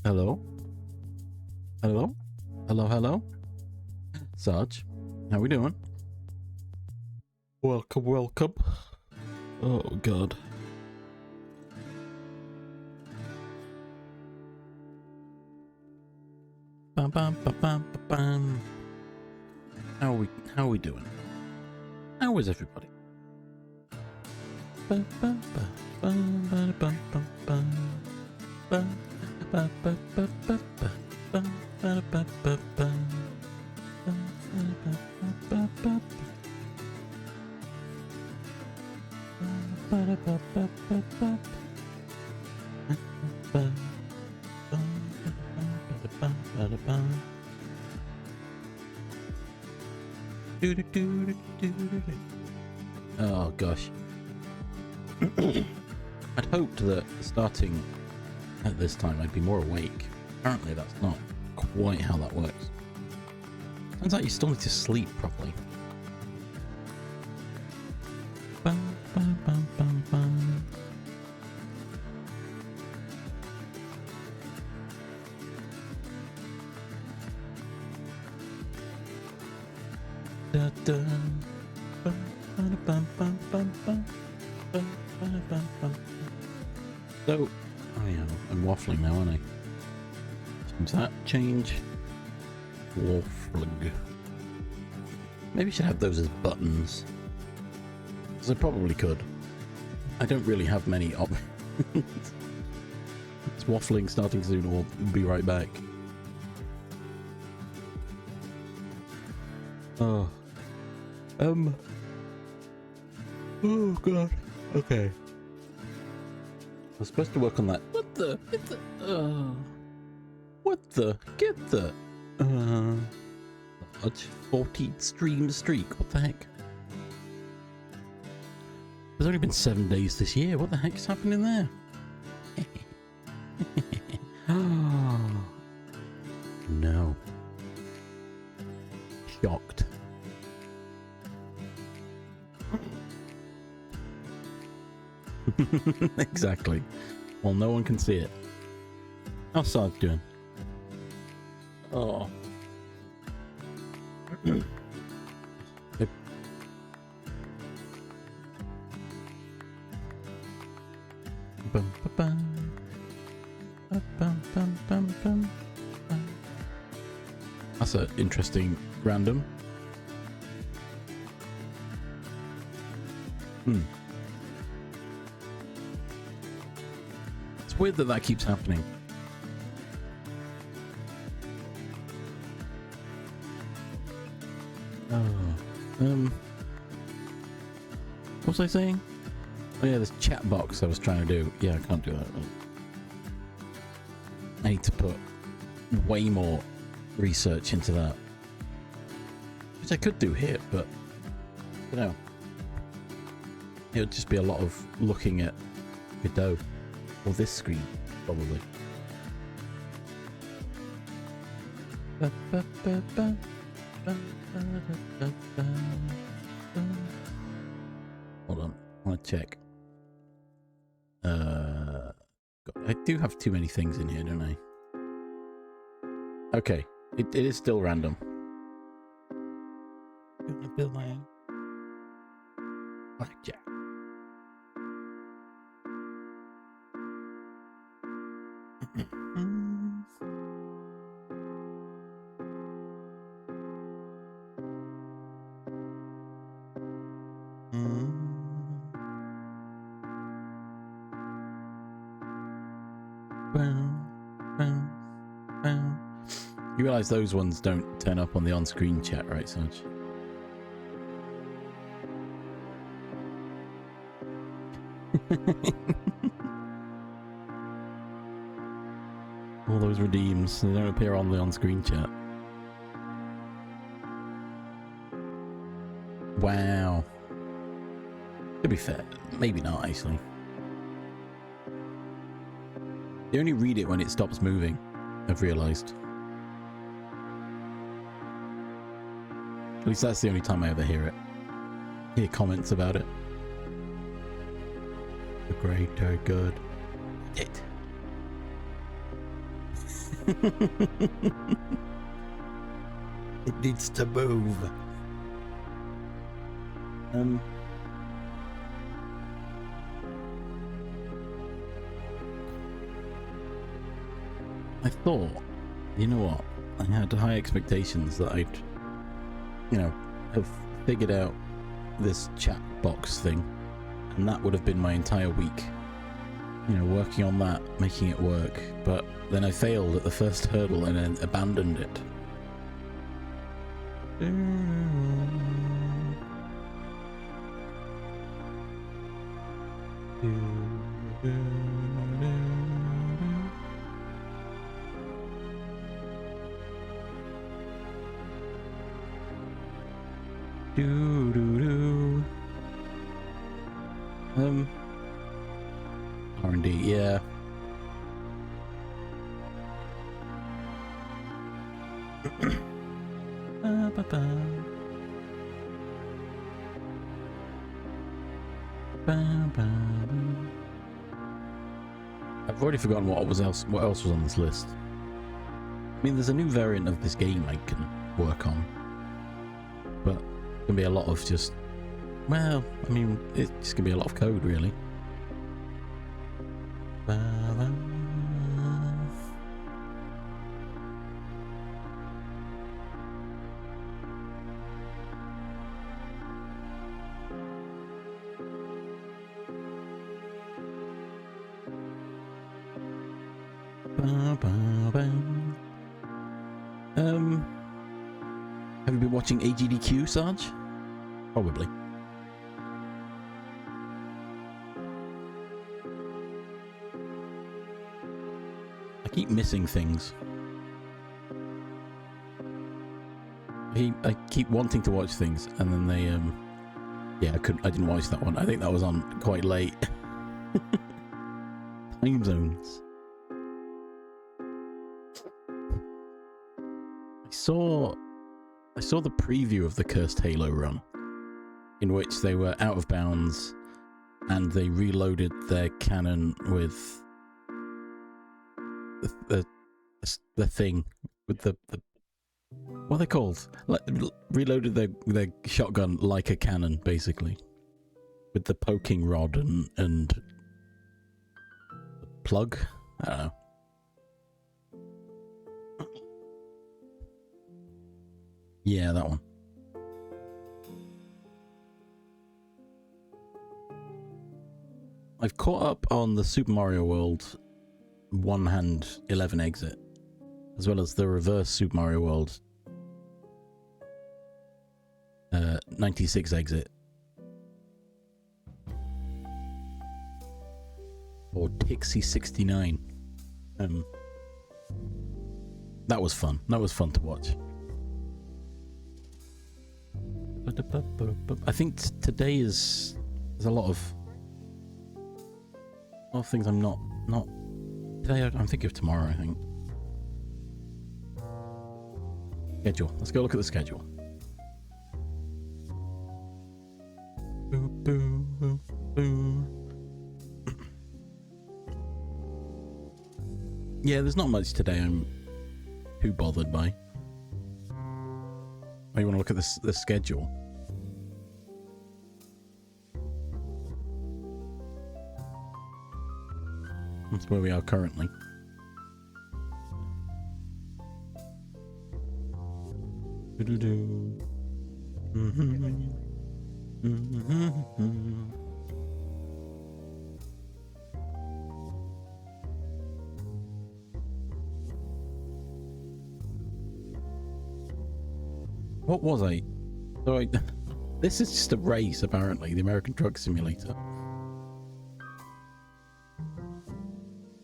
Hello? Hello? Hello, hello? Sarge, how we doing? Welcome, welcome. Oh, God. Bam, bam, bam, bam, bam, bam. How are we doing? How is everybody? Ba, ba, ba, ba, ba, ba, ba, ba. Ba, ba, ba, ba, ba, ba, ba, ba, ba, ba, ba. Ba, ba, ba, ba, ba, ba, ba, ba, ba, ba, ba. Ba, ba, ba, ba, ba. Do, do, do, do, do, do, do. Oh gosh. I'd hoped that starting at this time I'd be more awake. Apparently that's not quite how that works. Turns out you still need to sleep properly. Bum, bum, bum, bum, bum. Da, da. Bum, bum, bum, bum, bum, bum. Bum, bum, bum, bum. So, oh yeah, I'm waffling now, aren't I? Change that, change. Waffling. Maybe I should have those as buttons. Because I probably could. I don't really have many options. It's waffling starting soon, or be right back. Oh. Oh god. Okay. I was supposed to work on that. What the? What the? Get the? Large 40 stream streak. What the heck? There's only been 7 days this year. What the heck's happening there? Oh no. Shocked. Exactly. Well, no one can see it. How's Sarge doing? Oh. Bum, ba, bum. Ba, bum, bum, bum, bum, bum. That's an interesting random. It's weird that that keeps happening. Oh, what was I saying? Oh yeah, this chat box I was trying to do. Yeah, I can't do that. I need to put way more research into that. Which I could do here, but you know, it would just be a lot of looking at Godot or this screen, probably. Hold on, I want to check. I do have too many things in here, don't I? Okay, it is still random. Gonna build my own blackjack. You realise those ones don't turn up on the on-screen chat, right, Sarge? All those redeems, they don't appear on the on-screen chat. Wow. To be fair, maybe not, actually. They only read it when it stops moving, I've realised. At least that's the only time I ever hear it. Hear comments about it. The greater good. It. It needs to move. I thought, you know what? I had high expectations that I'd, you know, have figured out this chat box thing, and that would have been my entire week. You know, working on that, making it work. But then I failed at the first hurdle and then abandoned it. R&D, yeah. I've already forgotten what else was on this list. I mean, there's a new variant of this game I can work on, but it's gonna be a lot of just, well, I mean, it's just gonna be a lot of code, really. Have you been watching AGDQ, Sarge? Probably. I keep missing things. I keep wanting to watch things, and then they yeah, I didn't watch that one. I think that was on quite late. Time zones. I saw the preview of the Cursed Halo run, in which they were out of bounds, and they reloaded their cannon with the thing with the what are they called? Like, reloaded their shotgun like a cannon, basically, with the poking rod and plug. I don't know. Yeah, that one. I've caught up on the Super Mario World one-hand 11 exit, as well as the reverse Super Mario World 96 exit. Or Tixie 69. That was fun. That was fun to watch. I think today is there's a lot of things I'm not today. I'm thinking of tomorrow. I think schedule. Let's go look at the schedule. Yeah, there's not much today I'm too bothered by. Oh, you want to look at the schedule? That's where we are currently. What was I? So I this is just a race, apparently, the American Truck Simulator.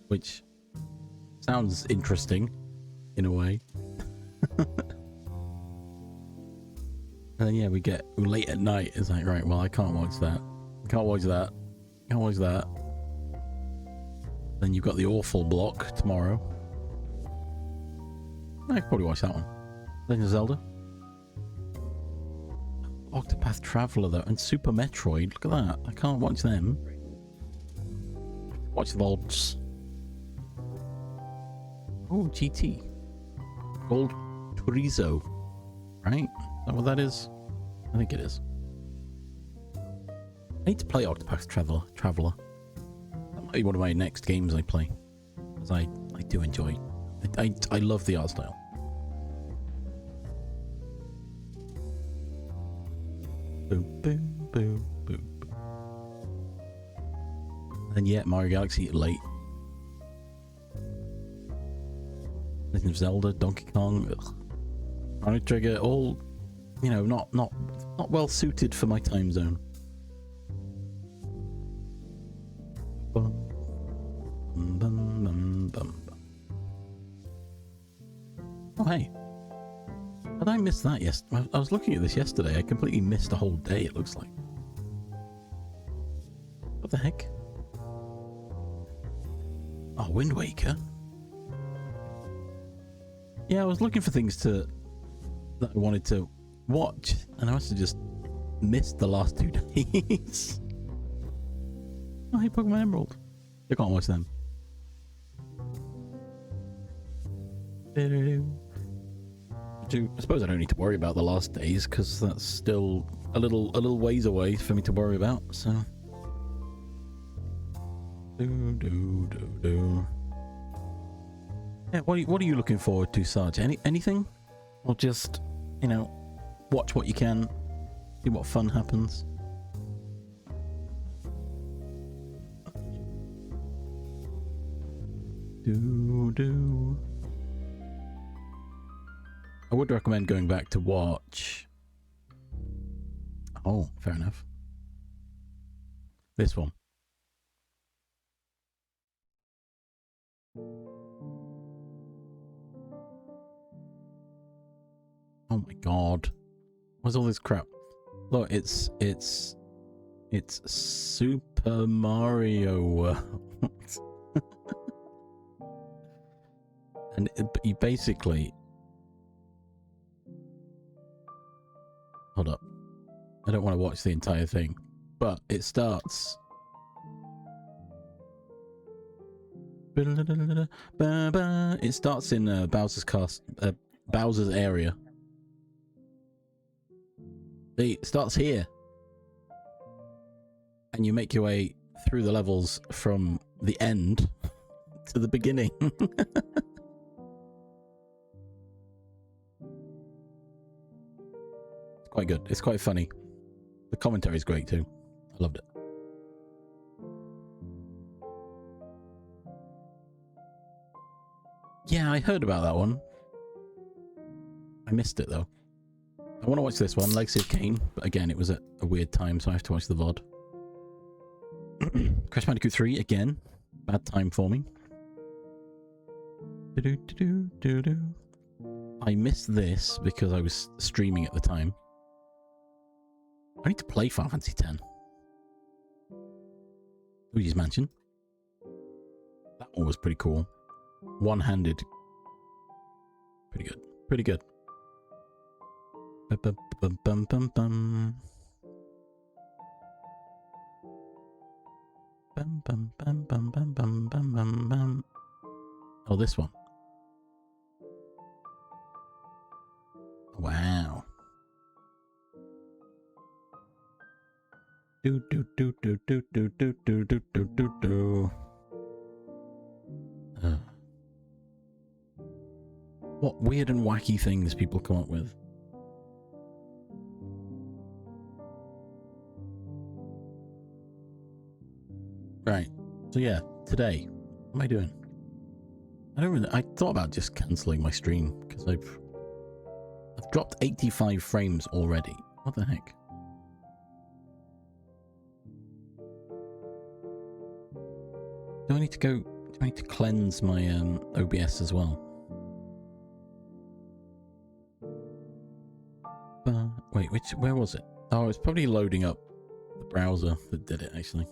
Which sounds interesting, in a way. And then, yeah, we get late at night. It's like, right, well, I can't watch that. Can't watch that. Can't watch that. Then you've got the awful block tomorrow. I could probably watch that one. Legend of Zelda. Octopath Traveler, though, and Super Metroid. Look at that. I can't watch them. Watch the VODs. Oh, GT. Gold Chorizo. Right? Is that what that is? I think it is. I need to play Octopath Traveler. That might be one of my next games I play. Because I do enjoy. I love the art style. Boom, boom, boom, boom. And yeah, Mario Galaxy late. Legend of Zelda, Donkey Kong, Chrono Trigger, all, you know, not well suited for my time zone. Bum, bum, bum, bum, bum. Oh hey, had I missed that yesterday? I was looking at this yesterday. I completely missed a whole day, it looks like. What the heck? Oh, Wind Waker. Yeah, I was looking for things that I wanted to watch, and I must have just missed the last 2 days. Oh, hey, Pokemon Emerald. You can't watch them. I suppose I don't need to worry about the last days, because that's still a little ways away for me to worry about, so. Yeah, what are you looking forward to, Sarge? Anything? Or just, you know, watch what you can, see what fun happens? I would recommend going back to watch. Oh, fair enough. This one. Oh my god. What's all this crap? Look, it's Super Mario World. And you basically... Hold up. I don't want to watch the entire thing. But it starts... It starts in Bowser's area. It starts here. And you make your way through the levels from the end to the beginning. It's quite good. It's quite funny. The commentary is great too. I loved it. Yeah, I heard about that one. I missed it though. I want to watch this one, Legacy of Kain, but again, it was at a weird time, so I have to watch the VOD. Crash Bandicoot 3, again. Bad time for me. I missed this because I was streaming at the time. I need to play Final Fantasy X. Luigi's Mansion. That one was pretty cool. One-handed. Pretty good. Pretty good. Bum, bum, bum, bum, bum. Bum, bum, bum, bum, bum, bum, bum, bum, bum. Oh, this one. Wow. Do do do do do do do do do do do do. What weird and wacky things people come up with. Right. So yeah, today, what am I doing? I thought about just cancelling my stream because I've I've dropped 85 frames already. What the heck? Do I need to go... Do I need to cleanse my OBS as well? Wait, where was it? Oh, it's probably loading up the browser that did it, actually.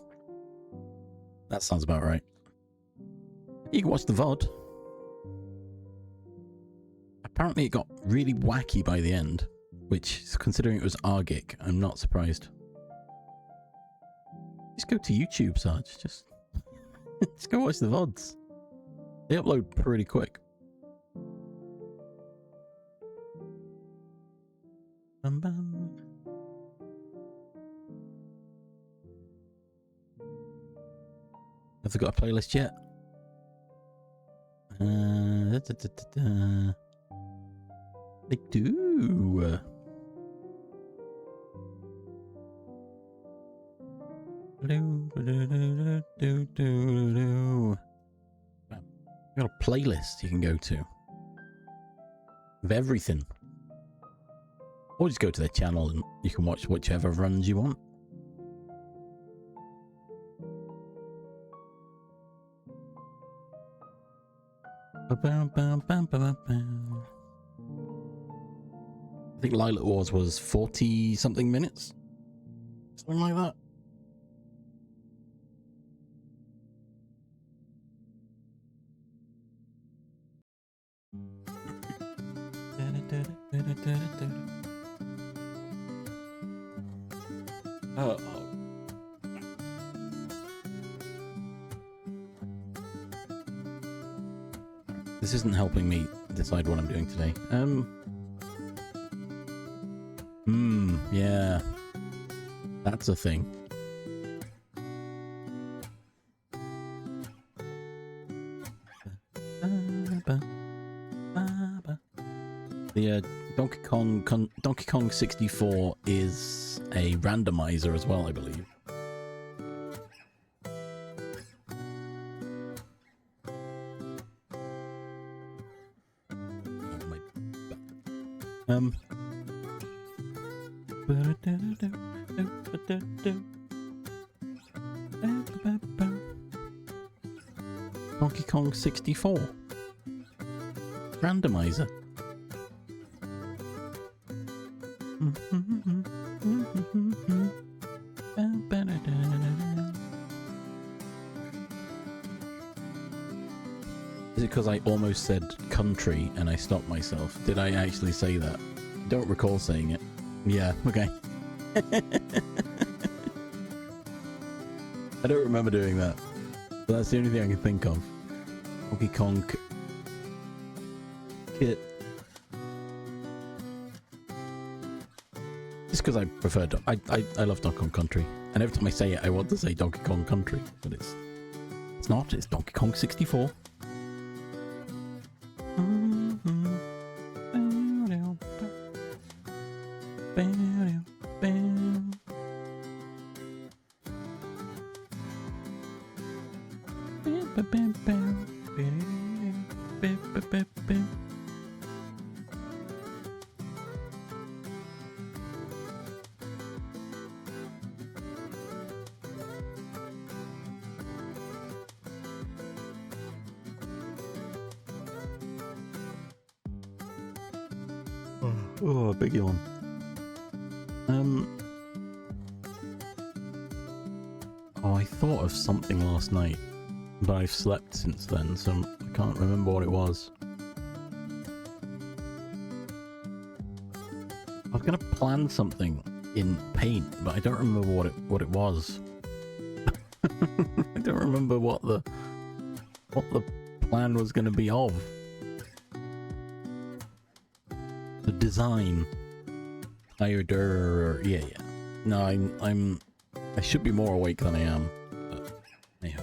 That sounds about right. You can watch the VOD. Apparently it got really wacky by the end, which, considering it was Argic, I'm not surprised. Just go to YouTube, Sarge. Just go watch the VODs. They upload pretty quick. Bum, bum. Have they got a playlist yet? They do. Got a playlist you can go to of everything. Or just go to their channel and you can watch whichever runs you want. I think Lilac Wars was 40 something minutes, something like that. Oh. This isn't helping me decide what I'm doing today. Yeah. That's a thing. The Donkey Kong 64 is a randomizer as well, I believe. Donkey Kong 64 randomizer. Is it because I almost said country and I stopped myself? Did I actually say that? Don't recall saying it. Yeah, okay. I don't remember doing that. But that's the only thing I can think of. Donkey Kong Kit. Just because I prefer... I love Donkey Kong Country. And every time I say it, I want to say Donkey Kong Country. But it's not. It's Donkey Kong 64. Oh, a big yawn. Oh, I thought of something last night, but I've slept since then, so I can't remember what it was. I was gonna plan something in Paint, but I don't remember what it was. I don't remember what the plan was gonna be of. The design. Yeah. No, I should be more awake than I am. But anyhow,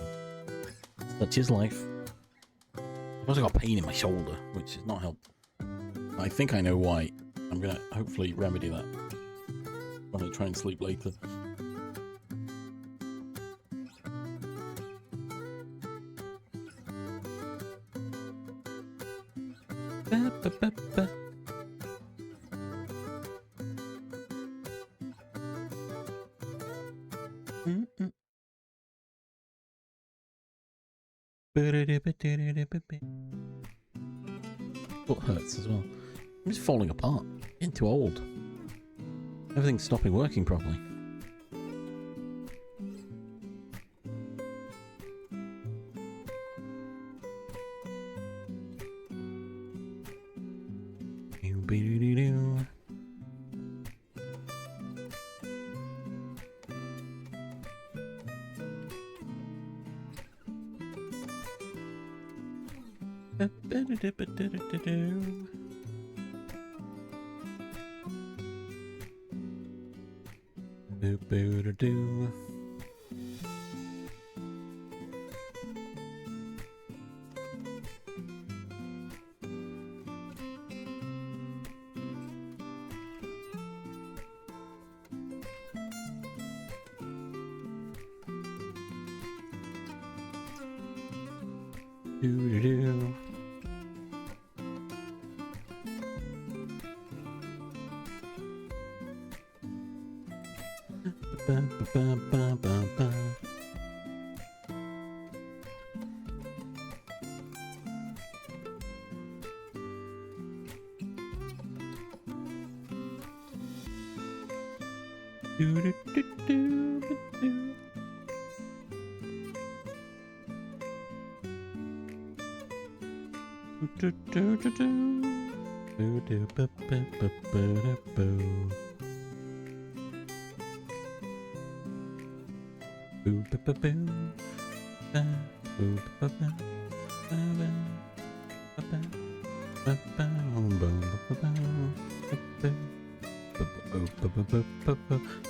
such is life. I've also got pain in my shoulder, which is not helpful. I think I know why. I'm gonna hopefully remedy that when I try and sleep later. Foot hurts as well. I'm just falling apart. Getting too old. Everything's stopping working properly.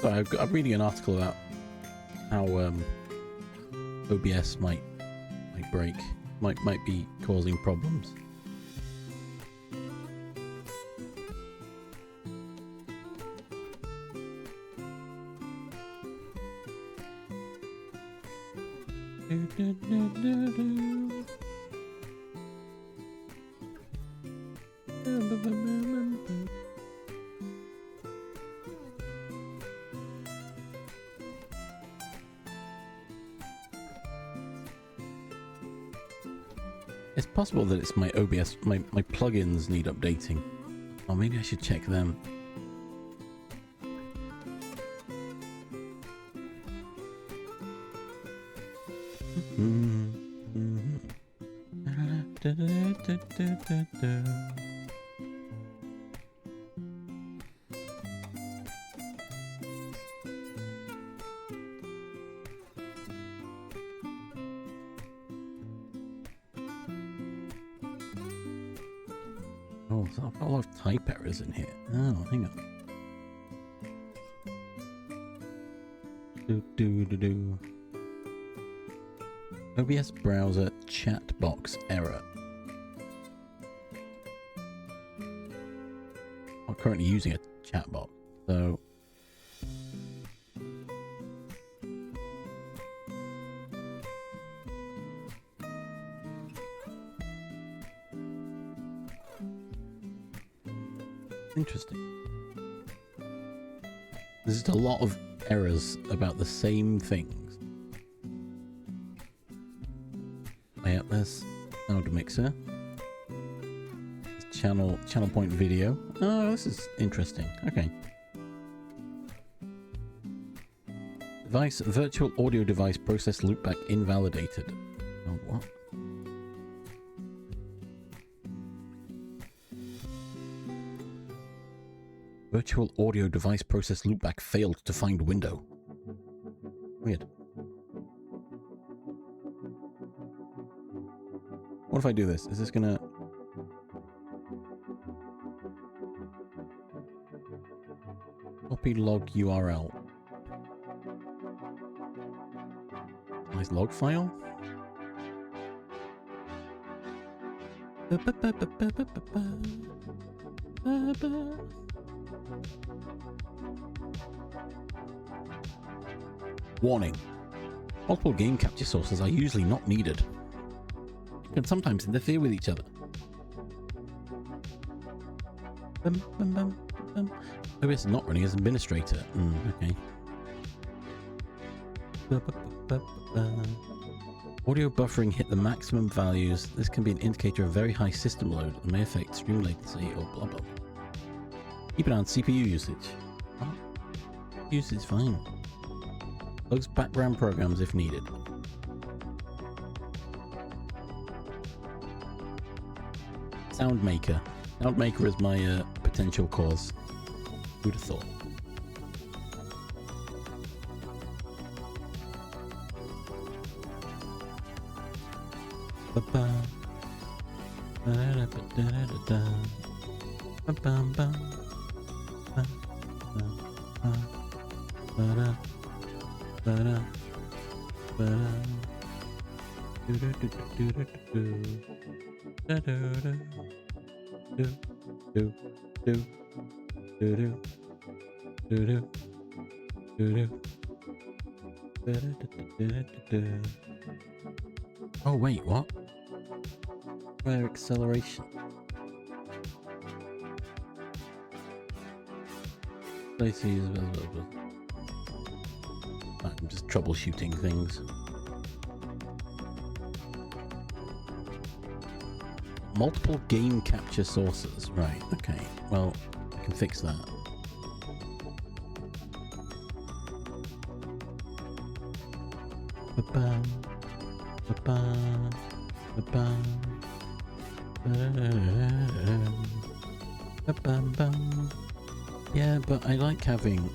Sorry, I'm reading an article about how OBS might break, might be causing problems. It's possible that it's my OBS, my plugins need updating. Or maybe I should check them. Oh, so I've got a lot of type errors in here. Oh, hang on. OBS browser chatbox error. I'm currently using a chatbot, so interesting. There's just a lot of errors about the same things. Oh, yeah, there's sound mixer. There's channel point video. Oh, this is interesting. Okay. Device virtual audio device process loopback invalidated. Oh, what? Virtual audio device process loopback failed to find window. Weird. What if I do this? Is this gonna... Copy log URL. Nice log file. Warning. Multiple game capture sources are usually not needed. Can sometimes interfere with each other. OBS is not running as administrator. Okay. Audio buffering hit the maximum values. This can be an indicator of very high system load and may affect stream latency or blah blah. Keep an eye on CPU usage. What? Usage is fine. Logs background programs if needed. Soundmaker. Soundmaker is my potential cause. Who'd have thought? Ba-ba. Ba-da-da-ba-da-da-da. Ba-bam-bam. Ba-ba-ba. Ba-da. Ba-da. Ba-da. Do-do-do-do-do-do-do. Da-da-da. Do-do-do. Do-do. Do-do. Do-do. Da-da-da-da-da-da. Oh wait, what? Rare acceleration. Places. I'm just troubleshooting things. Multiple game capture sources. Right, okay. Well, I can fix that. Ba-bam. Ba-bam. Ba-bam. Ba-da-da-da-da. Ba-bam-bam. Yeah, but I like having...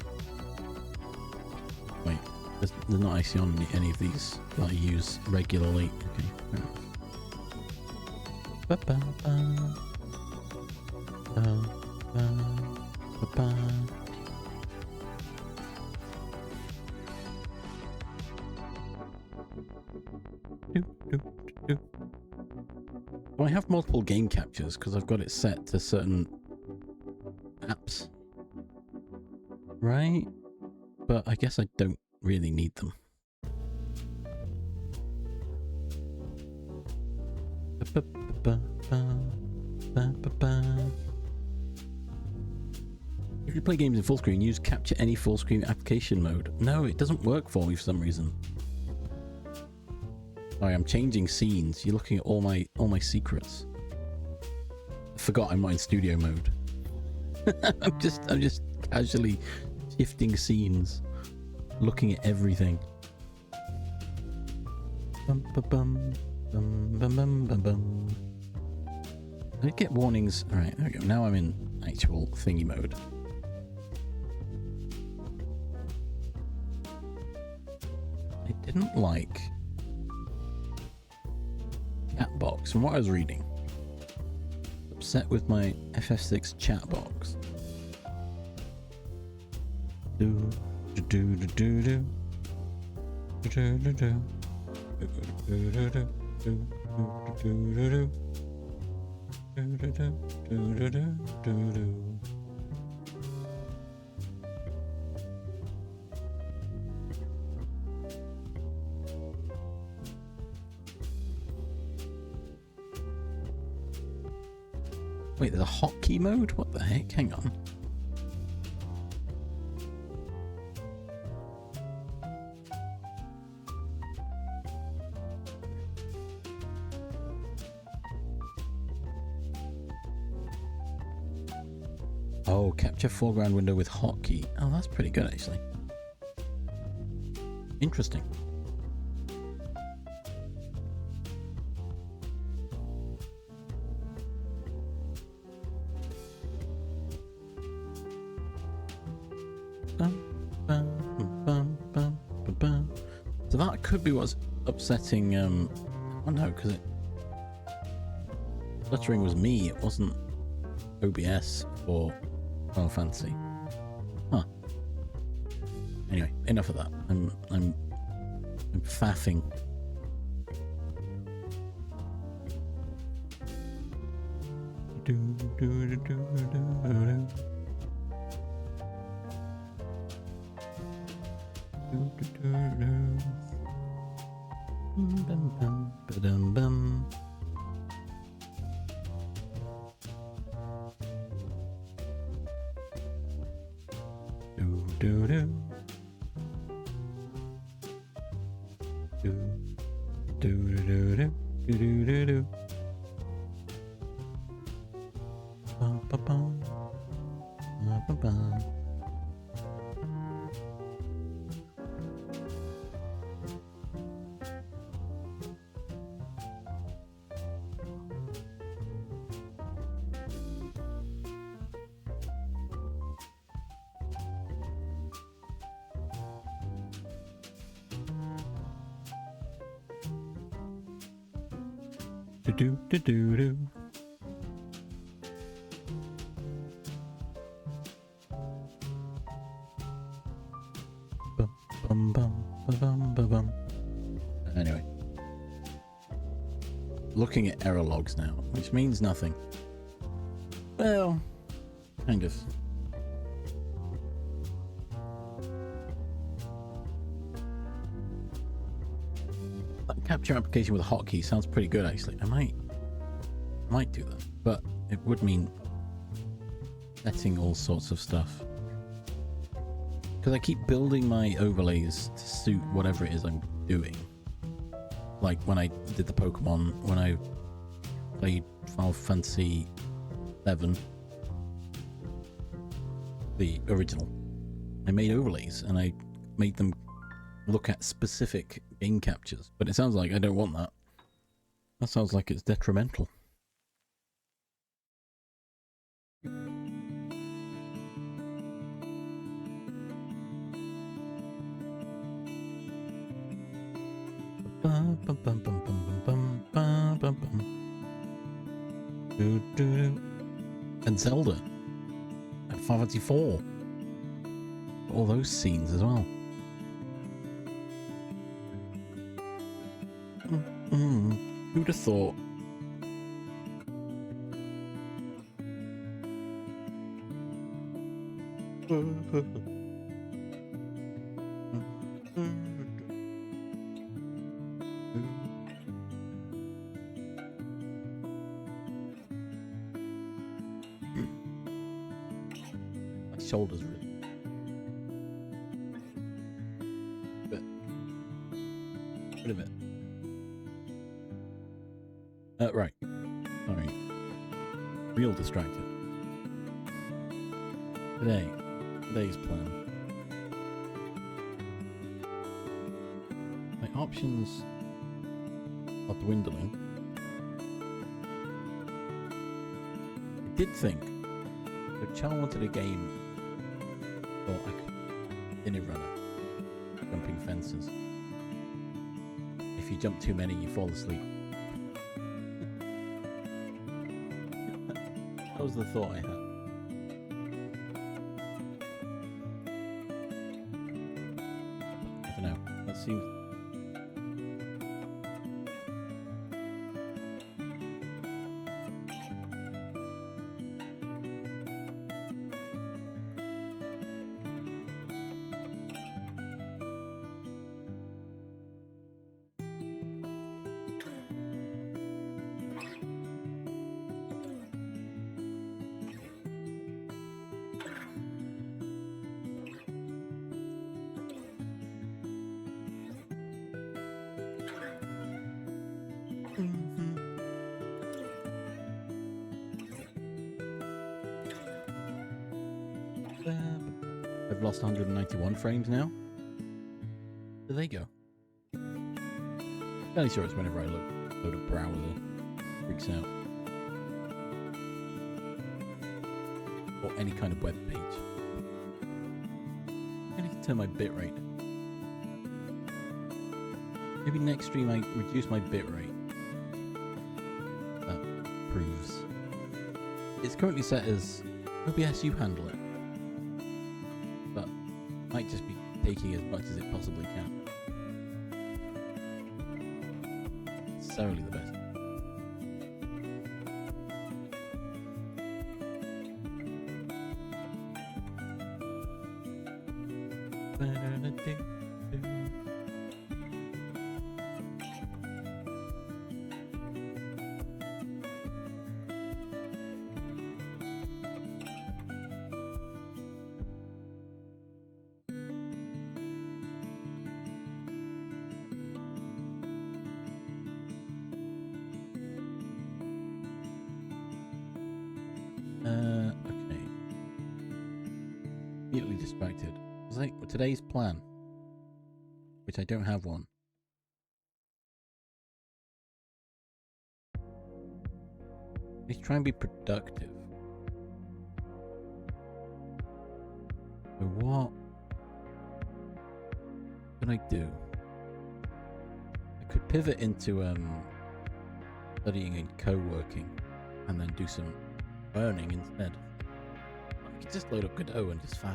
Wait, there's not actually on any of these that I use regularly. Okay, fair enough. Ba-bam-bam. Ba-bam. Ba-bam. Well, I have multiple game captures because I've got it set to certain apps, right? But I guess I don't really need them. If you play games in full screen, use capture any full screen application mode. No, it doesn't work for me for some reason. Sorry, I'm changing scenes. You're looking at all my secrets. I forgot I'm not in studio mode. I'm just casually shifting scenes, looking at everything. Bum, ba, bum, bum, bum, bum, bum, bum. I get warnings. All right, there we go. Now I'm in actual thingy mode. I didn't like chatbox from what I was reading. Upset with my FF6 chatbox. Do do do do do do do do do do do do. Wait, there's a hotkey mode? What the heck? Hang on. Oh, capture foreground window with hotkey. Oh, that's pretty good, actually. Interesting. So that could be what's upsetting. Oh no, because it fluttering was me. It wasn't OBS or Final Fantasy. Huh. Anyway, enough of that. I'm faffing. Anyway, looking at error logs now, which means nothing. Well, kind of. That capture application with a hotkey sounds pretty good, actually. I might do that, but it would mean setting all sorts of stuff. Because I keep building my overlays to suit whatever it is I'm doing. Like when I did the Pokemon, when I played Final Fantasy VII, the original, I made overlays and I made them look at specific game captures. But it sounds like I don't want that. That sounds like it's detrimental. And Zelda and Final Fantasy 4, all those scenes as well. Who'd have thought? My shoulders really. Bit of it. Right. Sorry. Real distracted. Today's plan. My options are dwindling. I did think if Charles wanted a game for like Innie Runner, jumping fences. If you jump too many, you fall asleep. That was the thought I had. I don't know. That seems. I've lost 191 frames now. There they go. Fairly sure it's whenever I load a browser. Freaks out. Or any kind of web page. I need to turn my bitrate. Maybe next stream I reduce my bitrate. That proves. It's currently set as OBS, you handle it. But might just be taking as much as it possibly can. Necessarily the best. Okay. Immediately distracted. It's like today's plan, which I don't have one. Let's try and be productive. So what can I do? I could pivot into studying and co-working, and then do some earning instead. I could just load up Godot and just faff.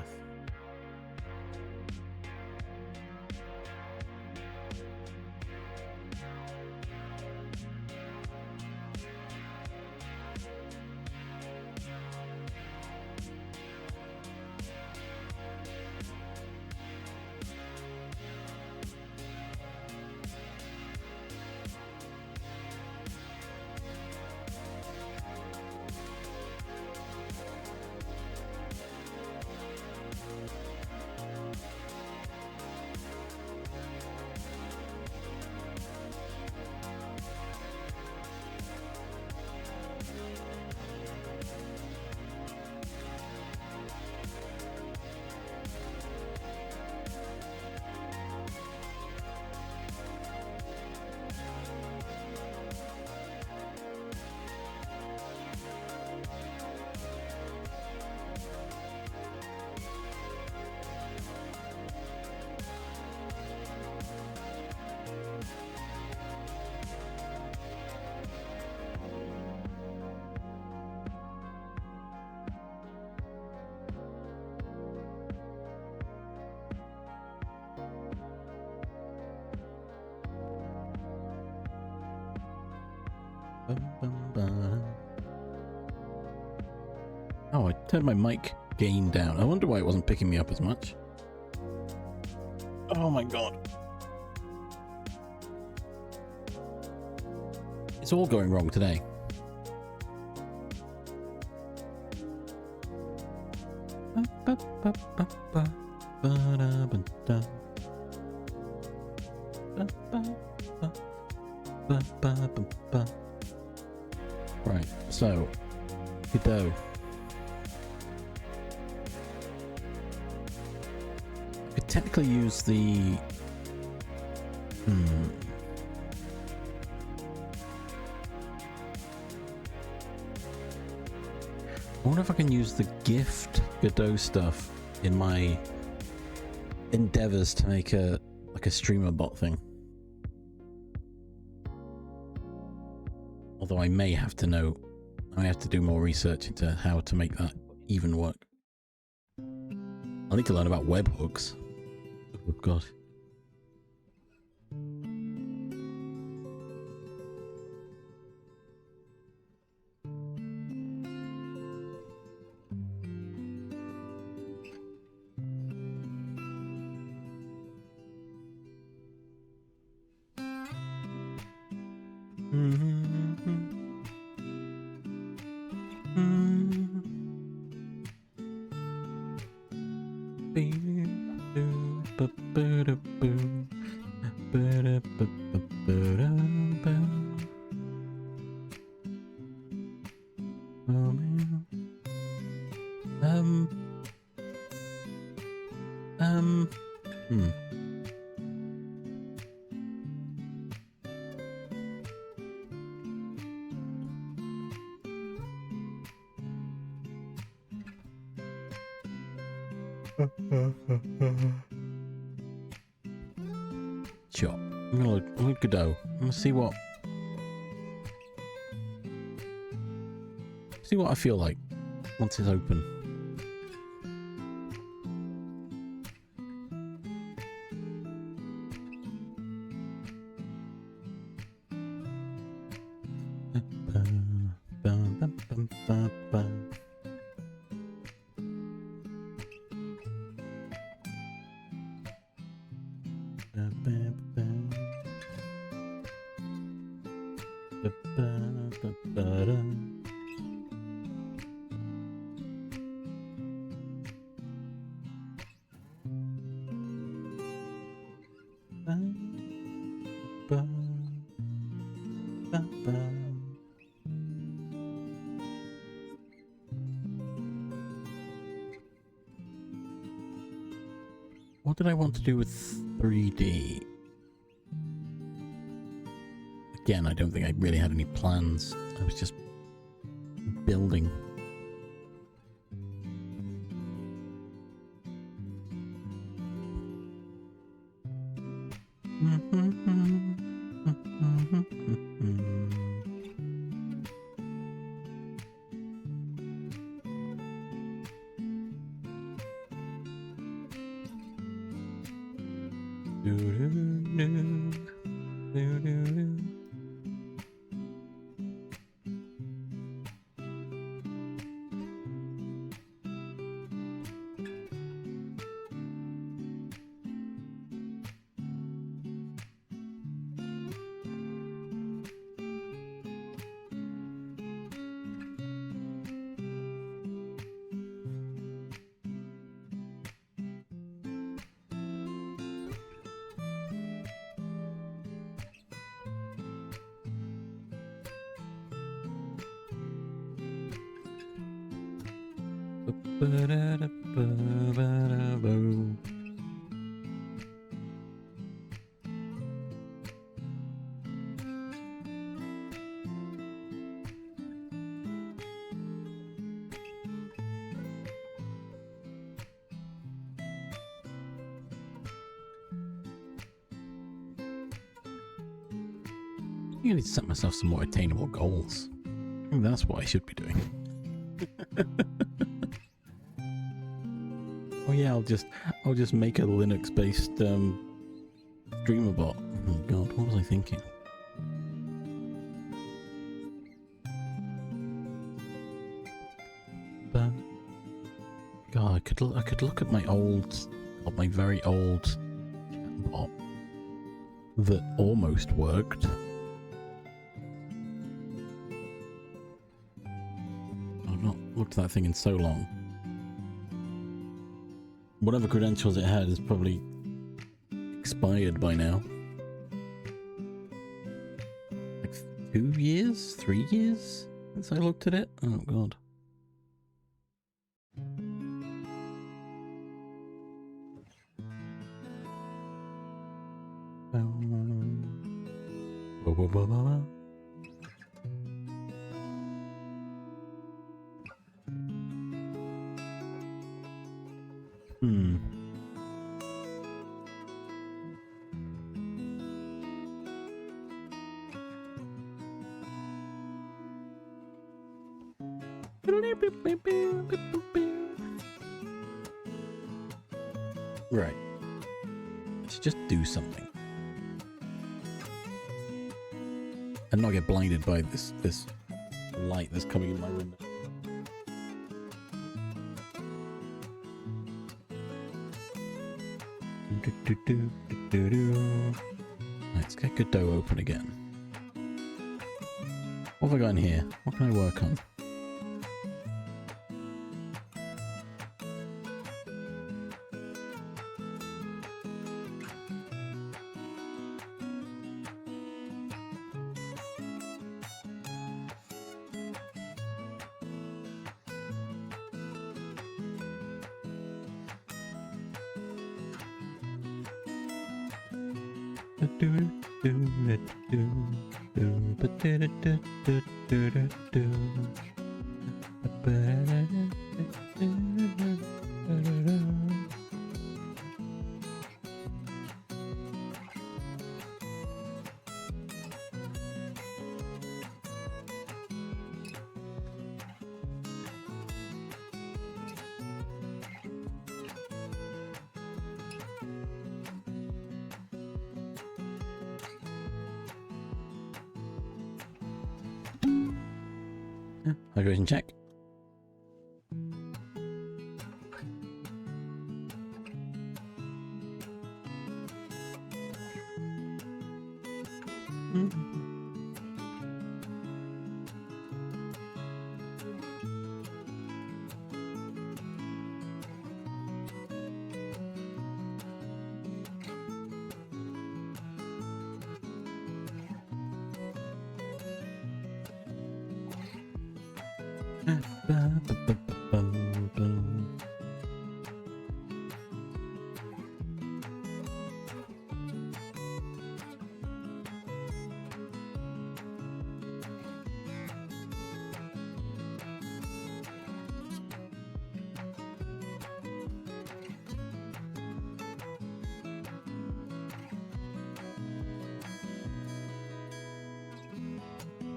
Oh, I turned my mic gain down. I wonder why it wasn't picking me up as much. Oh my god. It's all going wrong today. Right, so Godot. I could technically use the I wonder if I can use the gift Godot stuff in my endeavors to make a streamer bot thing. Although I may have to know, I have to do more research into how to make that even work. I need to learn about webhooks. Oh god. Sure. I'm gonna load Godot. I'm gonna see what I feel like once it's open. What did I want to do with 3D? Again, I don't think I really had any plans. I was just building. I need to set myself some more attainable goals. I think that's what I should be doing. Oh yeah, I'll just make a Linux-based streamer bot. Oh god, what was I thinking? But god, I could look at my very old bot that almost worked. I've not looked at that thing in so long. Whatever credentials it had is probably expired by now. Like 2 years? 3 years since I looked at it? Oh god. Right. Let's just do something. And not get blinded by this light that's coming in my window. Let's get Godot open again. What have I got in here? What can I work on? Hydration check.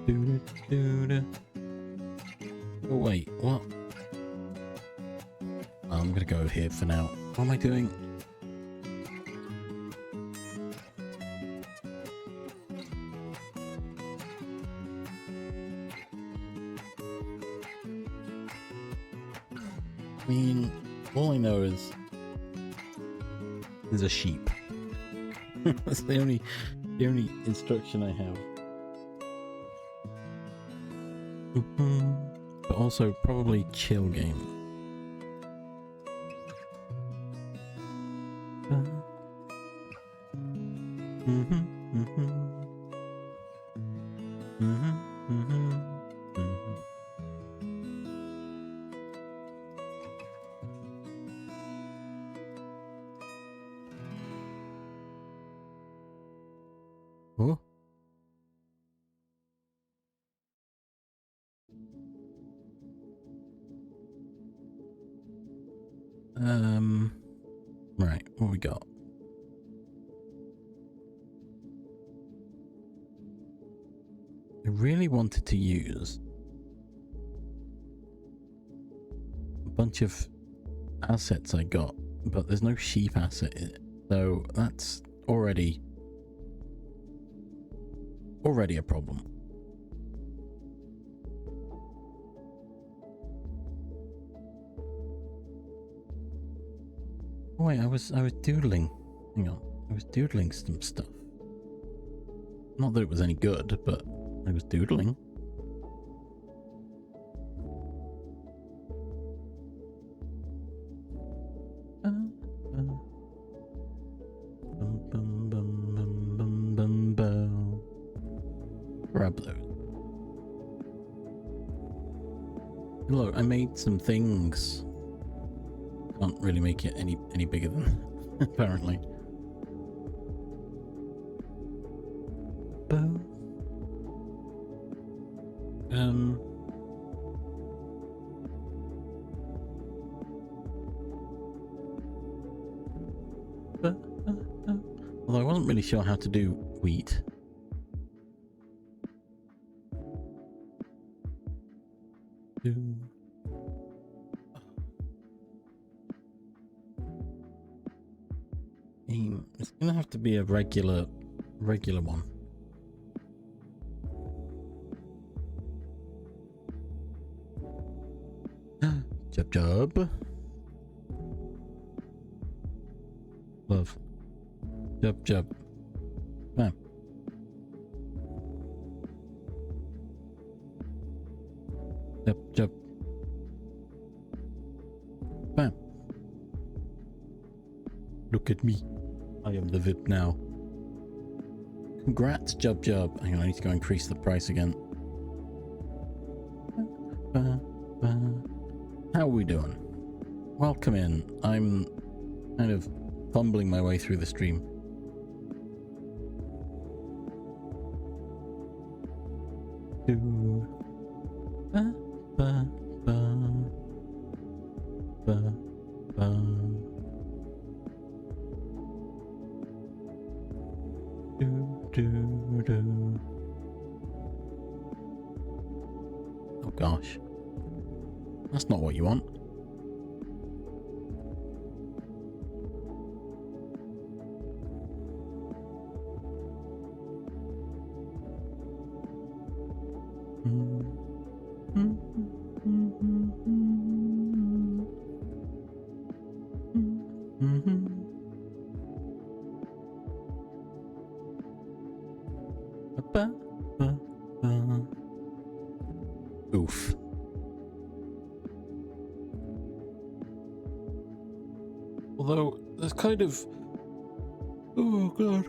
Oh wait, what? Oh, I'm gonna go over here for now. What am I doing? I mean, all I know is there's a sheep. That's the only instruction I have. But also probably chill game. Oh. Right, what we got? I really wanted to use a bunch of assets I got, but there's no sheep asset in it, so that's already a problem. Oh wait, I was doodling. Hang on, I was doodling some stuff. Not that it was any good, but I was doodling. Grab those. Look, I made some things. Can't really make it any bigger than apparently. Although I wasn't really sure how to do wheat. It's gonna have to be a regular one. Job. Love. Job. Bam. Job. Bam. Look at me. I am the VIP now. Congrats, Job. Hang on, I need to go increase the price again. How are we doing? Welcome in. I'm kind of fumbling my way through the stream. Oh gosh. That's not what you want. Oof. Although, there's kind of... Oh, God.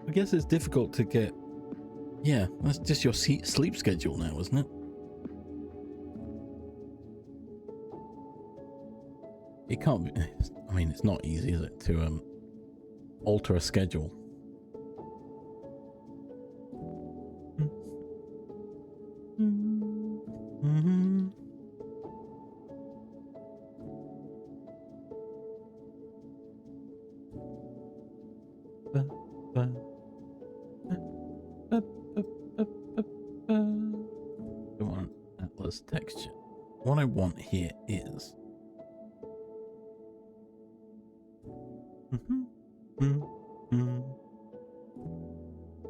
I guess it's difficult to get... Yeah, that's just your sleep schedule now, isn't it? It can't be... I mean, it's not easy, is it, to alter a schedule? this texture. What I want here is...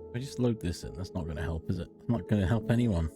If I just load this in, that's not going to help, is it? It's not going to help anyone.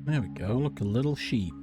There we go, look, a little sheep.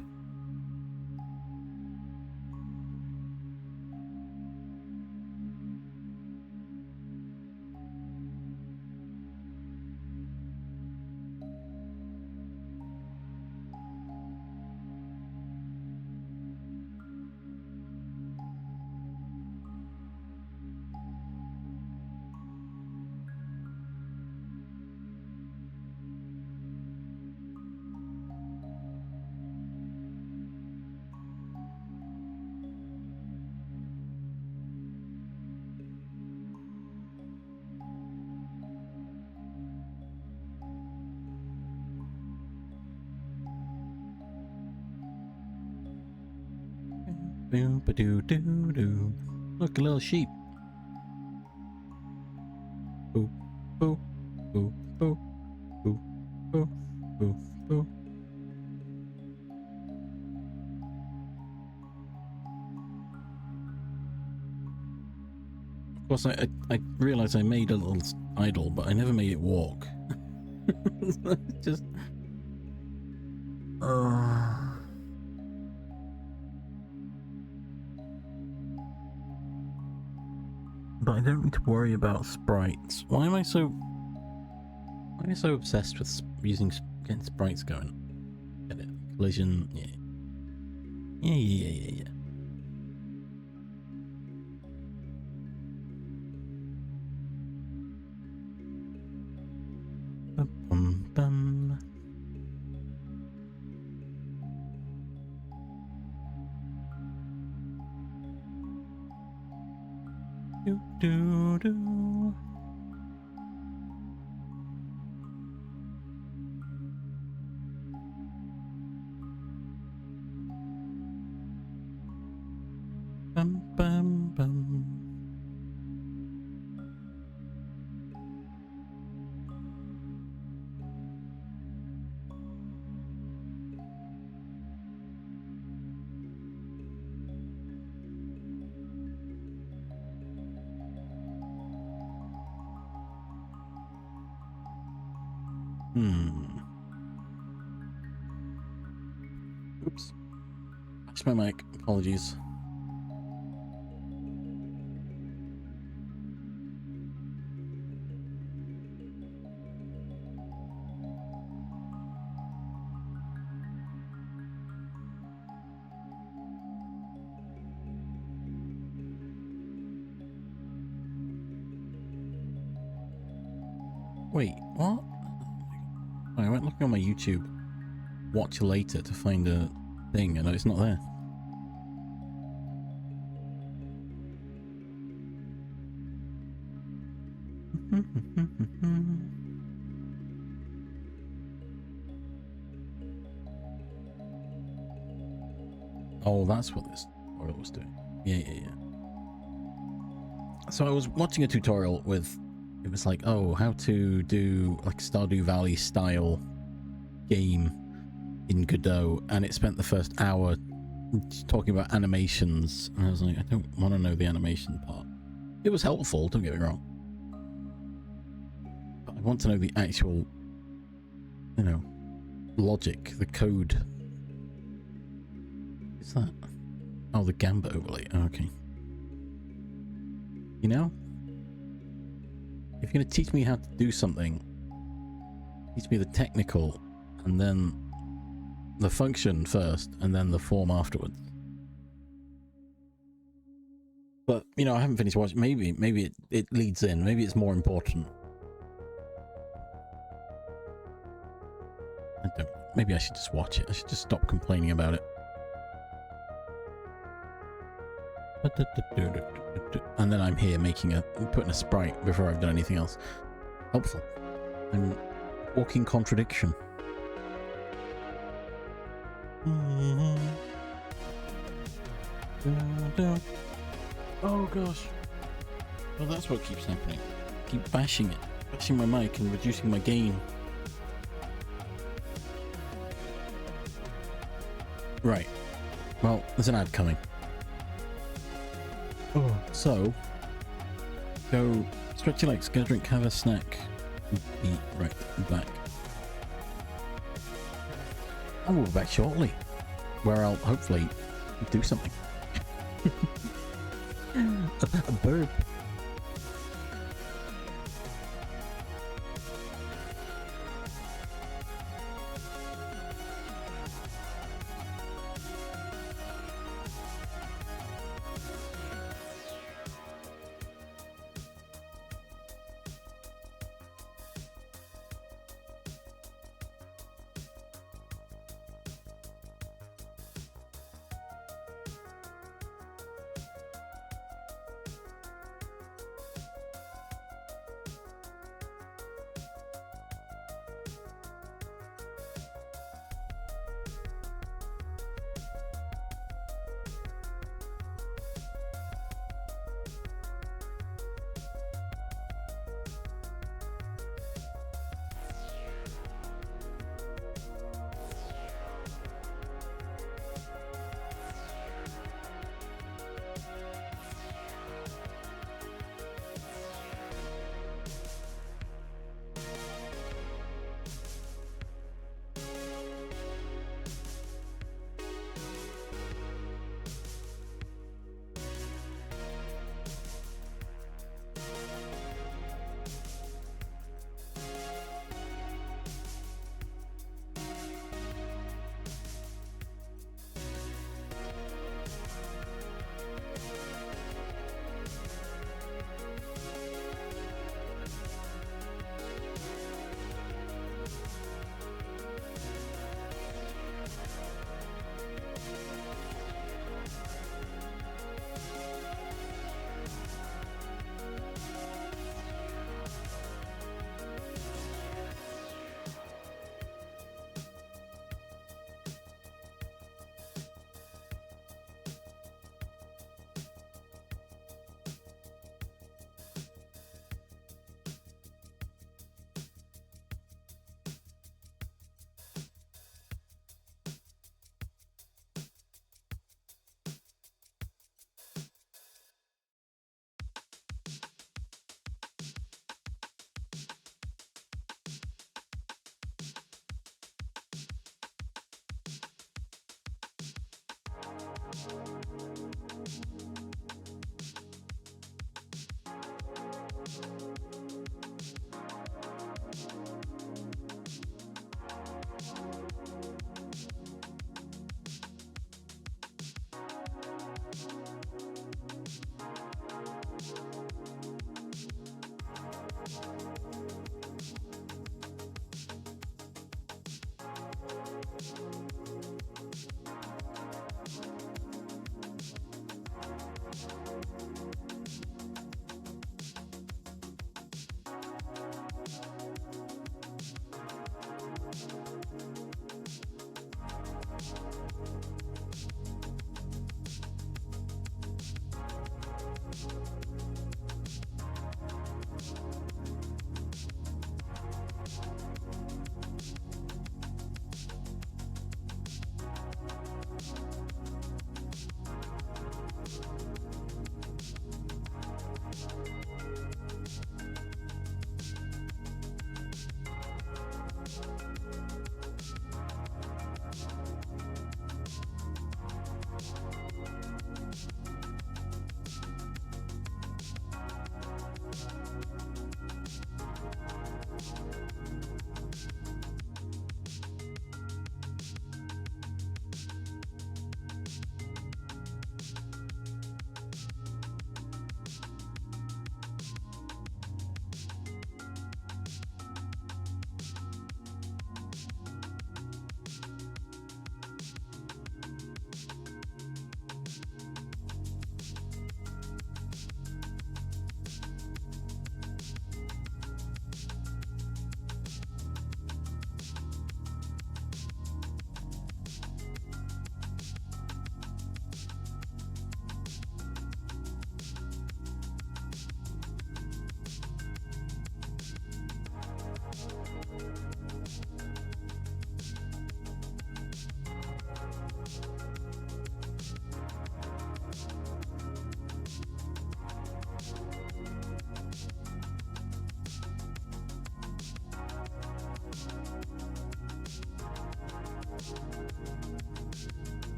Boom-ba-doo-doo-doo. Look, a little sheep. Boo, boo, boo, boo, boo, boo, boo, boo. Of course, I realized I made a little idol, but I never made it walk. Just... But I don't need to worry about sprites. Why am I so obsessed with getting sprites going? Get it? Collision, yeah. Yeah. Bum. Do. Bum. Oops. That's my mic. Apologies. Wait, what? I went looking on my YouTube watch later to find a thing and it's not there. Oh, that's what this tutorial was doing. Yeah. So I was watching a tutorial with, it was like, oh, how to do like Stardew Valley style game in Godot, and it spent the first hour talking about animations, and I was like, I don't want to know the animation part. It was helpful, don't get me wrong, but I want to know the actual, you know, logic, the code. What's that? Oh, the Gamba overlay. Oh, okay. You know, if you're going to teach me how to do something, teach me the technical, and then the function first, and then the form afterwards. But, you know, I haven't finished watching. Maybe it leads in. Maybe it's more important. I don't know. Maybe I should just watch it. I should just stop complaining about it. And then I'm here putting a sprite before I've done anything else. Helpful. I'm walking contradiction. Oh gosh. Well, that's what keeps happening. Keep bashing it. Bashing my mic and reducing my gain. Right. Well, there's an ad coming. Oh. So, go stretch your legs, get a drink, have a snack. Be right back. I will be back shortly, where I'll hopefully do something. A burp.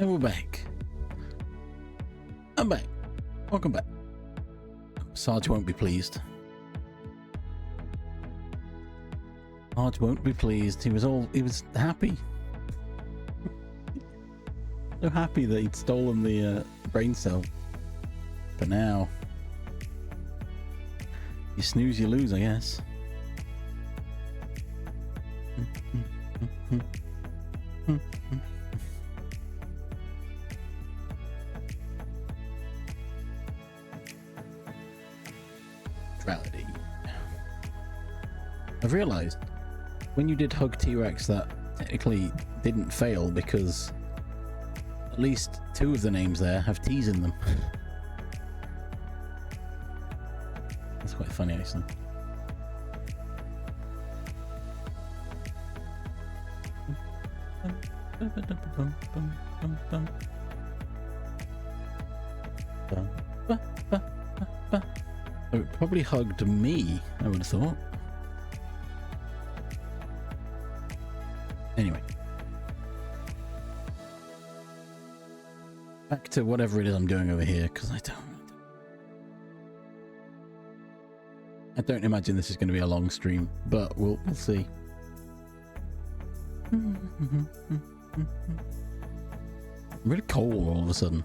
And we're back. I'm back. Welcome back. Sarge won't be pleased. Sarge won't be pleased. He was happy. So happy that he'd stolen the brain cell. But now, you snooze, you lose, I guess. Neutrality. I've realised when you did hug T-Rex that technically didn't fail because at least 2 of the names there have T's in them. That's quite funny, actually. Oh, it probably hugged me, I would have thought. Anyway. Back to whatever it is I'm doing over here, because I don't imagine this is going to be a long stream, but we'll see. I'm really cold all of a sudden.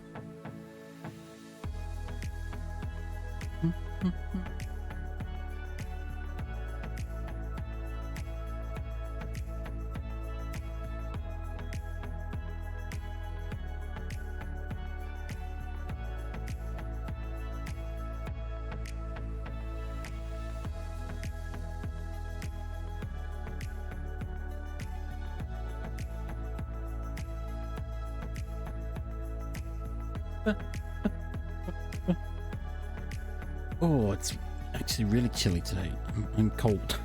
Oh, it's actually really chilly today. I'm cold.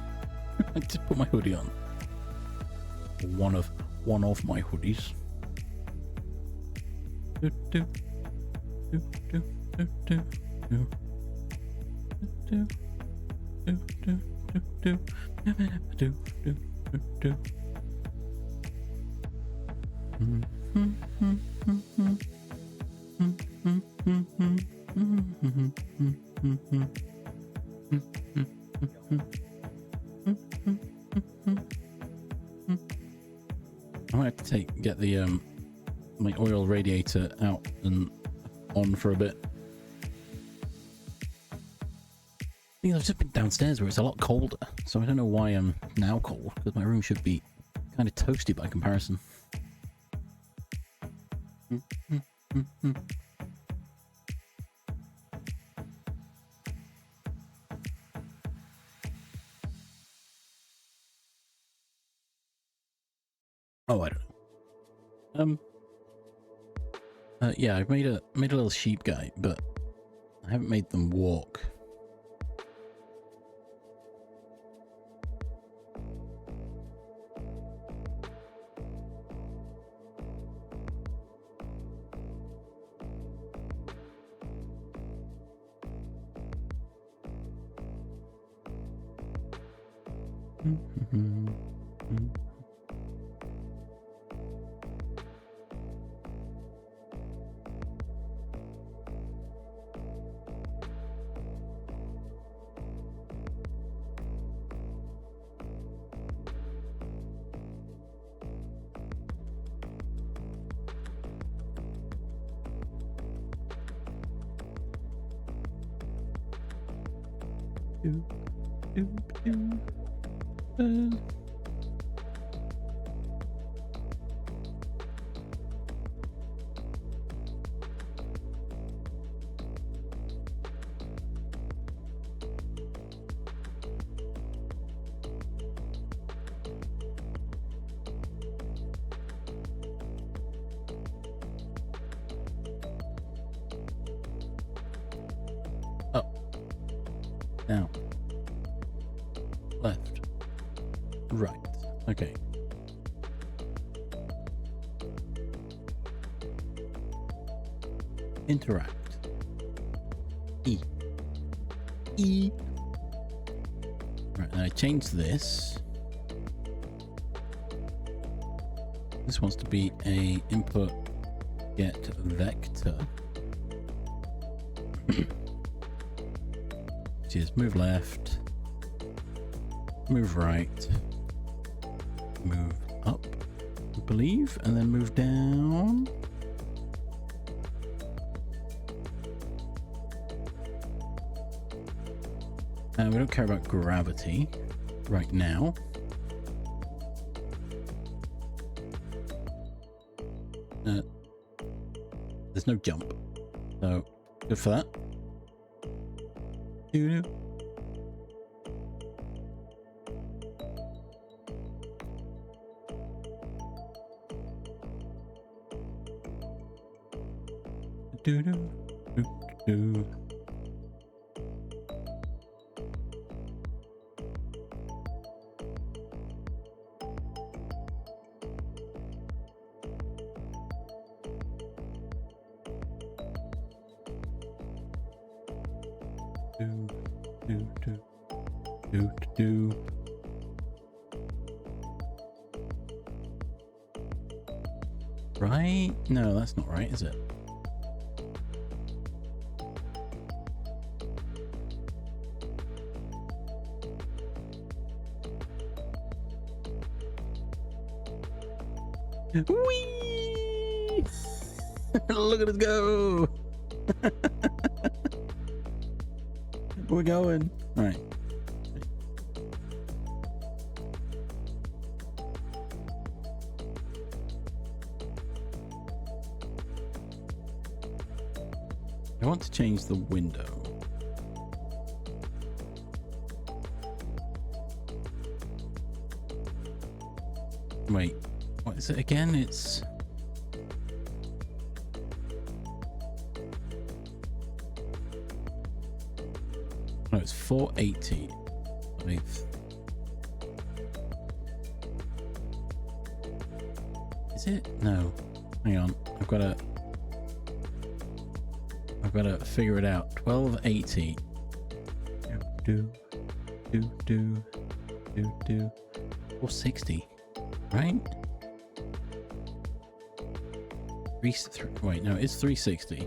I just put my hoodie on. One of my hoodies. I might have to get the my oil radiator out and on for a bit. I've just been downstairs where it's a lot colder, so I don't know why I'm now cold, because my room should be kind of toasty by comparison. Oh, I don't know. Yeah, I've made a little sheep guy, but I haven't made them walk. Now, left, right, okay. Interact. E. Right, and I change this. This wants to be a input get vector, which is move left, move right, move up, I believe, and then move down. And we don't care about gravity right now. There's no jump, so good for that. Do-do. Do-do. Do-do. Do. Right? No, that's not right, is it? Whee! Look at us go! We're going. All right. I want to change the window. Wait, what is it again? It's... No, it's 480. Is it? No. Hang on. I've got to figure it out. 1280. Do 460. Right? Wait, no, it's 360.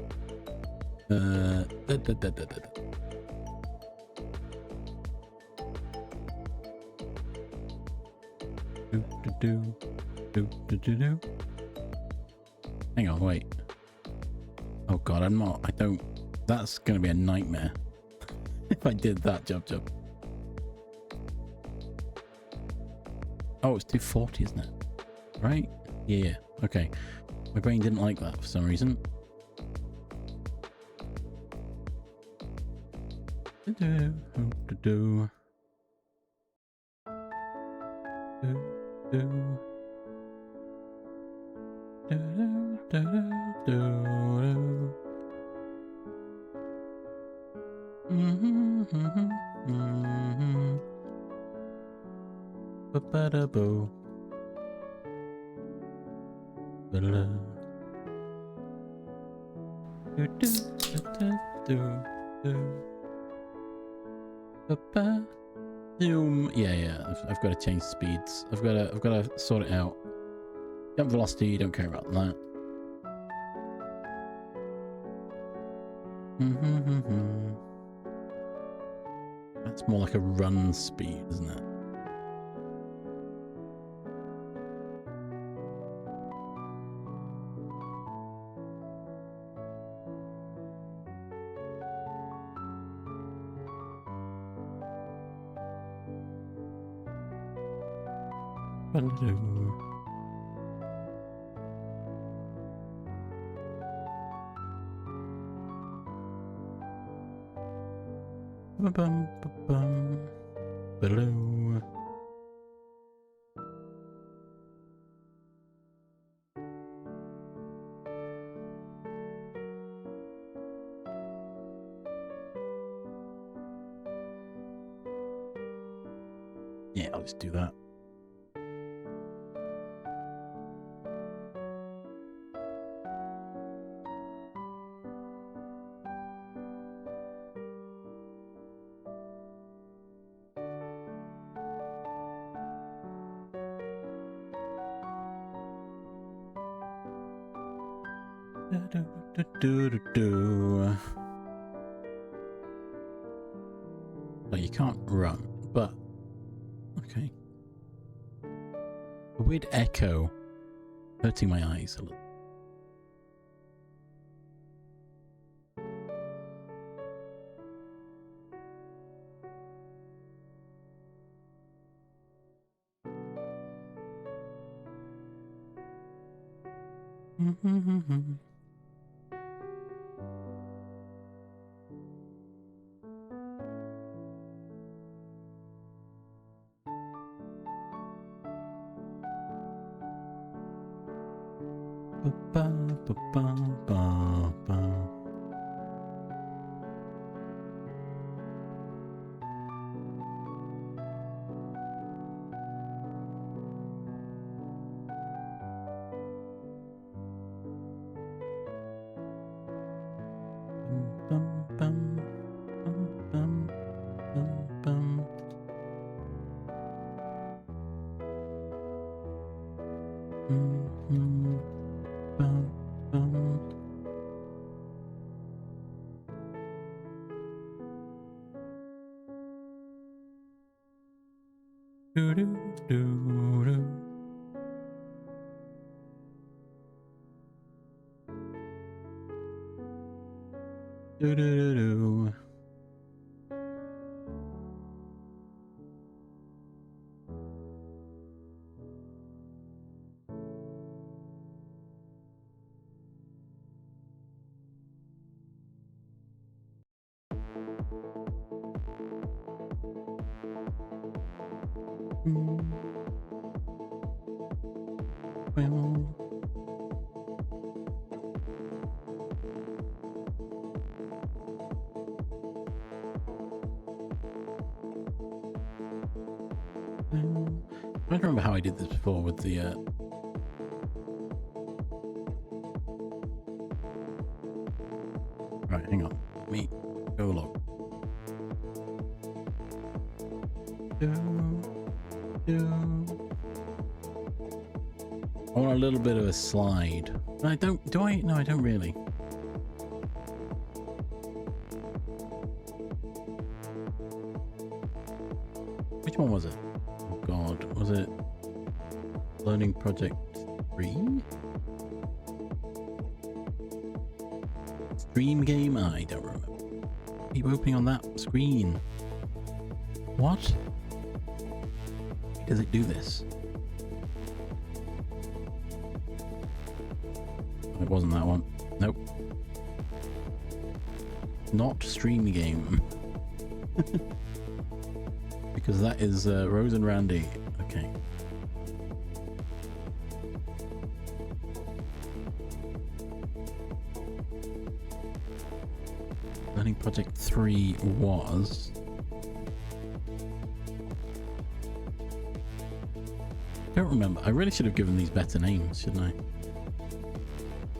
Hang on, wait. Oh god, I don't... That's gonna be a nightmare. If I did that jump. Oh, it's 240, isn't it? Right? Yeah, okay. My brain didn't like that for some reason. Ba-ba-da-boo. Yeah, I've got to change speeds. I've got to sort it out. Jump velocity, don't care about that. That's more like a run speed, isn't it? Below. Yeah, I'll just do that. Oh, you can't run, but okay. A weird echo hurting my eyes a little. I don't remember how I did this before with the right, hang on. Let me go along. I want a little bit of a slide. I don't, do I? No, I don't really. Which one was it? Oh God, was it Learning Project 3? Stream game? I don't remember. Keep opening on that screen. What? Does it do this? It wasn't that one. Nope. Not stream game. Because that is Rose and Randy. Okay. Learning Project 3 was... I don't remember. I really should have given these better names, shouldn't I?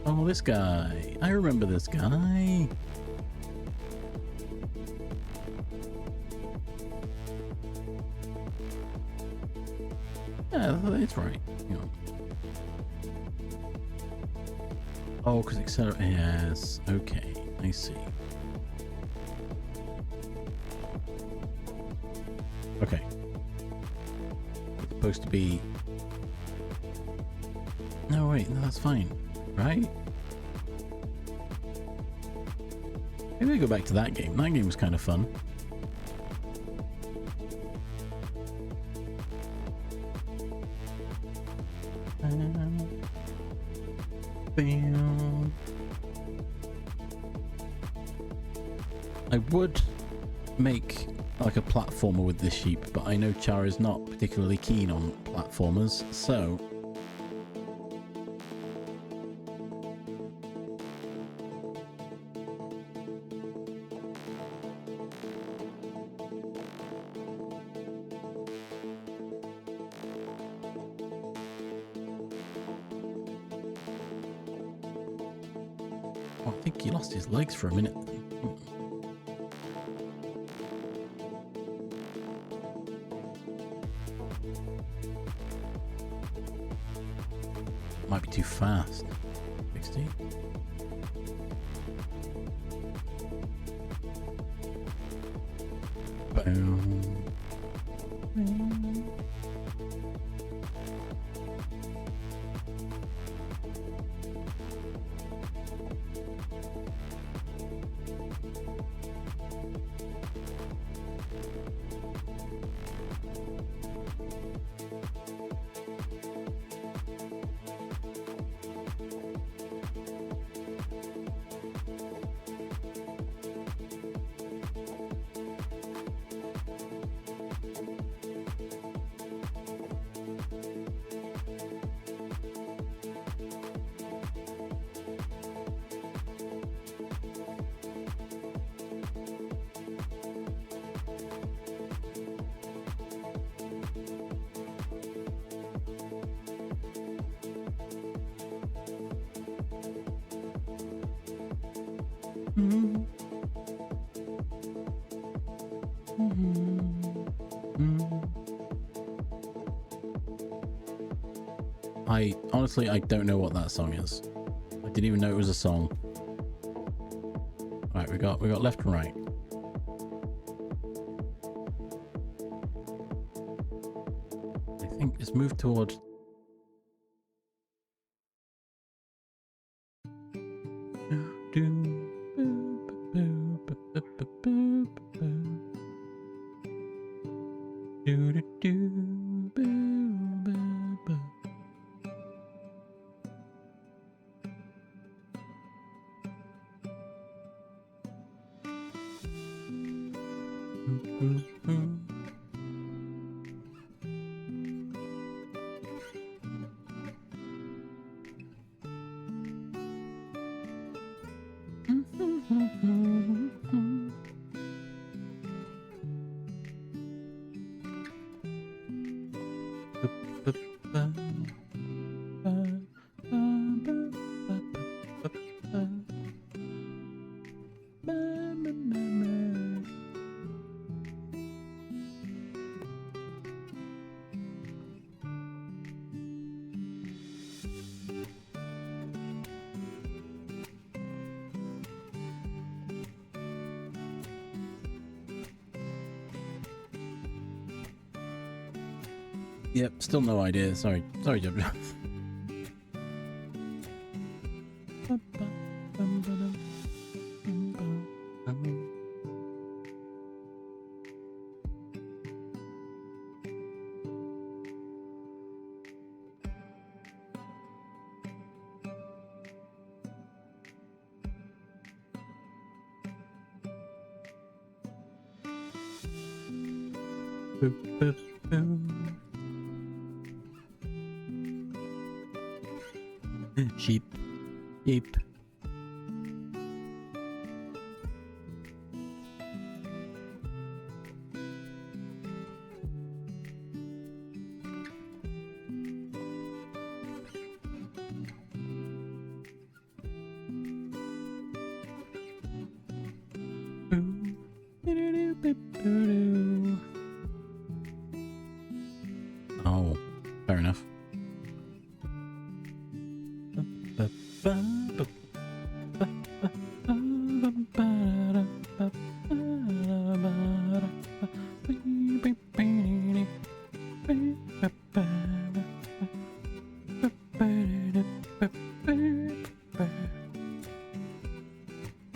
Oh, this guy. I remember this guy. Yeah, it's right. Hang on. Oh, because accelerate. Yes. Okay. I see. Okay. It's supposed to be... No, wait. No, that's fine. Right? Maybe I go back to that game. That game was kind of fun. I would make like a platformer with this sheep, but I know Char is not particularly keen on platformers, so... Oh, I think he lost his legs for a minute. Might be too fast. 60. I don't know what that song is. I didn't even know it was a song. Right, we got left and right. I think it's moved towards. Yep, still no idea. Sorry, Jim. Sheep. Oh, fair enough. I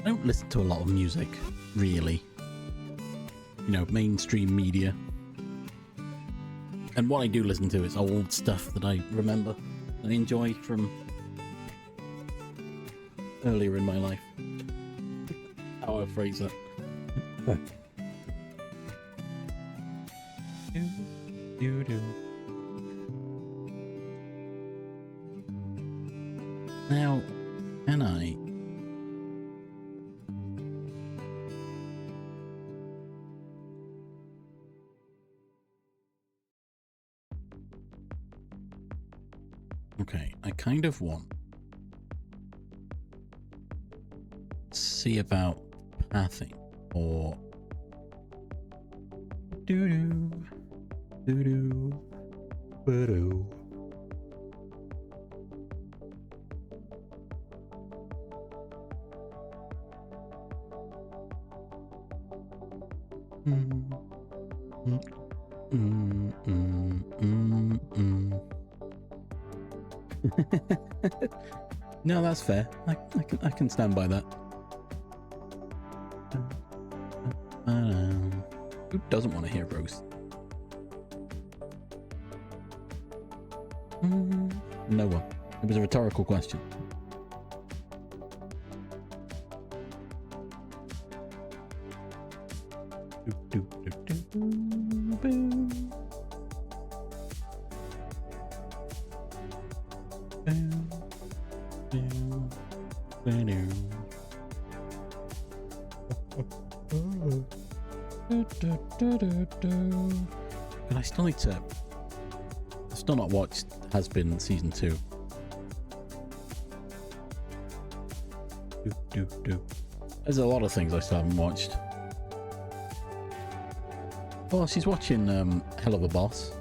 don't listen to a lot of music, really. You know, mainstream media. And what I do listen to is old stuff that I remember and enjoy from earlier in my life. How I phrase that. Now, can I? Okay, I kind of want to see about pathing or doo-doo. No, that's fair. I can stand by that. Who doesn't want to hear roast? No one. It was a rhetorical question. And I still need to... I've still not watched Has Been Season 2. There's a lot of things I still haven't watched. Well, she's watching Hell of a Boss,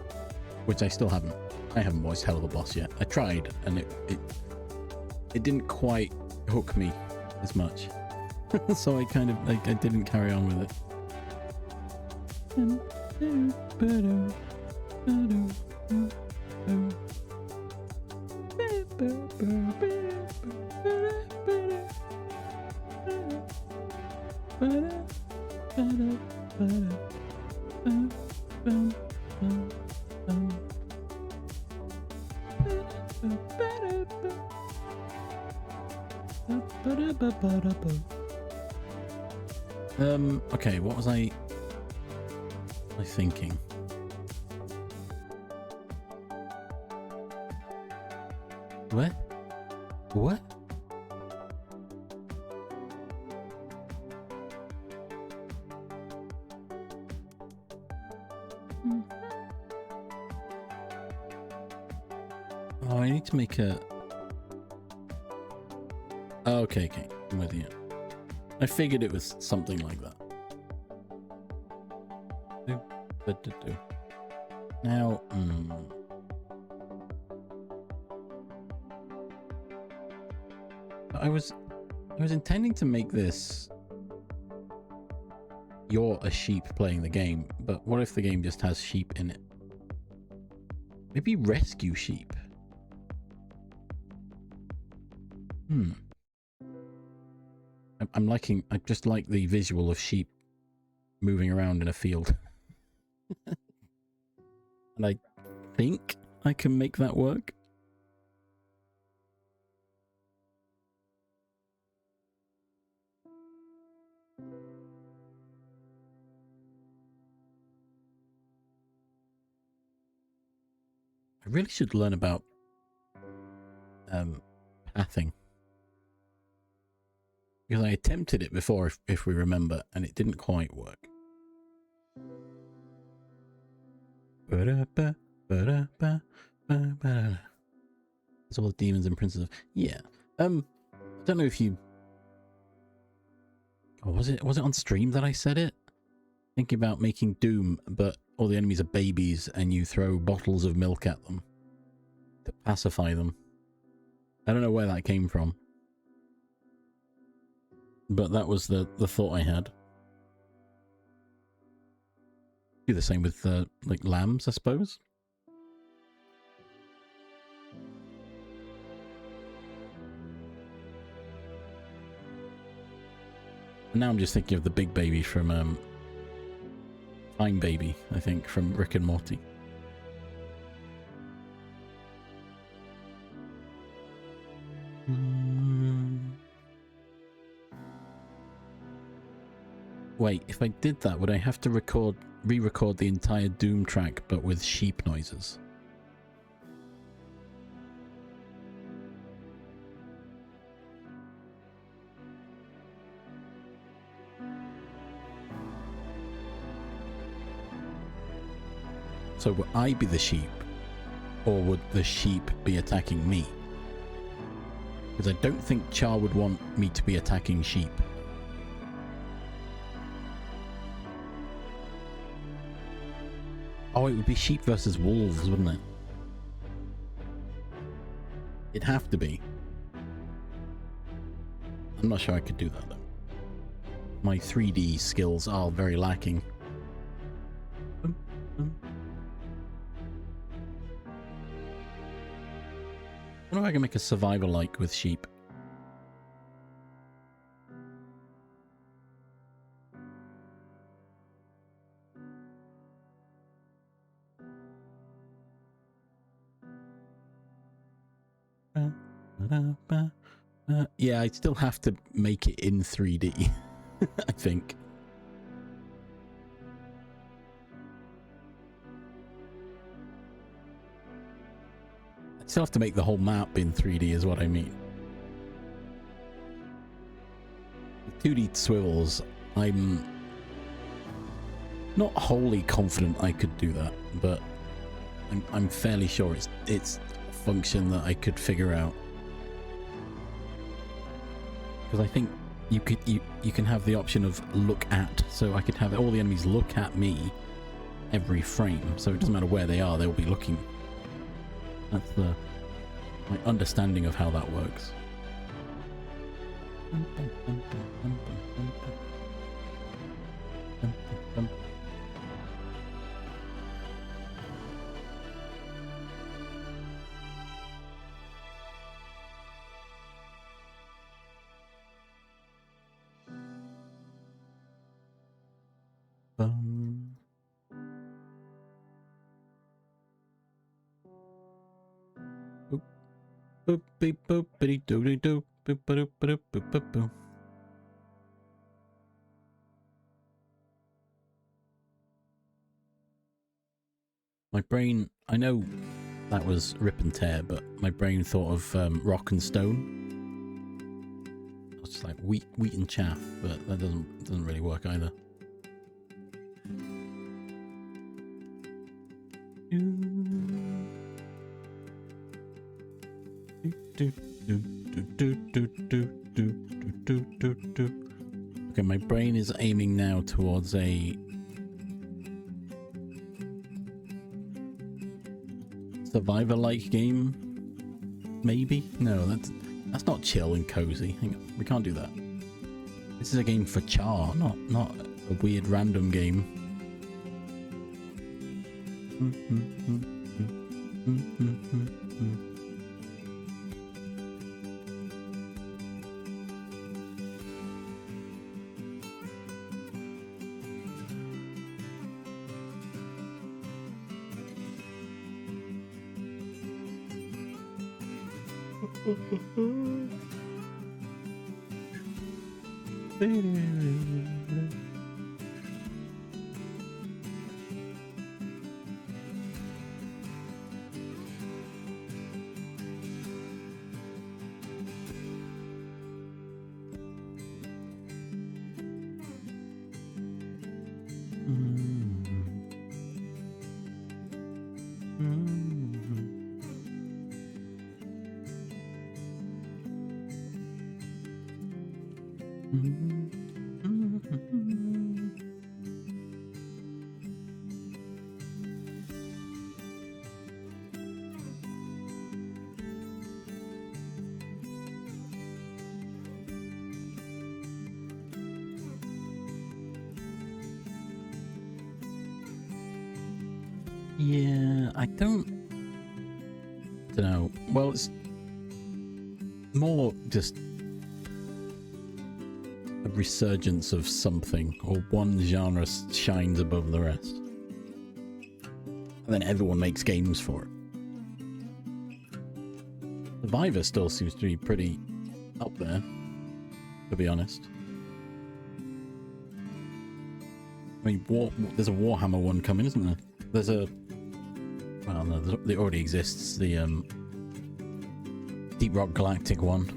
which I still haven't. I haven't watched Hell of a Boss yet. I tried, and it didn't quite hook me as much. So I kind of I didn't carry on with it. Okay, what was I thinking? What? What? Oh, I need to make a... Oh, okay, I'm with you. I figured it was something like that. Now, I was intending to make this you're a sheep playing the game, but what if the game just has sheep in it? Maybe rescue sheep. I just like the visual of sheep moving around in a field. And I think I can make that work. I really should learn about pathing. Because I attempted it before, if we remember, and it didn't quite work. There's all the demons and princes of... Yeah. I don't know if you... Oh, was it on stream that I said it? Thinking about making Doom, but all the enemies are babies and you throw bottles of milk at them to pacify them. I don't know where that came from. But that was the thought I had. Do the same with like lambs, I suppose. And now I'm just thinking of the big baby from Fine Baby, I think, from Rick and Morty. Wait, if I did that, would I have to re-record the entire Doom track, but with sheep noises? So would I be the sheep, or would the sheep be attacking me? Because I don't think Char would want me to be attacking sheep. Oh, it would be sheep versus wolves, wouldn't it? It'd have to be. I'm not sure I could do that, though. My 3D skills are very lacking. I wonder if I can make a survivor-like with sheep. Yeah, I still have to make it in 3D, I think. I still have to make the whole map in 3D is what I mean. With 2D swivels, I'm not wholly confident I could do that, but I'm fairly sure it's a function that I could figure out. Because I think you can have the option of look at, so I could have all the enemies look at me every frame, so it doesn't matter where they are, they'll be looking. That's my understanding of how that works. My brain, I know that was rip and tear, but my brain thought of rock and stone. It's just like wheat and chaff, but that doesn't really work either. Okay, my brain is aiming now towards a survivor-like game. Maybe? No, that's not chill and cozy. Hang on, we can't do that. This is a game for char, not a weird random game. Yeah, I don't know. Well, it's more just a resurgence of something, or one genre shines above the rest, and then everyone makes games for it. Survivor still seems to be pretty up there, to be honest. I mean, there's a Warhammer one coming, isn't there? There's a... Well, no, there already exists, the Deep Rock Galactic one.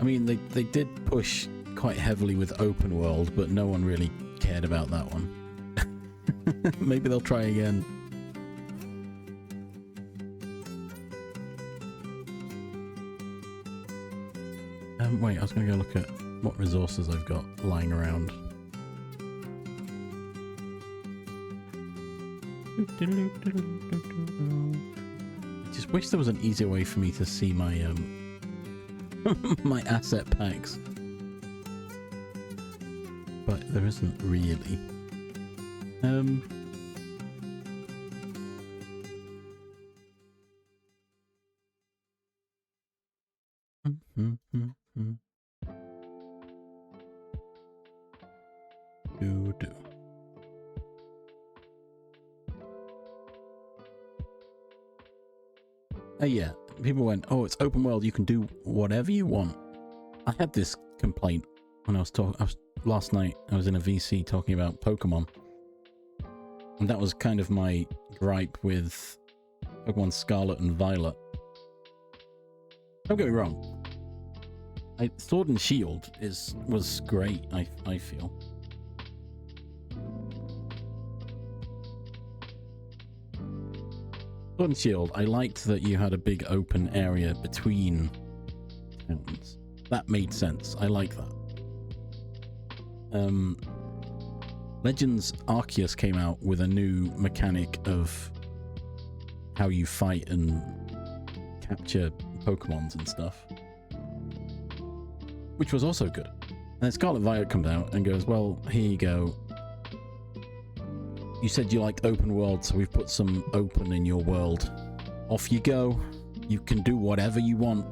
I mean, they did push quite heavily with open world, but no one really cared about that one. Maybe they'll try again. Wait, I was going to go look at what resources I've got lying around. I just wish there was an easier way for me to see my my asset packs, but there isn't really. Do. Yeah, people went, oh, it's open world, you can do whatever you want. I had this complaint when I was talking, last night I was in a VC talking about Pokemon. And that was kind of my gripe with Pokemon Scarlet and Violet. Don't get me wrong. Sword and Shield was great, I feel. Sword and Shield, I liked that you had a big open area between towns. That made sense. I like that. Legends Arceus came out with a new mechanic of how you fight and capture Pokemons and stuff, which was also good. And then Scarlet Violet comes out and goes, well, here you go. You said you liked open world, so we've put some open in your world. Off you go. You can do whatever you want.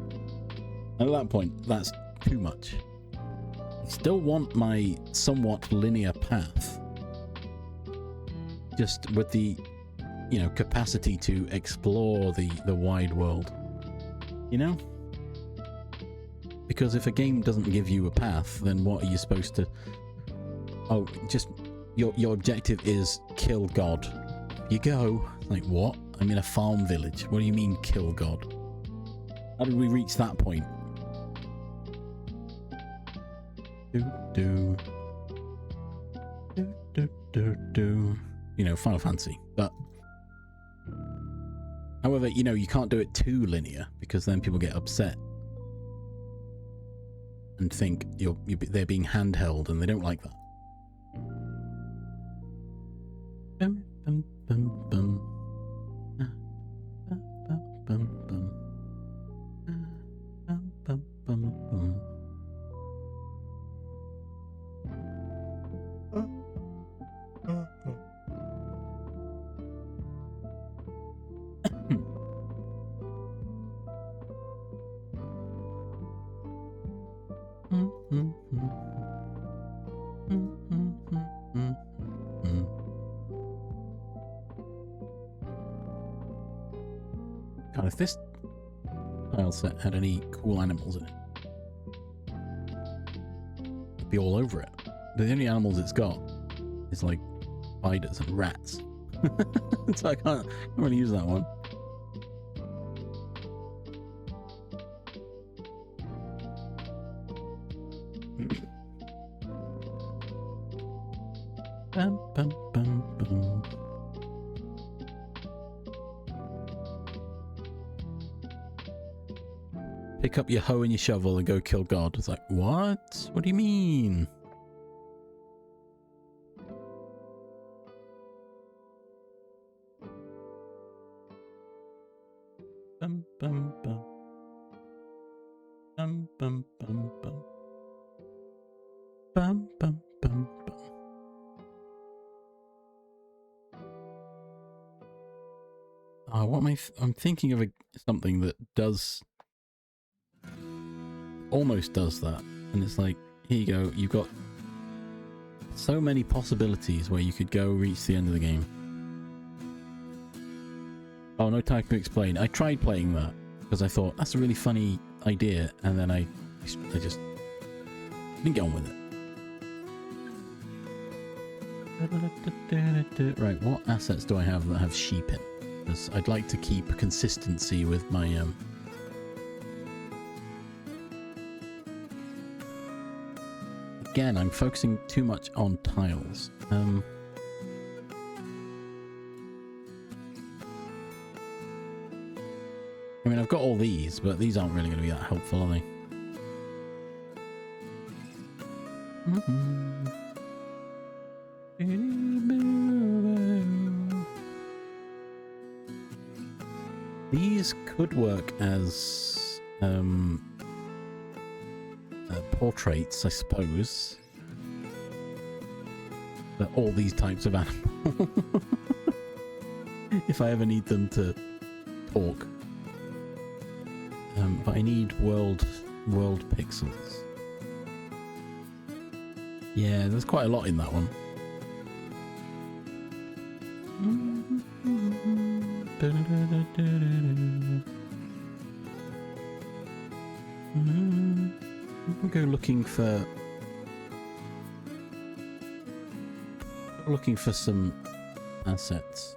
And at that point, that's too much. I still want my somewhat linear path. Just with the, you know, capacity to explore the wide world. You know? Because if a game doesn't give you a path, then what are you supposed to... Oh, just... Your objective is kill God. You go. Like, what? I'm in a farm village. What do you mean, kill God? How did we reach that point? Do. You know, Final Fantasy. But however, you know, you can't do it too linear because then people get upset and think they're being handheld, and they don't like that. Bum, bum, bum, bum. Bum, bum. Bum, bum, bum. God, if this tile set had any cool animals in it, it'd be all over it. But the only animals it's got is like spiders and rats. So I can't really use that one. Bum, bum, bum, bum. Pick up your hoe and your shovel and go kill God. It's like, what? What do you mean? Bum, bum, bum. Bum, bum, bum, bum. Bum, bum, bum, bum. What am I'm thinking of something that does... almost does that. And it's like, here you go. You've got so many possibilities where you could go reach the end of the game. Oh, no time to explain. I tried playing that because I thought that's a really funny idea, and then I just didn't get on with it. Right, what assets do I have that have sheep in? Because I'd like to keep consistency with my Again, I'm focusing too much on tiles. I mean, I've got all these, but these aren't really going to be that helpful, are they? These could work as portraits, I suppose. For all these types of animals. If I ever need them to talk. But I need world pixels. Yeah, there's quite a lot in that one. We'll go looking for some assets.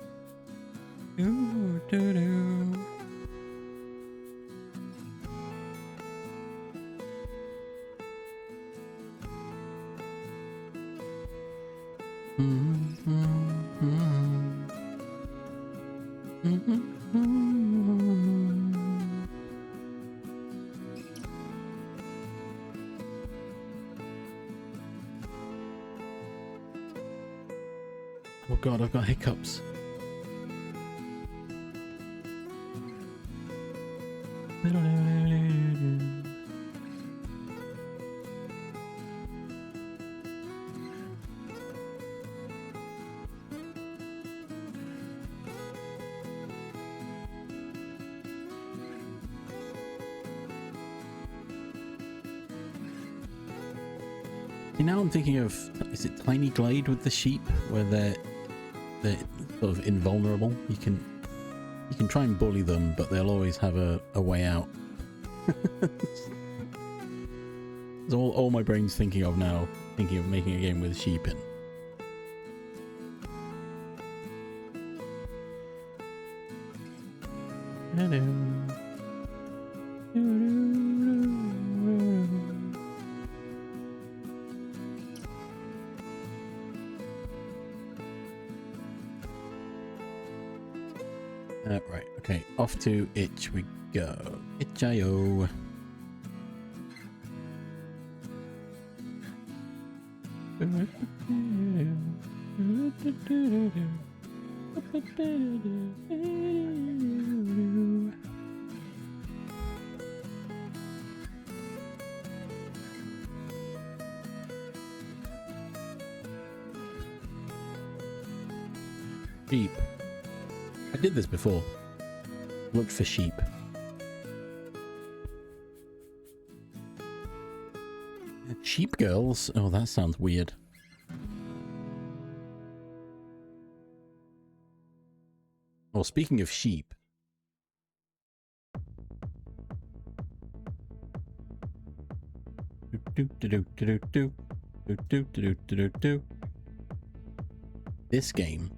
Oh god, I've got hiccups. Now I'm thinking of, is it Tiny Glade with the sheep, where they're sort of invulnerable? You can try and bully them, but they'll always have a way out. That's all my brain's thinking of now, thinking of making a game with sheep in. Hello. Right, okay, off to Itch we go. Itch.io. Sheep. I did this before. Looked for sheep. Sheep girls? Oh, that sounds weird. Well, speaking of sheep. This game.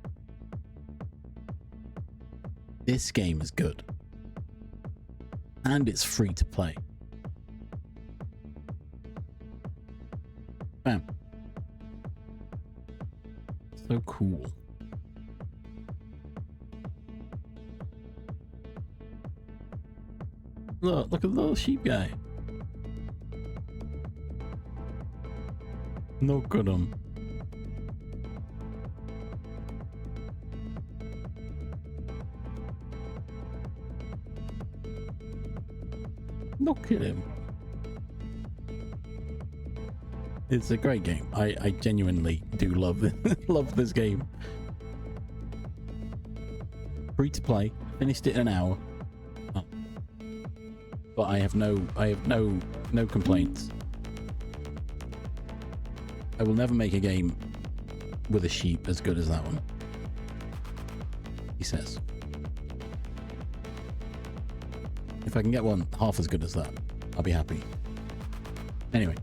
This game is good. And it's free to play. Bam. So cool. Look at the little sheep guy. Look at him. Look at him. It's a great game. I genuinely do love love this game. Free to play. Finished it in an hour. Oh. But I have no complaints. I will never make a game with a sheep as good as that one. He says. If I can get one half as good as that, I'll be happy. Anyway.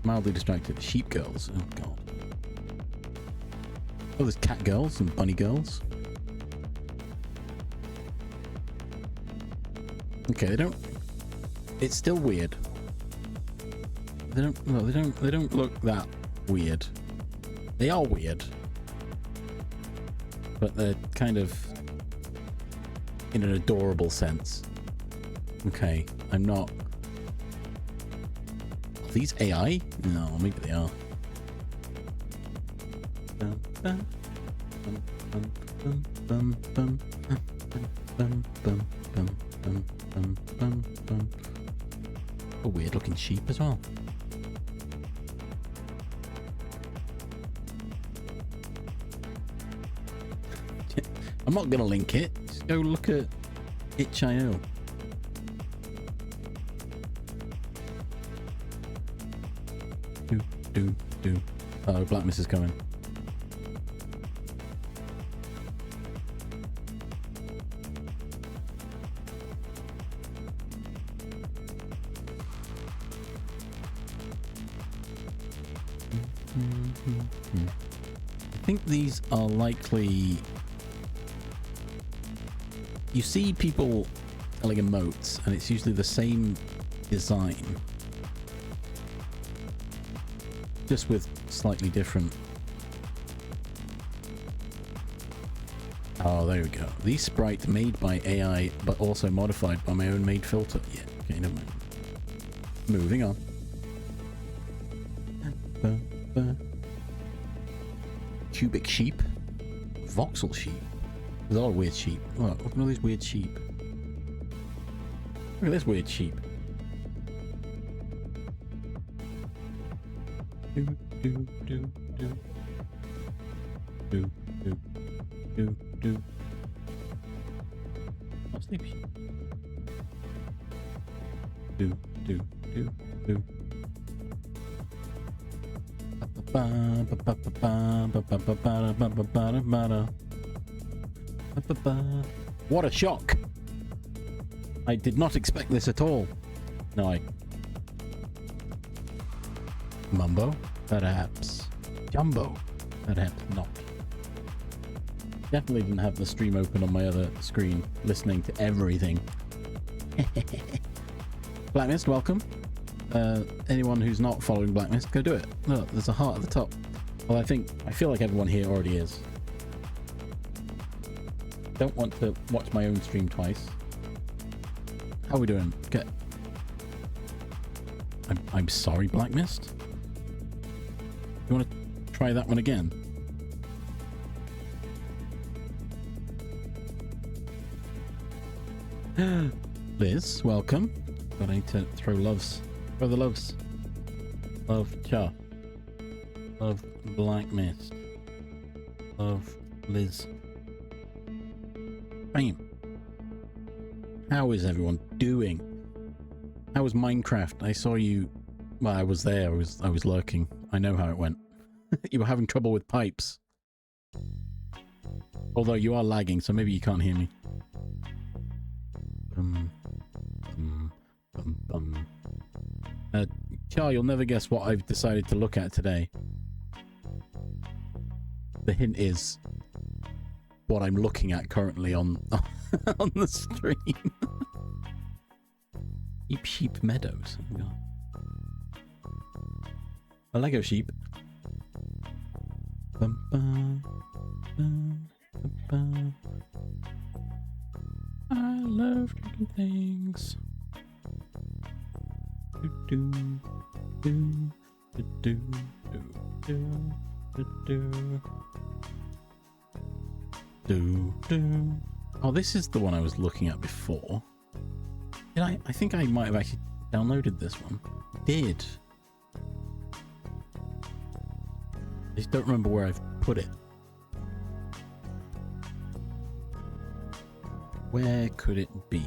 Mildly distracted. Sheep girls. Oh, God. Oh, there's cat girls and bunny girls. Okay, they don't... It's still weird. They don't look that weird. They are weird. But they're kind of... in an adorable sense. Okay, I'm not these AI? No, maybe they are. A weird looking sheep as well. I'm not gonna link it. Just go look at itch.io. Do. Oh, Black Mist is coming. I think these are likely... You see people selling emotes, and it's usually the same design, just with slightly different... Oh, there we go. These sprites made by AI, but also modified by my own made filter. Yeah, okay, never mind. Moving on. Cubic sheep. Voxel sheep. There's a lot of weird sheep. Look at all these weird sheep. Look at this weird sheep. Do. Oh, sleep sheep. Do. What a shock! I did not expect this at all. No, Mumbo? Perhaps. Jumbo? Perhaps not. Definitely didn't have the stream open on my other screen, listening to everything. Black Mist, welcome. Anyone who's not following Black Mist, go do it. Look, there's a heart at the top. Well, I feel like everyone here already is. Don't want to watch my own stream twice. How are we doing? Get. I'm sorry, Black Mist. You want to try that one again? Liz, welcome. But I need to throw loves. Throw the loves. Love Cha. Love Black Mist. Love Liz. Bam. How is everyone doing? How was Minecraft? I saw you. Well, I was there. I was lurking. I know how it went. You were having trouble with pipes. Although you are lagging, so maybe you can't hear me. Char, you'll never guess what I've decided to look at today. The hint is what I'm looking at currently on on the stream. Sheep Meadows. A Lego sheep. I love drinking things. Oh, this is the one I was looking at before. I think I might have actually downloaded this one. I did. I just don't remember where I've put it. Where could it be?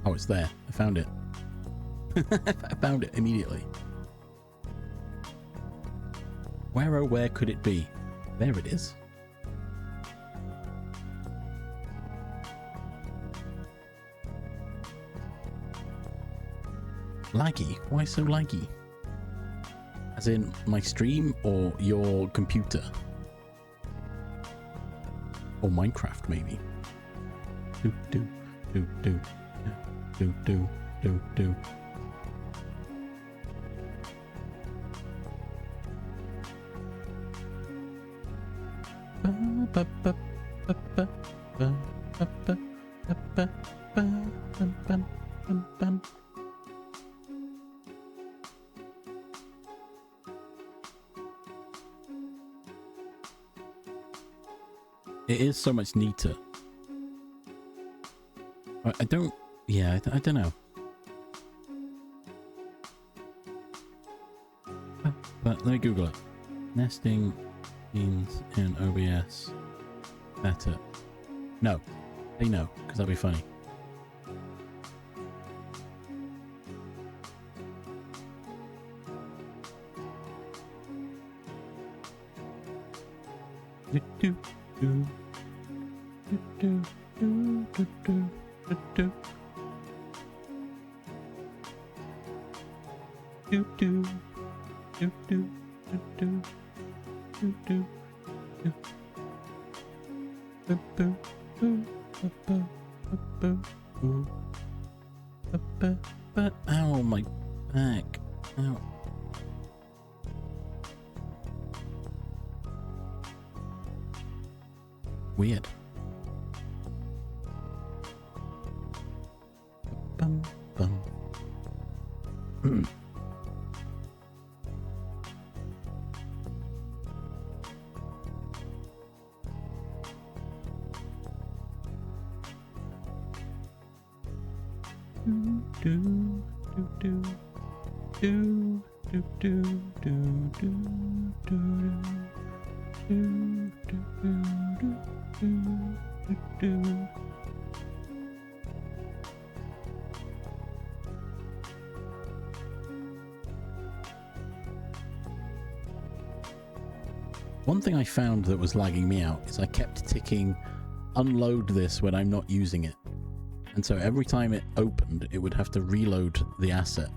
Oh, it's there. I found it. I found it immediately. Where could it be? There it is. Laggy? Why so laggy? As in my stream or your computer? Or Minecraft, maybe. Do. It is so much neater. I don't... Yeah, I don't know. But let me Google it. Nesting scenes in OBS. Better. No. Hey, no, because that'd be funny. Ow, my back. Ow. Weird. Bum, bum. One thing I found that was lagging me out is I kept ticking unload this when I'm not using it. And so every time it opened, it would have to reload the asset.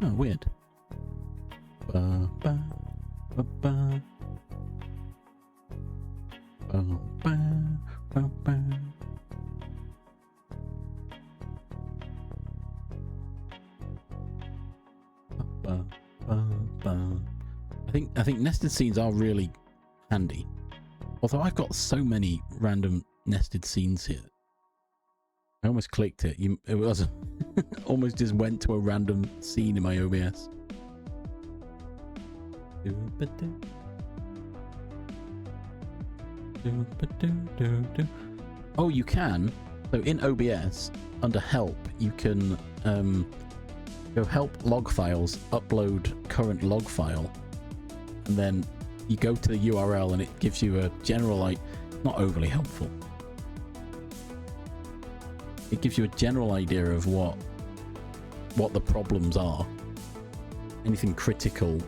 Oh, weird. I think nested scenes are really handy. Although I've got so many random nested scenes here. I almost clicked it. It wasn't. Almost just went to a random scene in my OBS. Oh, you can. So in OBS, under help, you can go help log files, upload current log file, and then you go to the URL and it gives you a general, like, not overly helpful. It gives you a general idea of what the problems are. Anything critical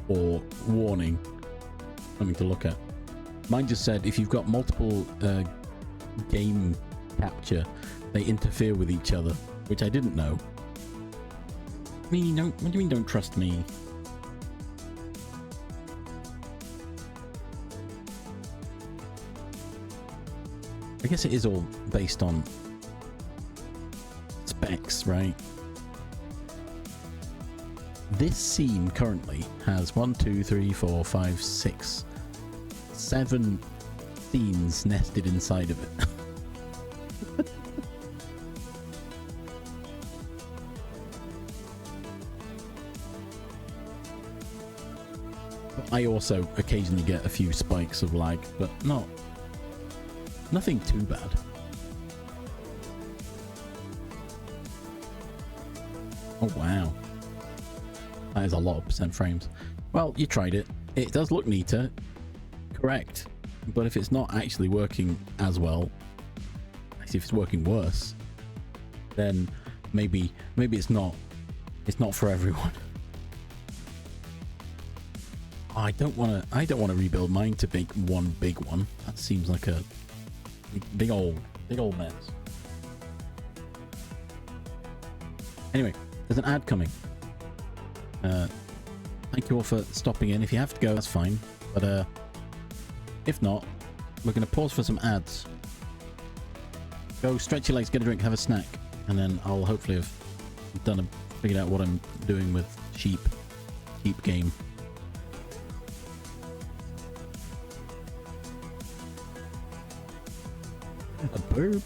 or warning, something to look at. Mine just said if you've got multiple game capture, they interfere with each other, which I didn't know. What do you mean don't trust me? I guess it is all based on specs, right? This scene currently has 1, 2, 3, 4, 5, 6, 7 scenes nested inside of it. I also occasionally get a few spikes of lag, but nothing too bad. Oh wow, that is a lot of percent frames. Well, you tried it. It does look neater, correct, but if it's not actually working as well, if it's working worse, then maybe it's not for everyone. I don't want to rebuild mine to make one big one. That seems like a big old mess. Anyway, there's an ad coming. Thank you all for stopping in. If you have to go, that's fine. But if not, we're going to pause for some ads. Go stretch your legs, get a drink, have a snack, and then I'll hopefully have figured out what I'm doing with sheep game. A burp.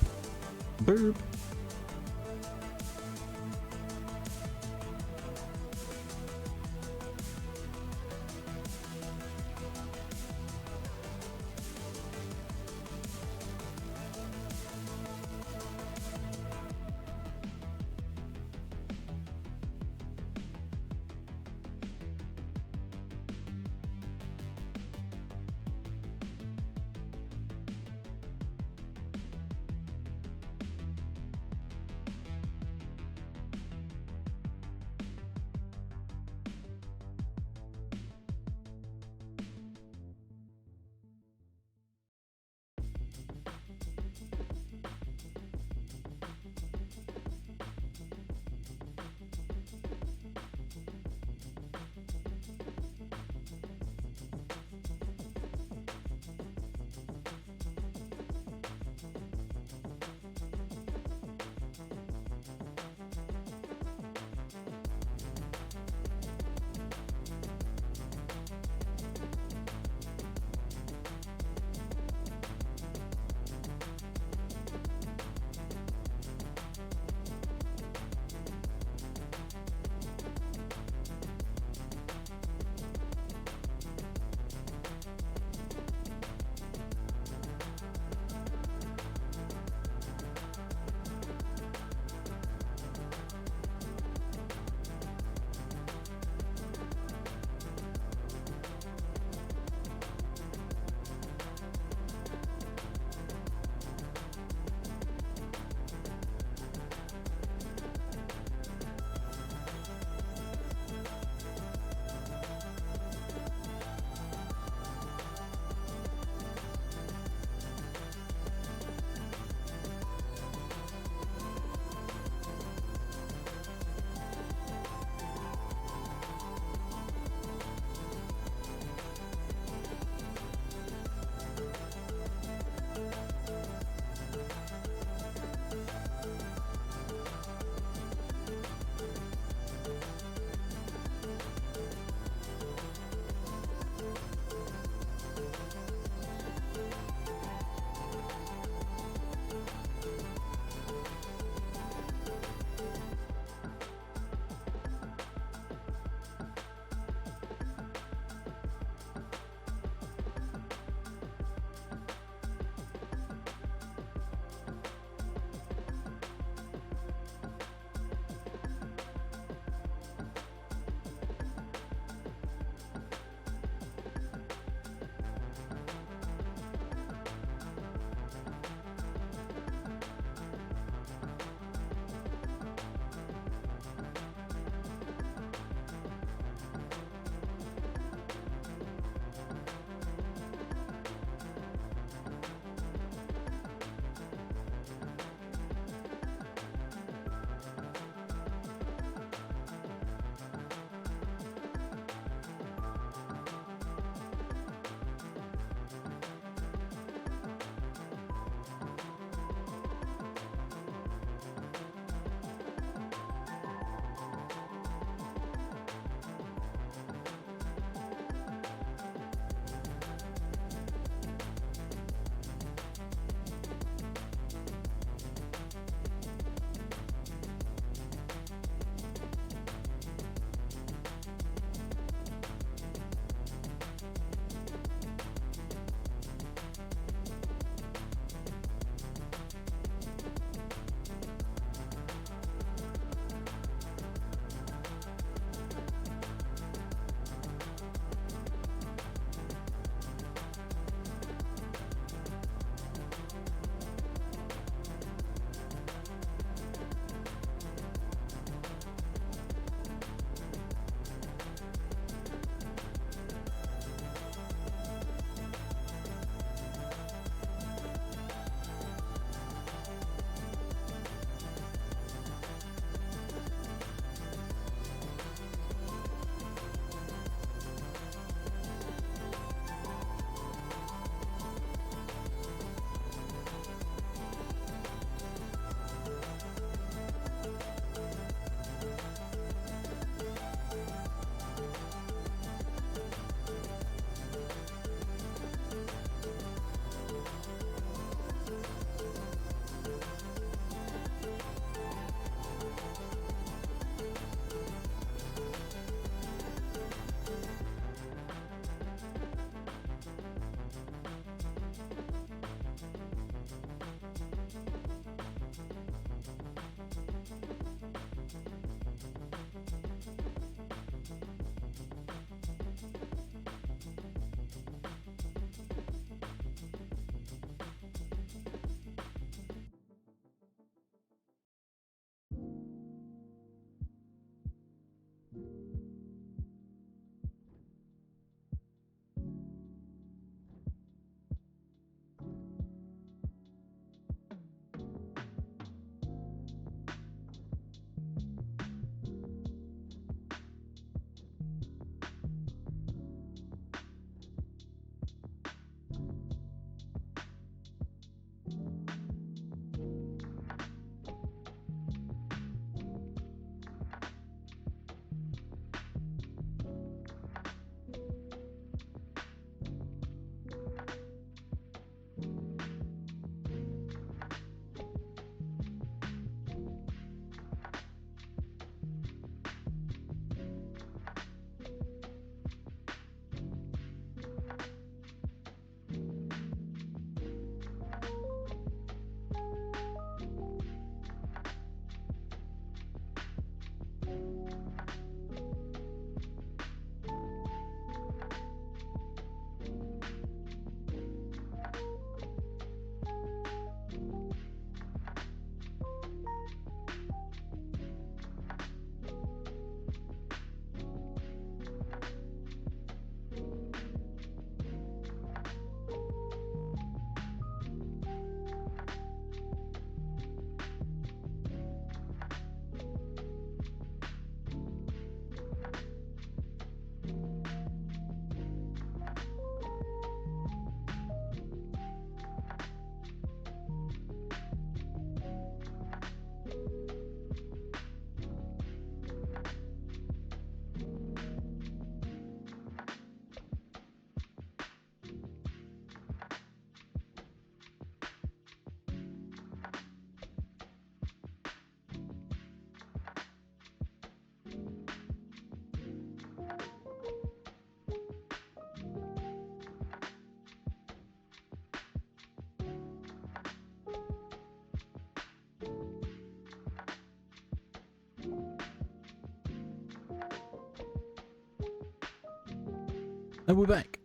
And we're back.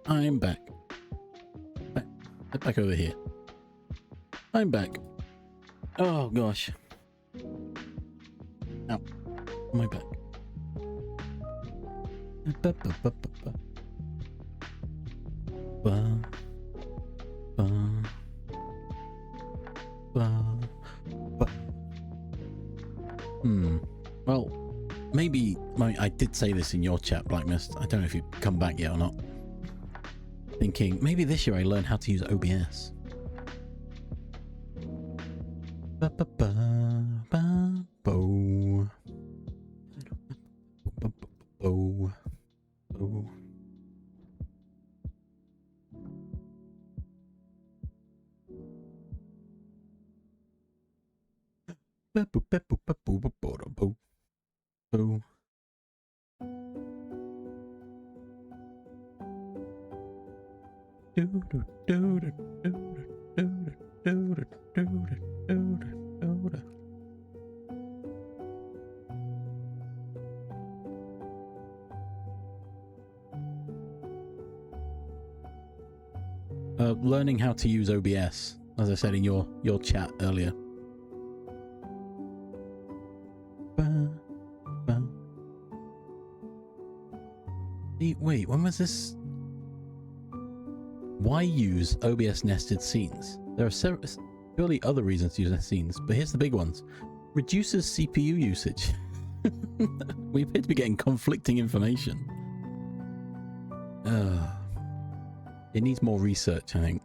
I'm back. Back over here. I'm back. Oh gosh. Ow. My back. Well, maybe I did say this in your chat, Black Mist. I don't know if you've come back yet or not. Thinking maybe this year I learn how to use OBS. Learning how to use OBS, as I said in your chat earlier. Wait, when was this? Why use OBS nested scenes? There are surely other reasons to use nested scenes, but here's the big ones. Reduces CPU usage. We appear to be getting conflicting information. It needs more research, I think.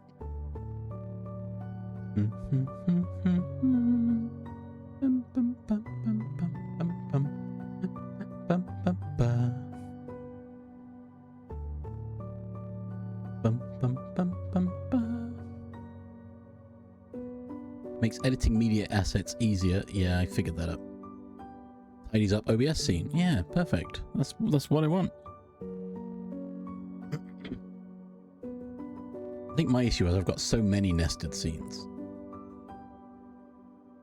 Makes editing media assets easier. Yeah, I figured that up. Tidies up OBS scene. Yeah, perfect. That's what I want. I think my issue is I've got so many nested scenes.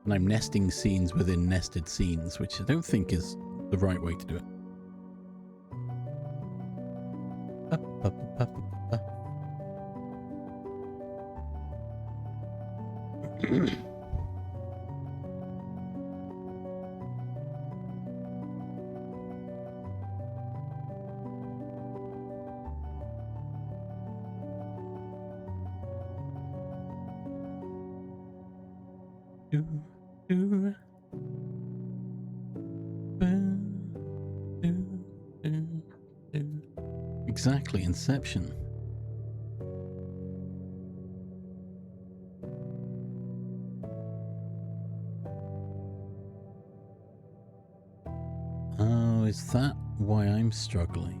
And I'm nesting scenes within nested scenes, which I don't think is the right way to do it. Exactly, Inception. Oh, is that why I'm struggling?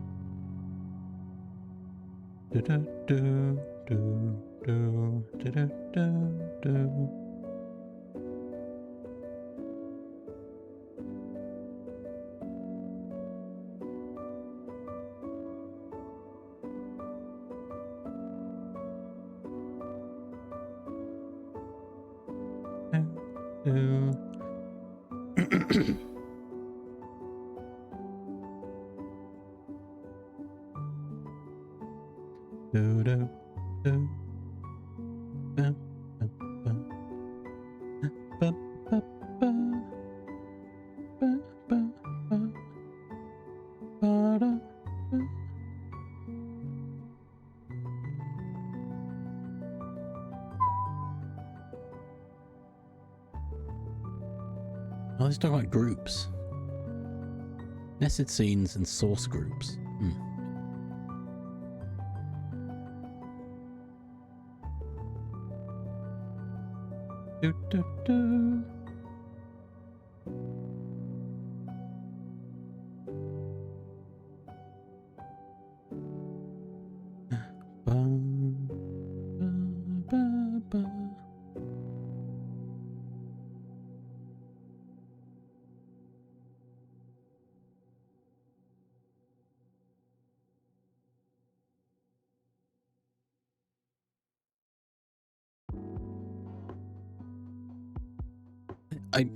Oh, let's talk about groups. Nested scenes and source groups.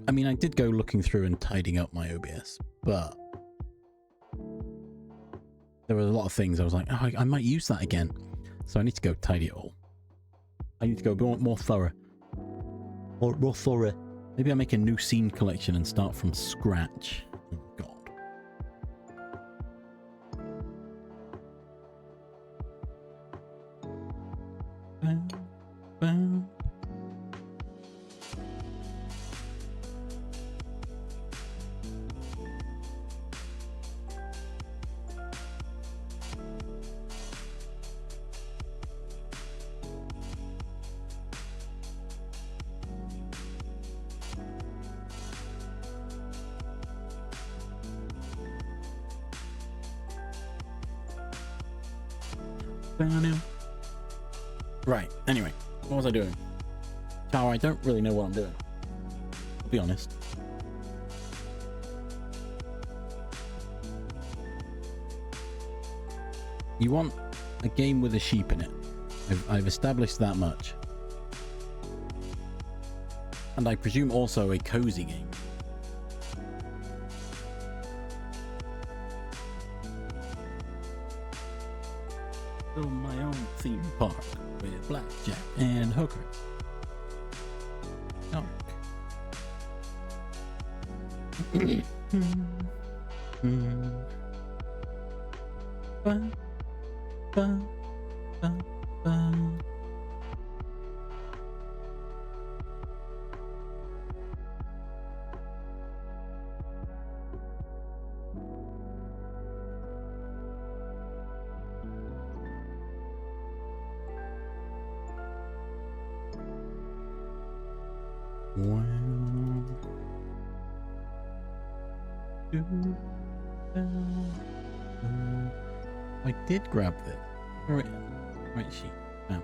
I mean, I did go looking through and tidying up my OBS, but there were a lot of things I was like, oh, I might use that again. So I need to go tidy it all. I need to go more thorough. More thorough. Maybe I'll make a new scene collection and start from scratch. Oh, God. Bam, bam. Right, anyway, what was I doing? Ciao, I don't really know what I'm doing. I'll be honest. You want a game with a sheep in it. I've established that much. And I presume also a cozy game. Build my own theme park with blackjack and hookers. Dark. Ba, ba, ba, ba. Wow. I did grab this. Right sheet. Oh.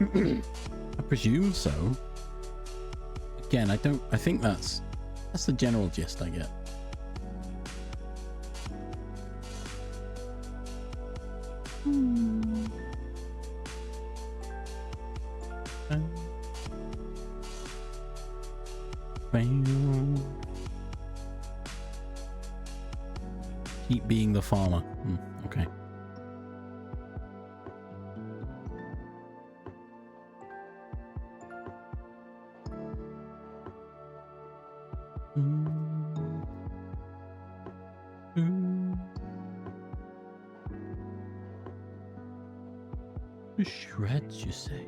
I presume so. Again, I think that's the general gist I get. Keep being the farmer. Okay. The shreds, you say?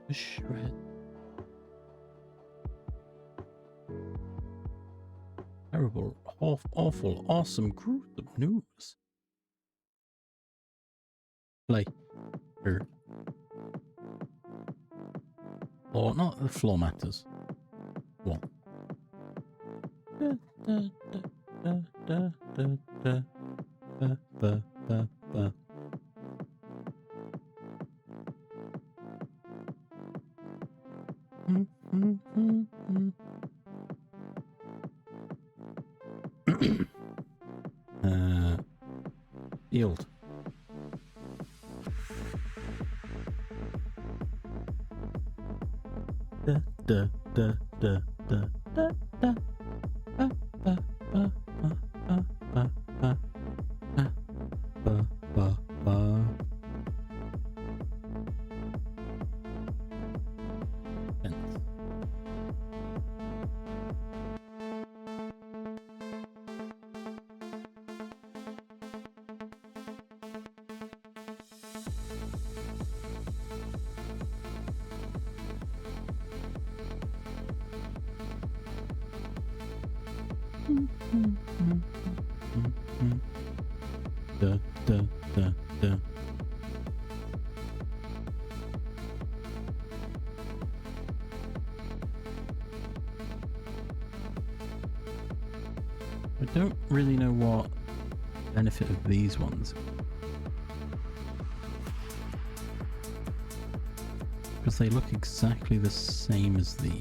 The shred. Terrible, awful, awesome, gruesome news. Play. Here. Or not the floor matters. What? Da, da, da, da, da, da, da, da, da, da. Yield. Da da da da da da da. Ba ba ba ba ba ba ba ba ba ba. Da, da, da, da. I don't really know what benefit of these ones, because they look exactly the same as the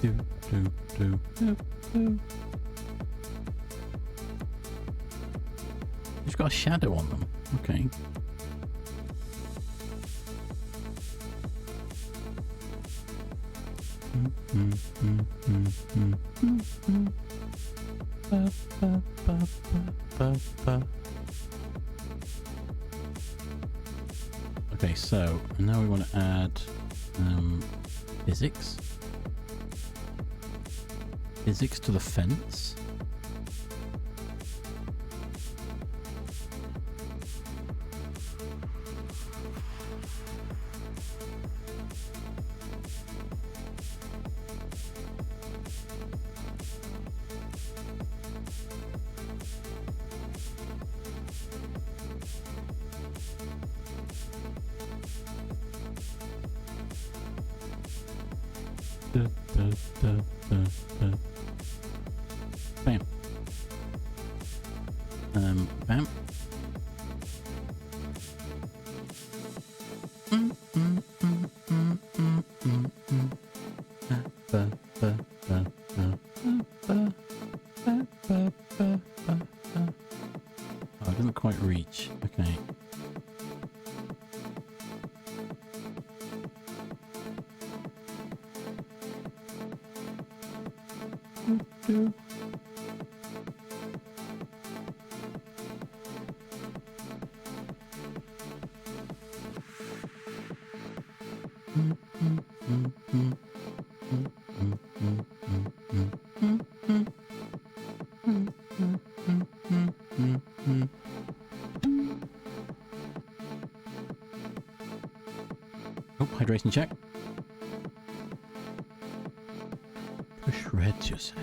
Do, do, do, do, do. It's got a shadow on them. Okay. Okay, so now we want to add physics. Physics to the fence. Bam. Bam. Oh, it doesn't quite reach. Okay. Oh, hydration check. To shreds, you say?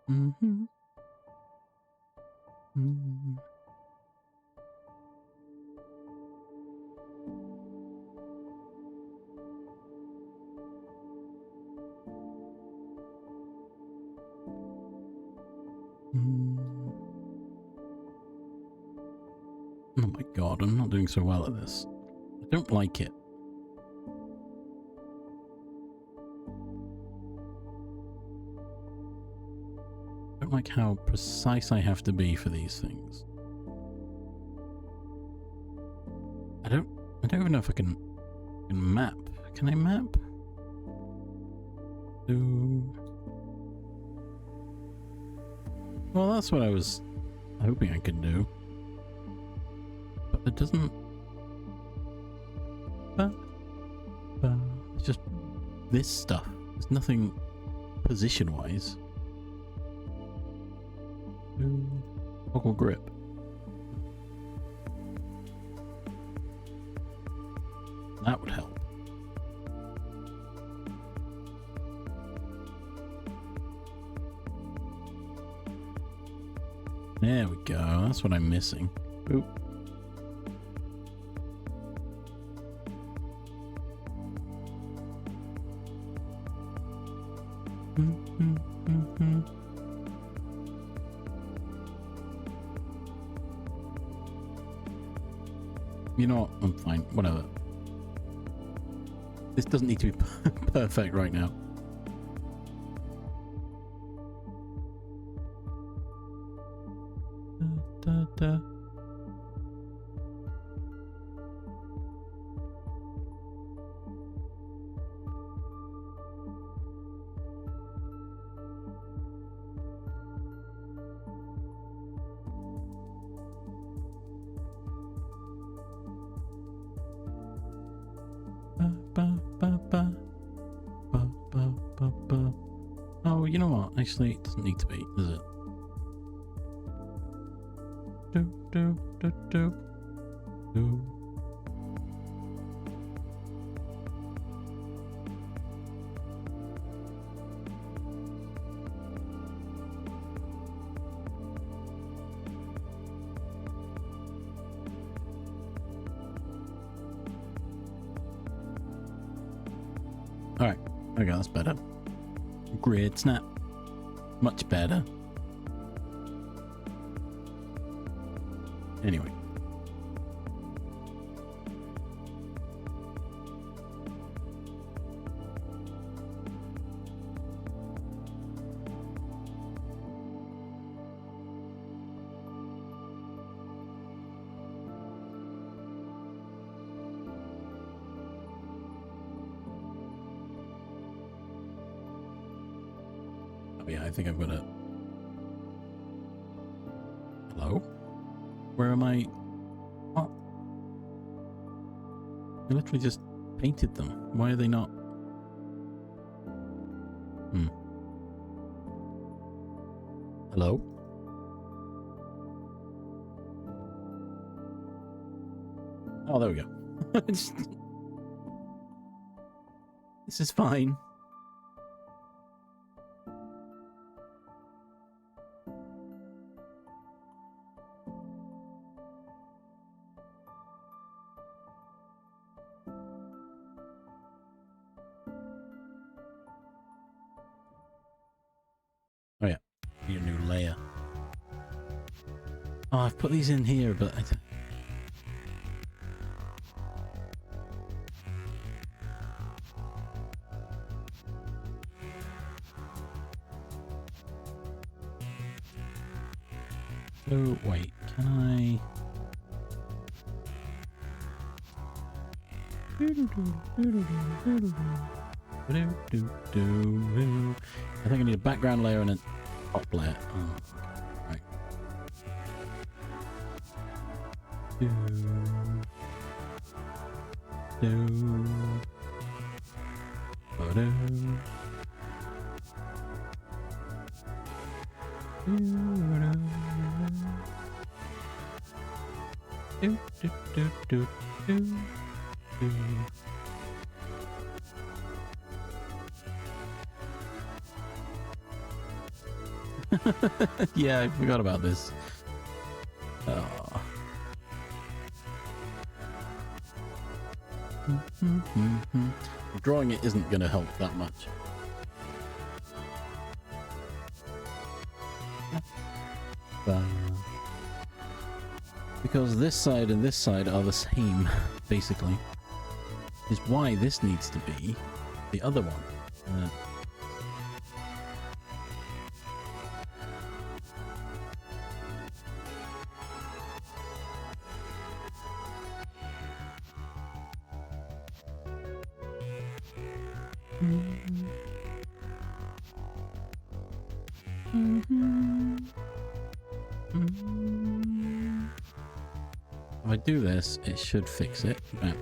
Mm-hmm. Mm-hmm. Oh my god, I'm not doing so well at this. I don't like it. I don't like how precise I have to be for these things. I don't even know if I can map. Can I map? Well, that's what I was hoping I could do. But it doesn't... It's just this stuff. There's nothing position-wise. Toggle grip. That would help. There we go. That's what I'm missing. Oop. You know what? I'm fine. Whatever. This doesn't need to be perfect right now. Da, da, da. Oh, you know what? Actually, it doesn't need to be, does it? Do. Alright, there we go, that's better. Grid snap. Much better. Anyway. Oh yeah, I think I'm gonna... Hello? Where am I? Oh. I literally just painted them. Why are they not? Hello? Oh, there we go. This is fine. Oh yeah, need a new layer. Oh, I've put these in here, but I... Oh, wait, can I... I think I need a background layer and a top layer. Oh, right. Yeah, I forgot about this. Oh. Drawing it isn't going to help that much. Because this side and this side are the same, basically. Is why this needs to be the other one. If I do this, it should fix it. Right.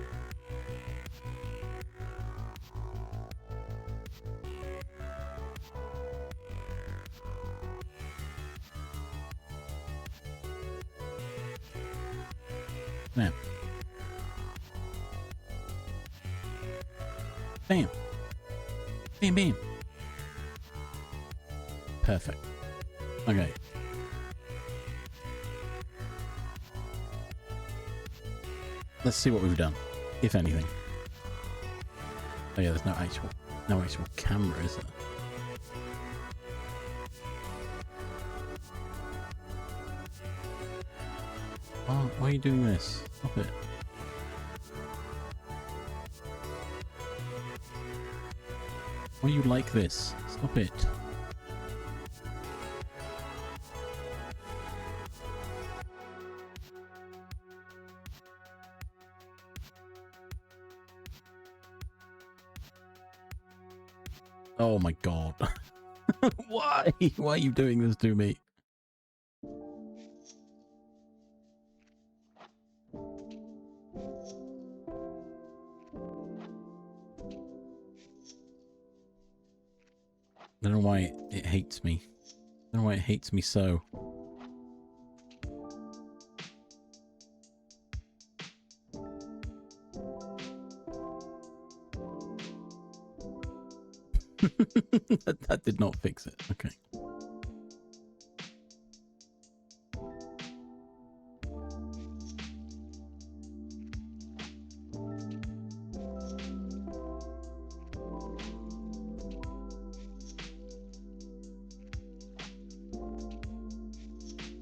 Now. Bam. Bam, bam. Perfect. Okay. Let's see what we've done, if anything. Oh yeah, there's no actual camera, is there? Oh, why are you doing this? Stop it. Why are you like this? Stop it. Oh my god. Why? Why are you doing this to me? I don't know why it hates me. I don't know why it hates me so. that did not fix it. Okay.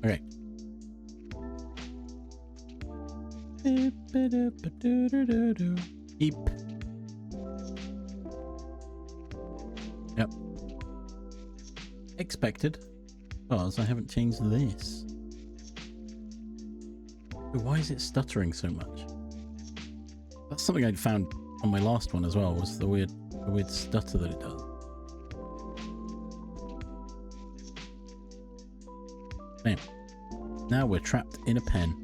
Okay. Eep. Yep. Expected. Because I haven't changed this. Why is it stuttering so much? That's something I'd found on my last one as well, was the weird stutter that it does. Damn. Now we're trapped in a pen.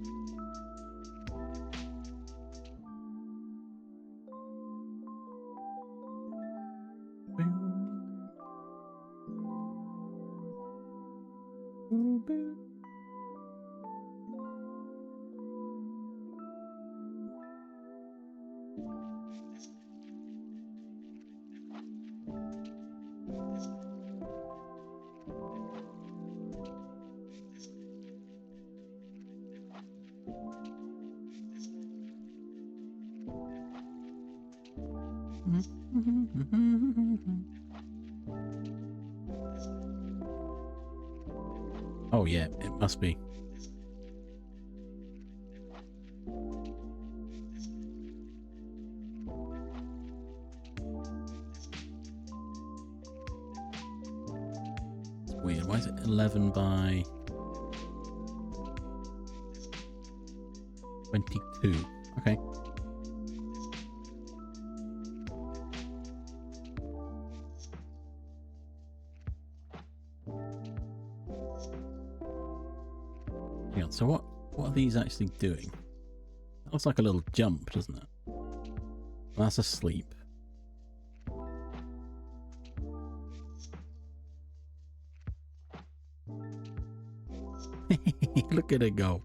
Oh yeah, it must be. It's weird. Why is it 11 by 22? Okay. Hang on, so what are these actually doing? That looks like a little jump, doesn't it? That's asleep. Look at it go.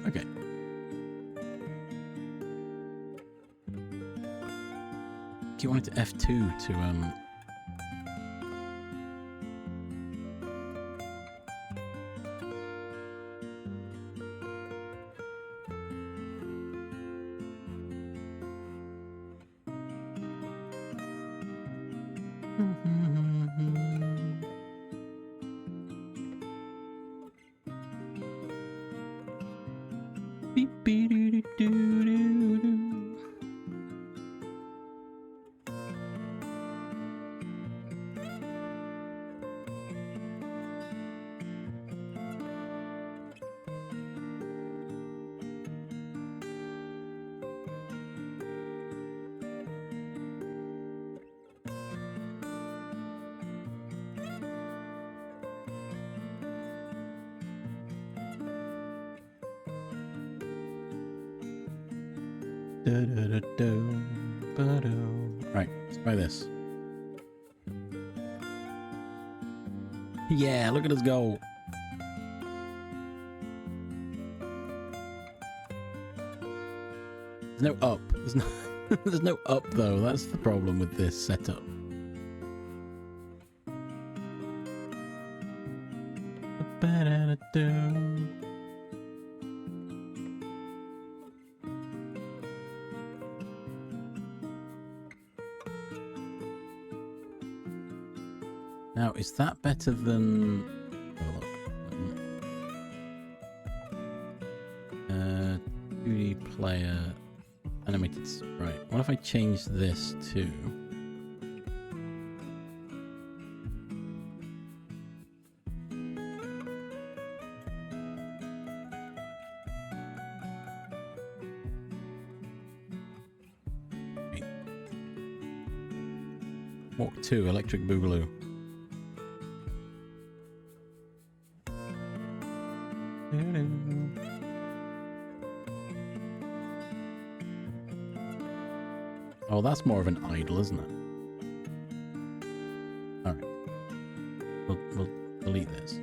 Okay. Do you want it to F2 to beep beep doo doo doo doo. Right, let's try this. Yeah, look at us go. There's no up. There's no up though. That's the problem with this setup. Now, is that better than... Oh, look. 2D player animated... Right, what if I change this to... Walk 2, Electric Boogaloo. Oh, that's more of an idle, isn't it? Alright. We'll delete this.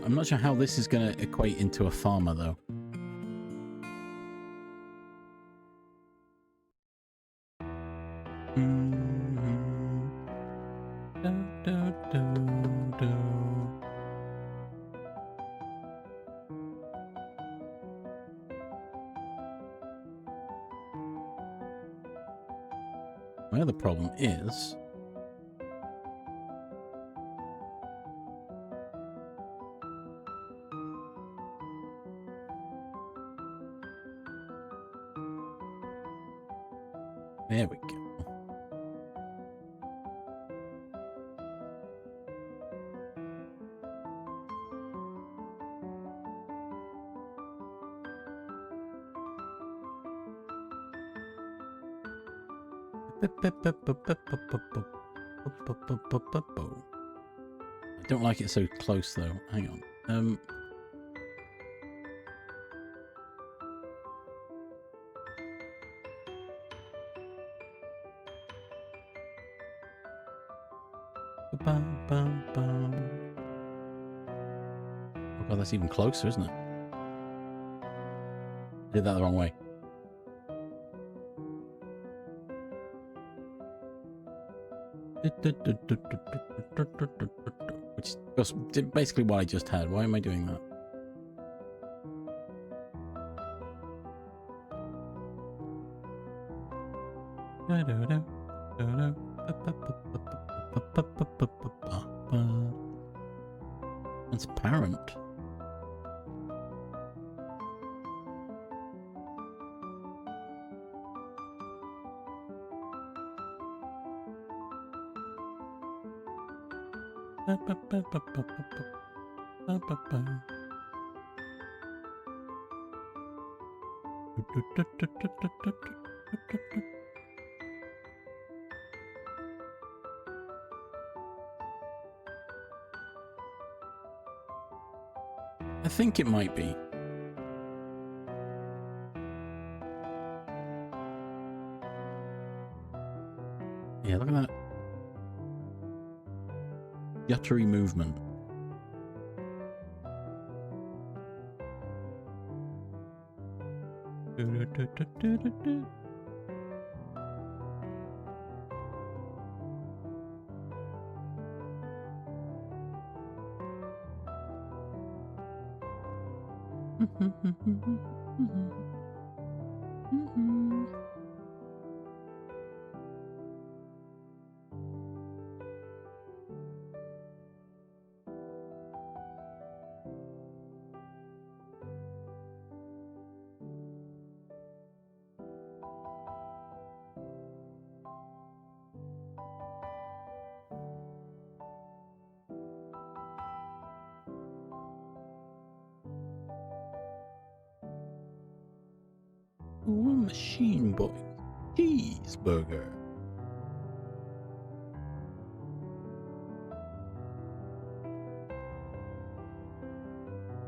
I'm not sure how this is going to equate into a farmer, though. My other problem is... There we go. I don't like it so close, though. Hang on. Oh god, that's even closer, isn't it? Did that the wrong way. Which is basically what I just had. Why am I doing that? Transparent. I think it might be. Yeah, look at that. Yuttery movement. Oh, machine boy. Cheeseburger.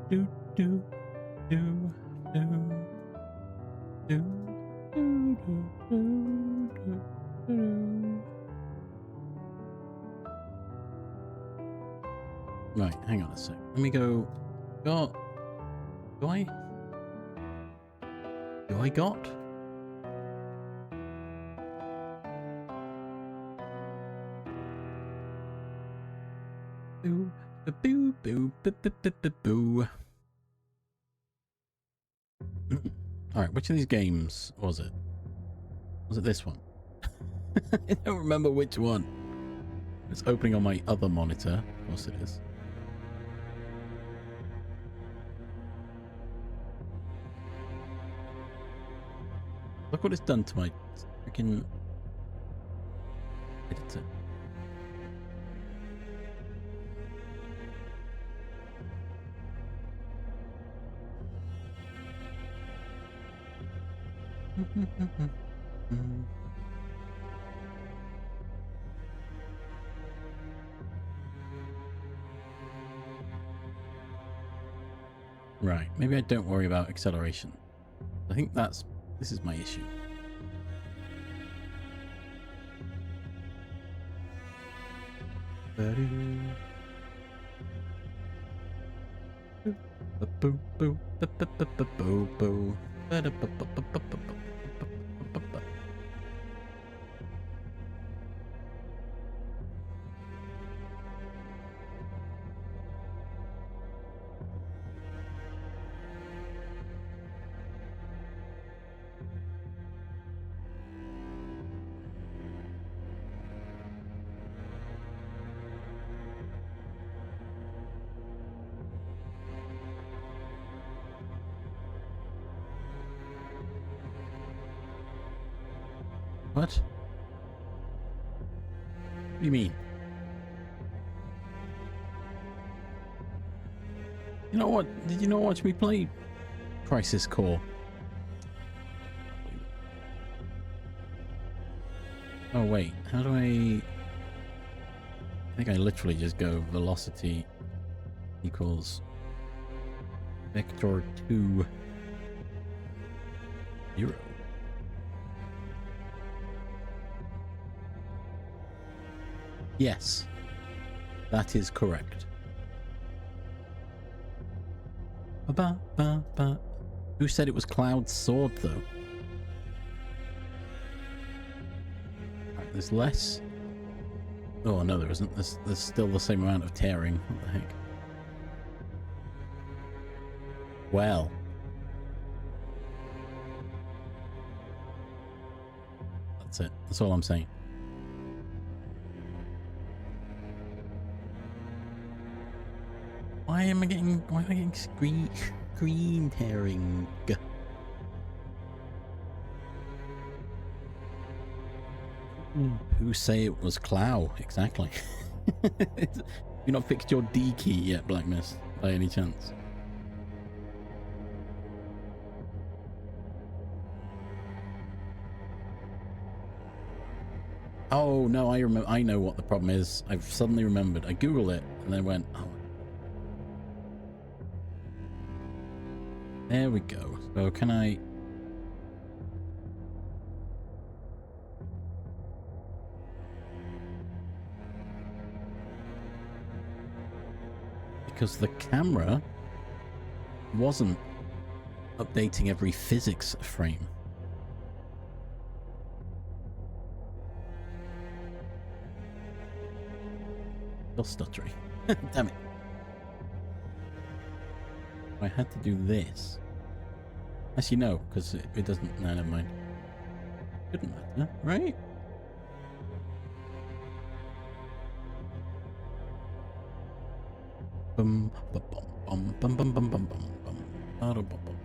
Do do do do do do do do do. Right, hang on a sec. Let me go. Got. Do I? Do I got? Boo, boo, boo, boo, boo, boo, boo, boo. All right, which of these games was it? Was it this one? I don't remember which one. It's opening on my other monitor. Of course it is. Look what it's done to my freaking editor. Right, maybe I don't worry about acceleration. I think this is my issue. What? What do you mean? You know what? Did you not watch me play Crisis Core? Oh wait, how do I think I literally just go velocity equals vector 2 0. Yes, that is correct. Ba, ba, ba. Who said it was Cloud's sword, though? Right, there's less. Oh, no, there isn't. There's still the same amount of tearing. What the heck? Well. That's it. That's all I'm saying. Why am I getting screen tearing? Who say it was Clow? Exactly. You not fixed your D key yet, Black Mist, by any chance? Oh no, I remember. I know what the problem is. I've suddenly remembered. I googled it and then went, oh. There we go. So can I? Because the camera wasn't updating every physics frame. Still stuttering. Damn it. I had to do this. Actually, no, because it doesn't. No, never mind. Shouldn't matter, right? Bum bum bum bum bum bum bum bum bum bum bum.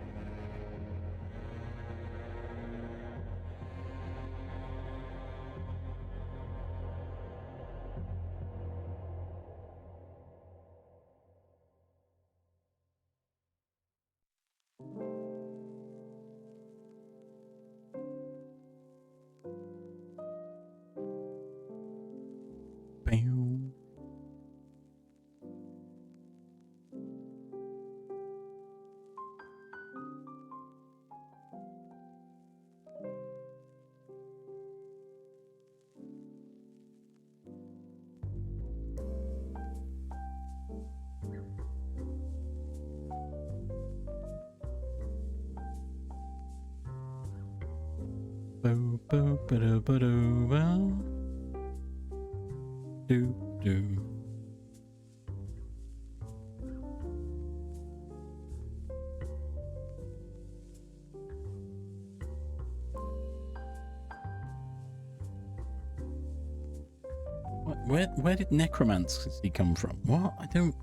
Where did necromancy come from? What? I don't.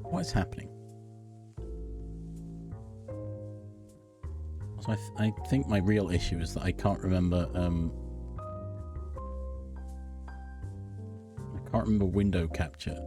What is happening? So I think my real issue is that I can't remember. I can't remember window capture.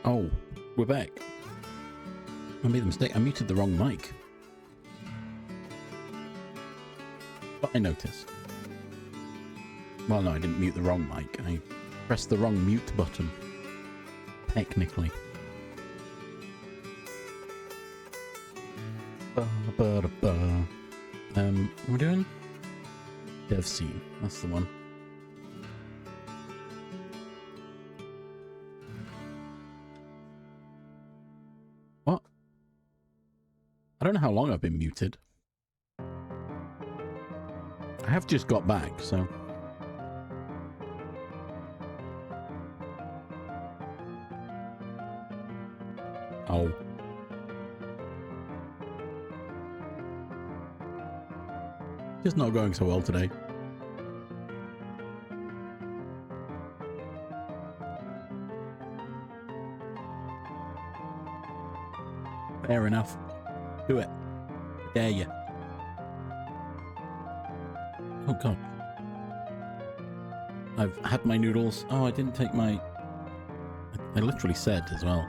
Oh, we're back. I made a mistake. I muted the wrong mic. But I noticed. Well, no, I didn't mute the wrong mic. I pressed the wrong mute button. Technically. What are we doing? Dev scene. That's the one. What? I don't know how long I've been muted. I have just got back, so... Oh. Just not going so well today. Fair enough. Do it. Dare you. Oh god. I've had my noodles. Oh, I didn't take my... I literally said as well.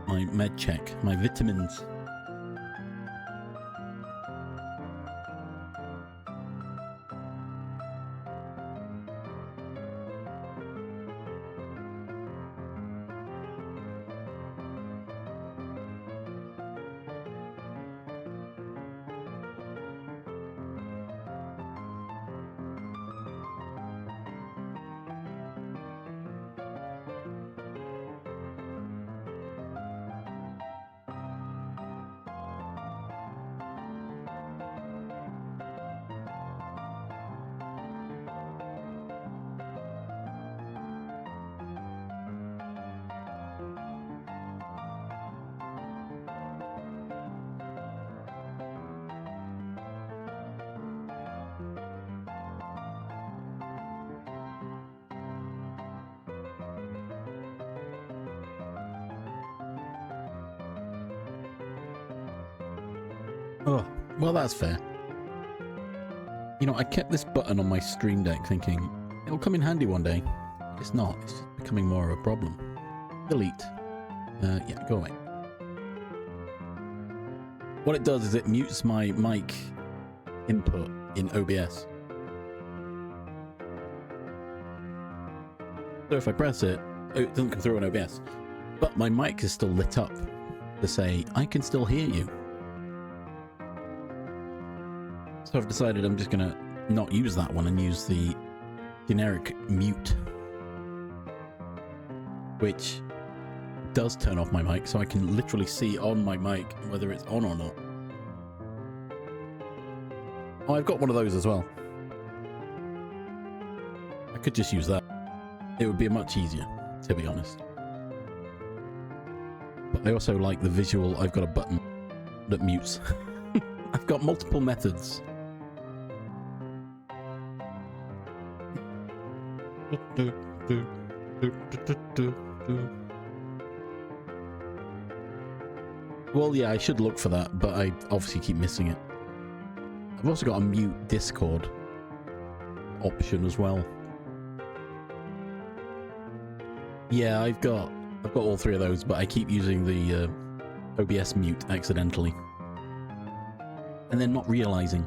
My med check. My vitamins. Oh, well that's fair. You know, I kept this button on my Stream Deck thinking, it'll come in handy one day. It's not. It's just becoming more of a problem. Delete. Yeah, go away. What it does is it mutes my mic input in OBS. So if I press it, it doesn't come through on OBS. But my mic is still lit up to say, I can still hear you. So I've decided I'm just going to not use that one and use the generic mute, which does turn off my mic, so I can literally see on my mic whether it's on or not. Oh, I've got one of those as well. I could just use that. It would be much easier, to be honest. But I also like the visual. I've got a button that mutes. I've got multiple methods. Well, yeah, I should look for that, but I obviously keep missing it. I've also got a mute Discord option as well. Yeah, I've got all three of those, but I keep using the OBS mute accidentally, and then not realizing.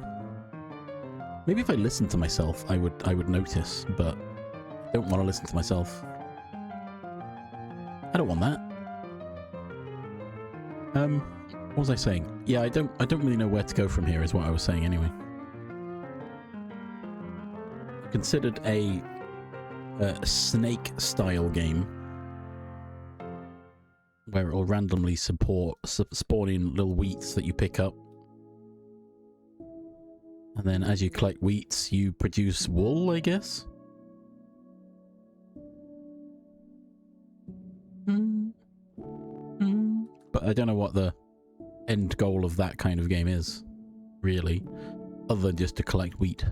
Maybe if I listened to myself, I would notice, but I don't want to listen to myself. I don't want that. What was I saying? Yeah, I don't really know where to go from here, is what I was saying anyway. I considered a snake-style game where it will randomly spawn in little wheats that you pick up. And then as you collect wheats, you produce wool, I guess? But I don't know what the end goal of that kind of game is, really, other than just to collect wheat.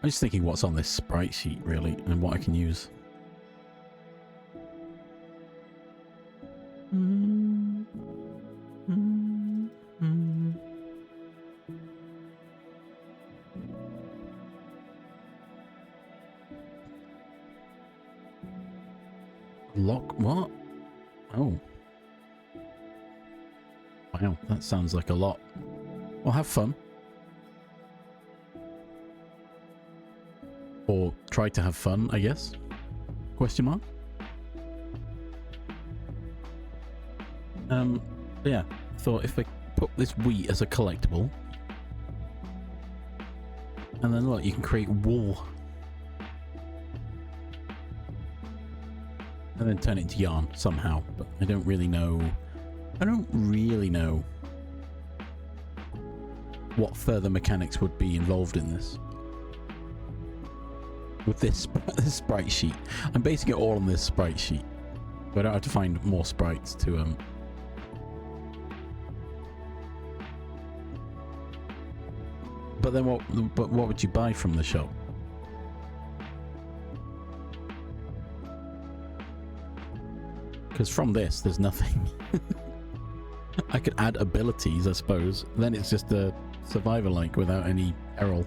I'm just thinking what's on this sprite sheet, really, and what I can use. Lock what? Oh. Wow, that sounds like a lot. Well, have fun. Or try to have fun, I guess? Question mark? Yeah, thought if I put this wheat as a collectible, and then look, you can create wool. And then turn it into yarn somehow, but I don't really know what further mechanics would be involved in this. With this sprite sheet. I'm basing it all on this sprite sheet. But I don't have to find more sprites to But then what would you buy from the shop? Because from this, there's nothing. I could add abilities, I suppose. Then it's just a survivor-like without any peril.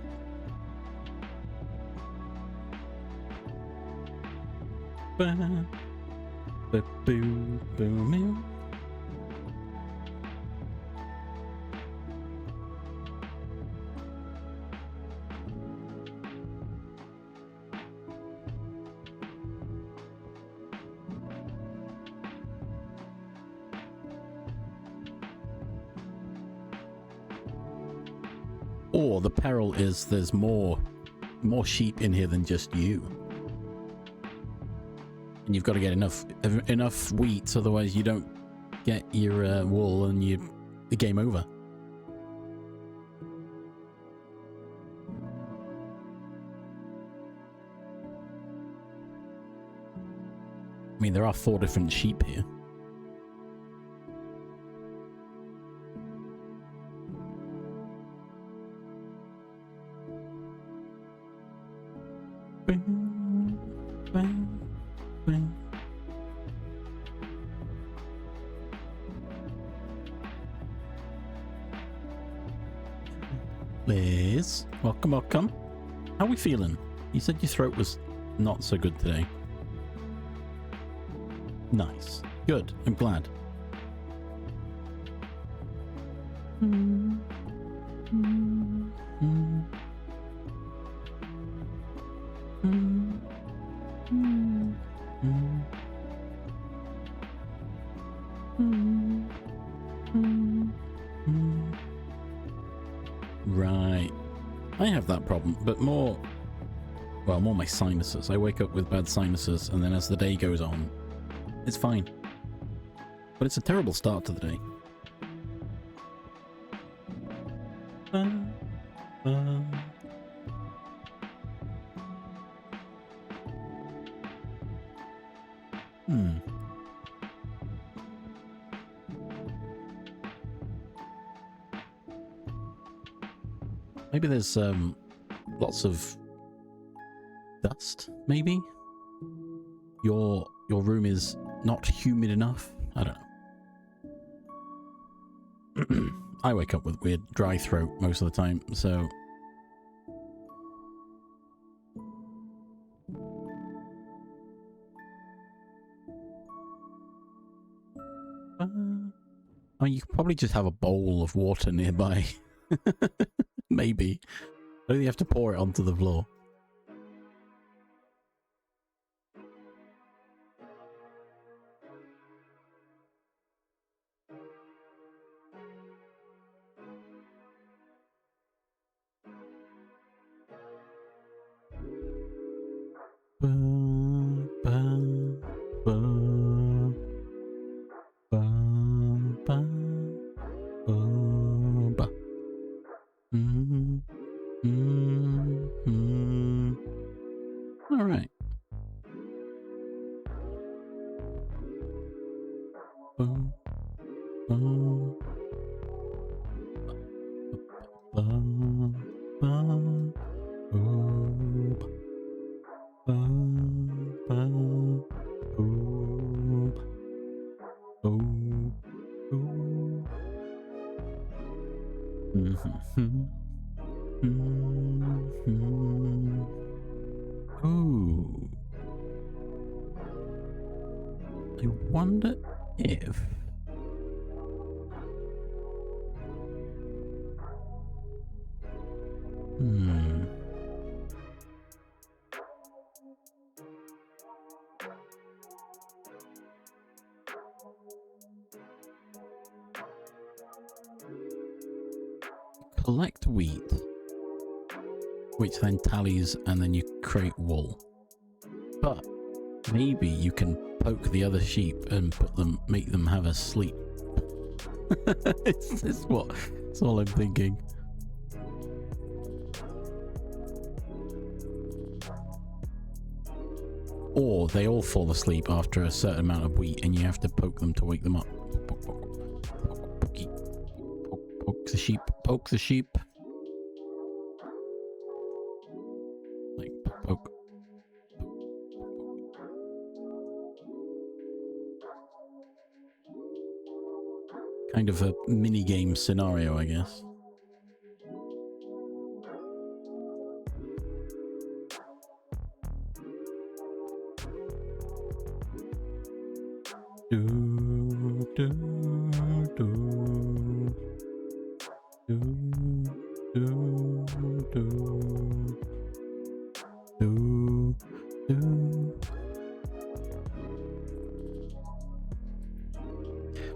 Or the peril is there's more sheep in here than just you. And you've got to get enough wheat, otherwise you don't get your wool and the game over. I mean, there are 4 different sheep here. Liz, welcome. How are we feeling? You said your throat was not so good today. Nice. Good. I'm glad. Right. I have that problem, but more my sinuses. I wake up with bad sinuses, and then as the day goes on, it's fine. But it's a terrible start to the day. Maybe there's lots of dust, maybe? Your room is not humid enough? I don't know. I wake up with weird dry throat most of the time, so... I mean, you could probably just have a bowl of water nearby. Maybe. I don't think you have to pour it onto the floor. Ooh. I wonder if... Collect wheat, which then tallies, and then you create wool. But maybe you can poke the other sheep and make them have a sleep. it's all I'm thinking. Or they all fall asleep after a certain amount of wheat, and you have to poke them to wake them up. Poke the sheep. Poke the sheep. Like poke. Kind of a mini game scenario, I guess.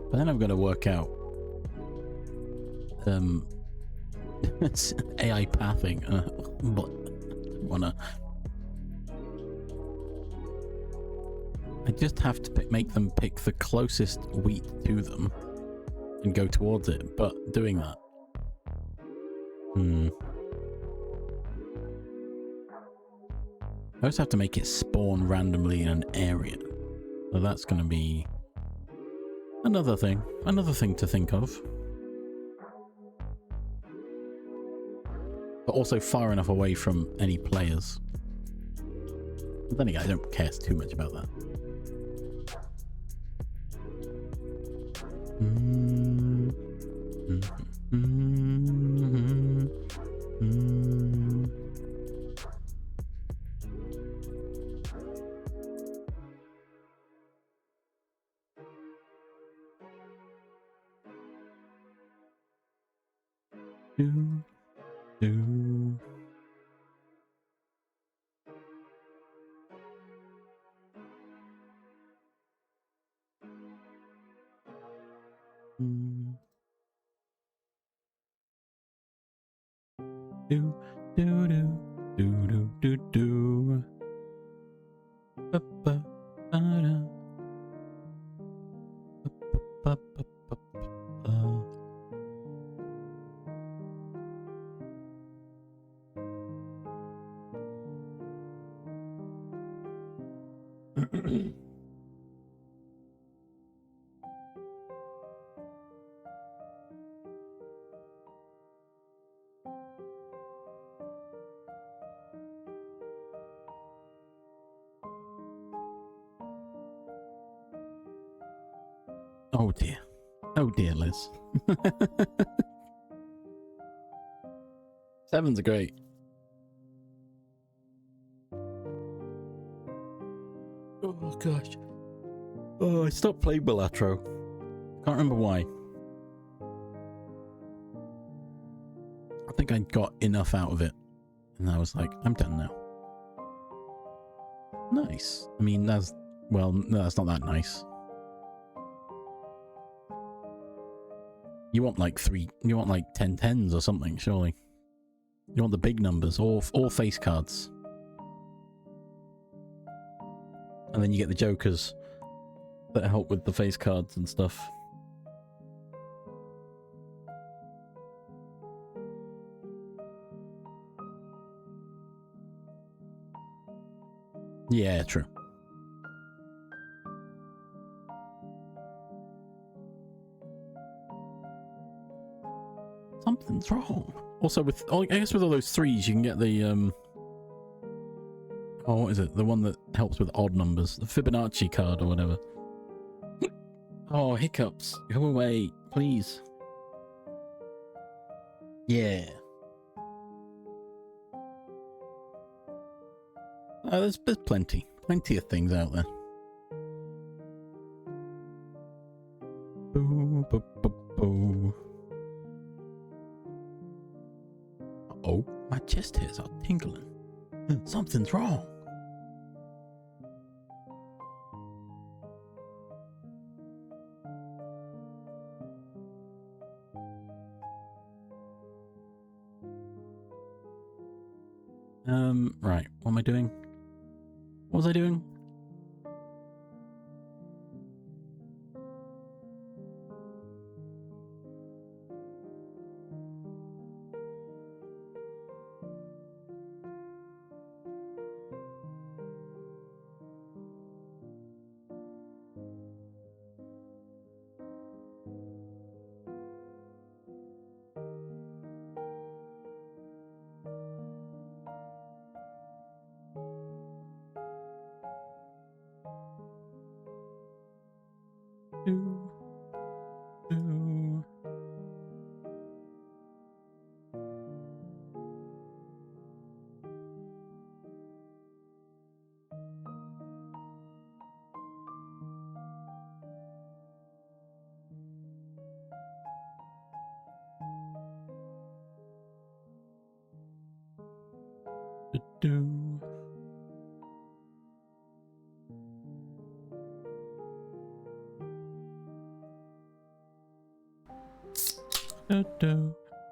But then I've got to work out it's AI pathing, but I just have to make them pick the closest wheat to them and go towards it, but doing that. I also have to make it spawn randomly in an area. So that's going to be another thing to think of. But also far enough away from any players. But then again, I don't care too much about that. Oh dear. Oh dear, Liz. 7's are great. Oh gosh. Oh, I stopped playing Balatro. Can't remember why. I think I got enough out of it. And I was like, I'm done now. Nice. I mean, that's... Well, no, that's not that nice. You want like 10 tens or something, surely. You want the big numbers, or face cards. And then you get the jokers that help with the face cards and stuff. Yeah, true. Something's wrong. Also, I guess with all those threes, you can get the oh, what is it? The one that helps with odd numbers. The Fibonacci card or whatever. Oh, hiccups. Go away, please. Yeah. There's plenty of things out there. Boo, boo, boo, boo. Oh, my chest hairs are tingling. Something's wrong. Right. What am I doing? What was I doing?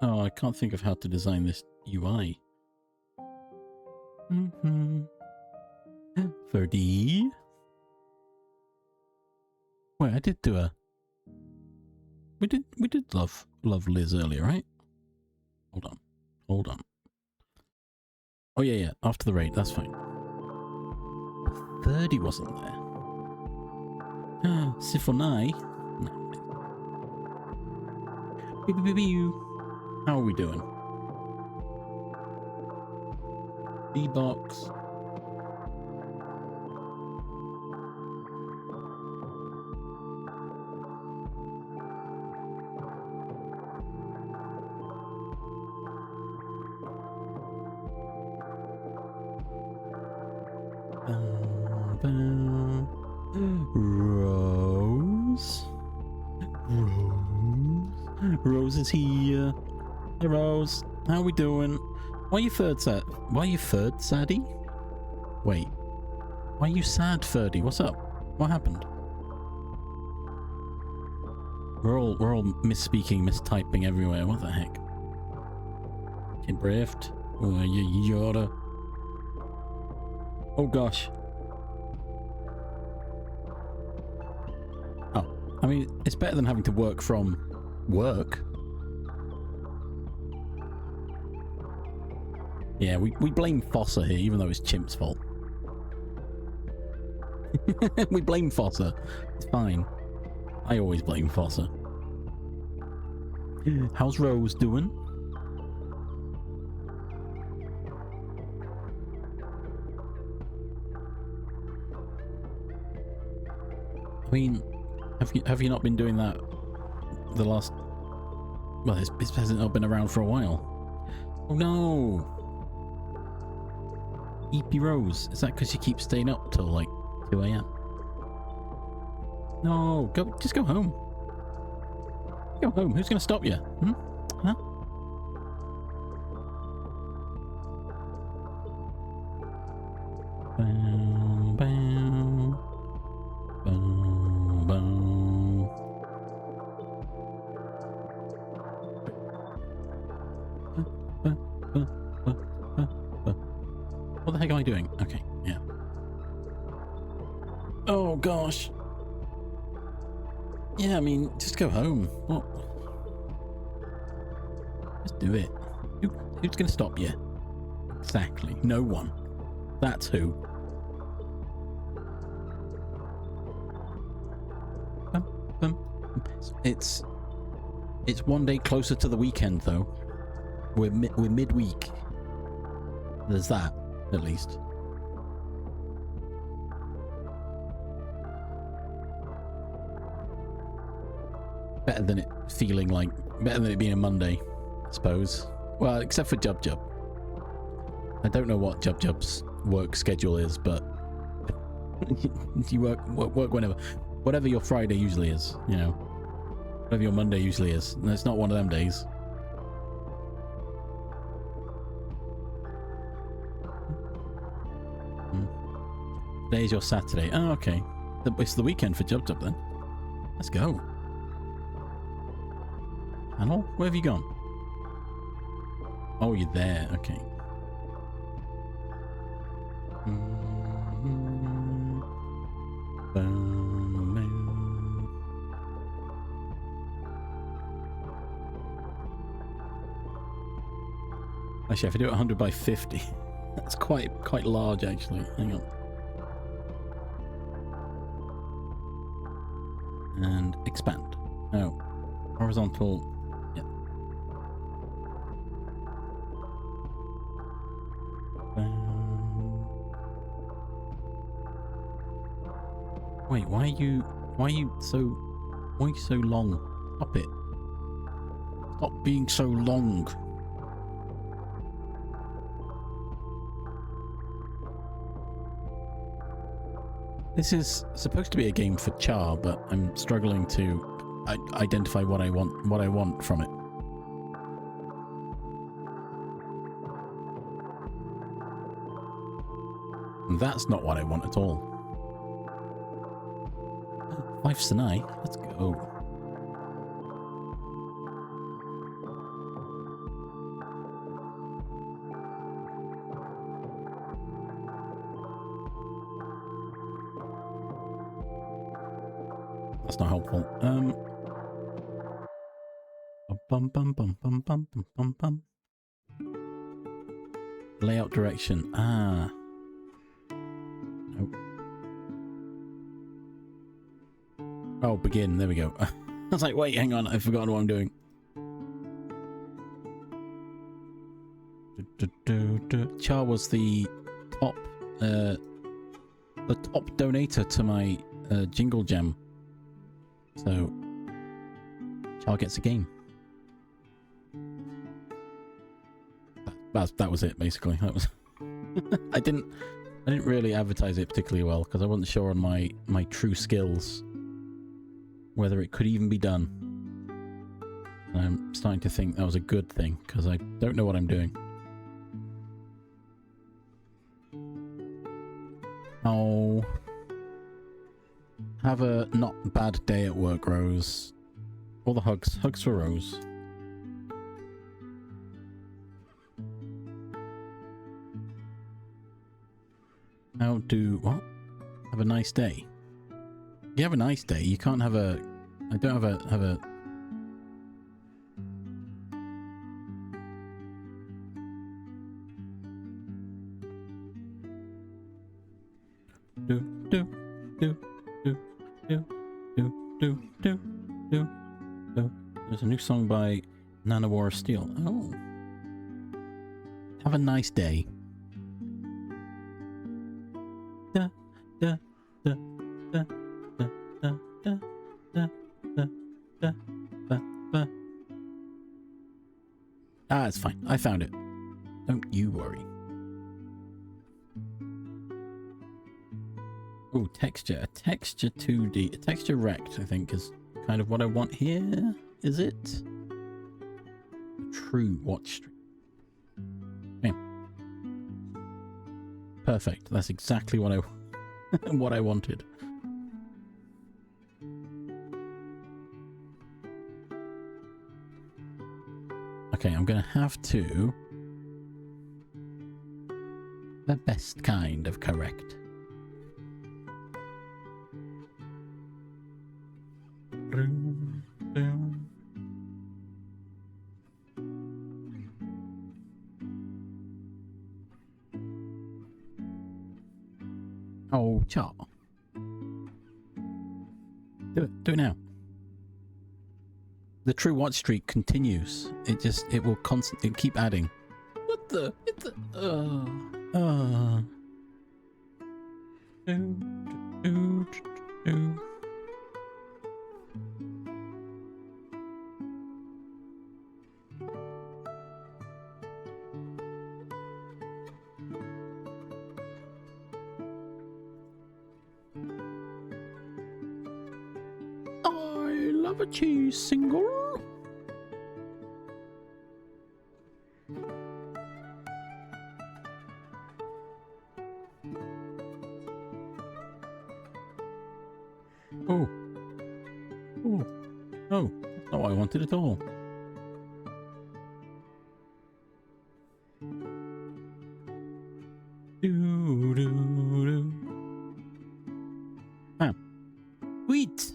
Oh, I can't think of how to design this UI. For D. Wait, I did do a. We did love Liz earlier, right? Hold on. Oh yeah. After the raid, that's fine. 30 wasn't there. Siphonai. No. How are we doing? B-box. Rose is here. Hey Rose, how are we doing? Why are you third sad? Why are you third saddy? Wait, why are you sad, Ferdy? What's up? What happened? We're all misspeaking, mistyping everywhere. What the heck? Brift. Oh, you yoda. Oh gosh. Oh, I mean, it's better than having to work from work. Yeah, we blame Fossa here, even though it's Chimp's fault. We blame Fossa. It's fine. I always blame Fossa. How's Rose doing? I mean, have you not been doing that the last... Well, this hasn't not been around for a while. Oh no! EP Rose, is that because you keep staying up till like 2 AM? No, just go home. Go home, who's gonna stop you? Hmm? Huh? Bow, bow. Bow, bow. What the heck am I doing? Okay, yeah. Oh gosh. Yeah, I mean, just go home. What? Just do it. Who's gonna stop you? Exactly. No one. That's who. It's one day closer to the weekend though. We're midweek. There's that, at least. better than it feeling like, better than it being a Monday, I suppose. Well, except for Jub Jub. I don't know what Jub Jub's work schedule is, but you work whenever, whatever your Friday usually is, you know, whatever your Monday usually is. And it's not one of them days. Today's your Saturday. Oh, okay. It's the weekend for Jub Jub then. Let's go. Panel? Where have you gone? Oh, you're there. Okay. Actually, if I do it 100 by 50, that's quite large, actually. Hang on. And expand. Oh, horizontal. Yeah. Wait, why are you so long? Stop it. Stop being so long. This is supposed to be a game for Char, but I'm struggling to identify what I want from it. And that's not what I want at all. 5 Sinai, let's go. That's not helpful. Bum bum bum bum bum bum bum bum. Layout direction. Ah. Nope. Oh, begin. There we go. I was like, wait, hang on. I've forgotten what I'm doing. Char was the top donator to my Jingle Jam. So Char gets a game. That was it, basically. That was I didn't really advertise it particularly well because I wasn't sure on my true skills whether it could even be done. And I'm starting to think that was a good thing because I don't know what I'm doing. Oh, have a not bad day at work, Rose. All the hugs for Rose. How do what? Have a nice day. You have a nice day. You can't have a. I don't have a. Do do do do do do do do do do. There's a new song by Nanowar Steel. Oh. Have a nice day. Da da da da da da da da da da da da. Ah, it's fine. I found it. Don't you worry. Oh, texture. A texture 2D. A texture rect, I think, is kind of what I want here. Is it? A true watch stream. Okay. Perfect. That's exactly what I what I wanted. Okay, I'm gonna have to the best kind of correct. Oh, Char. Do it now. The true watch streak continues. It will constantly keep adding. What the? love a cheese single. Oh. Oh. Oh. That's not what I wanted at all. Do, do, do. Ah. Wheat.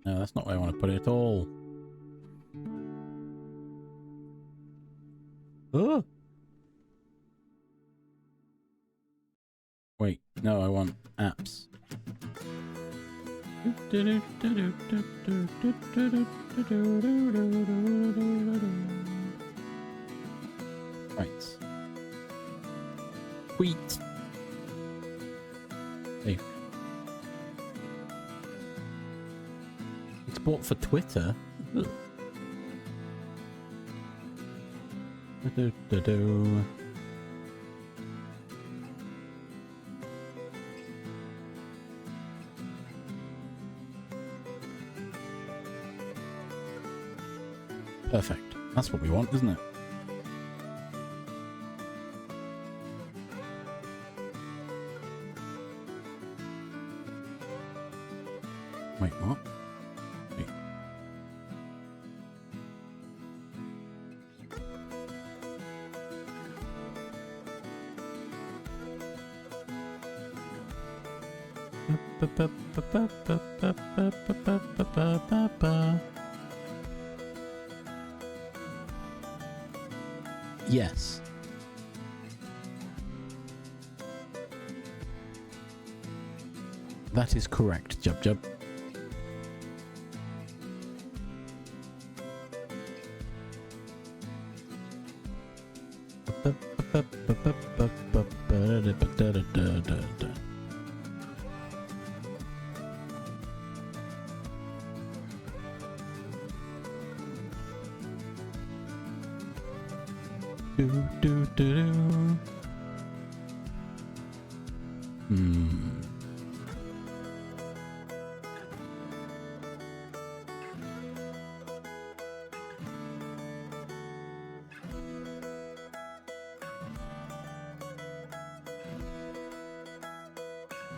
No, that's not where I want to put it at all. Oh. Wait, no, I want apps. Right. Wheat. Hey. Export for Twitter. Perfect. That's what we want, isn't it? Wait, what? Wait. Yes. That is correct, Jub Jub.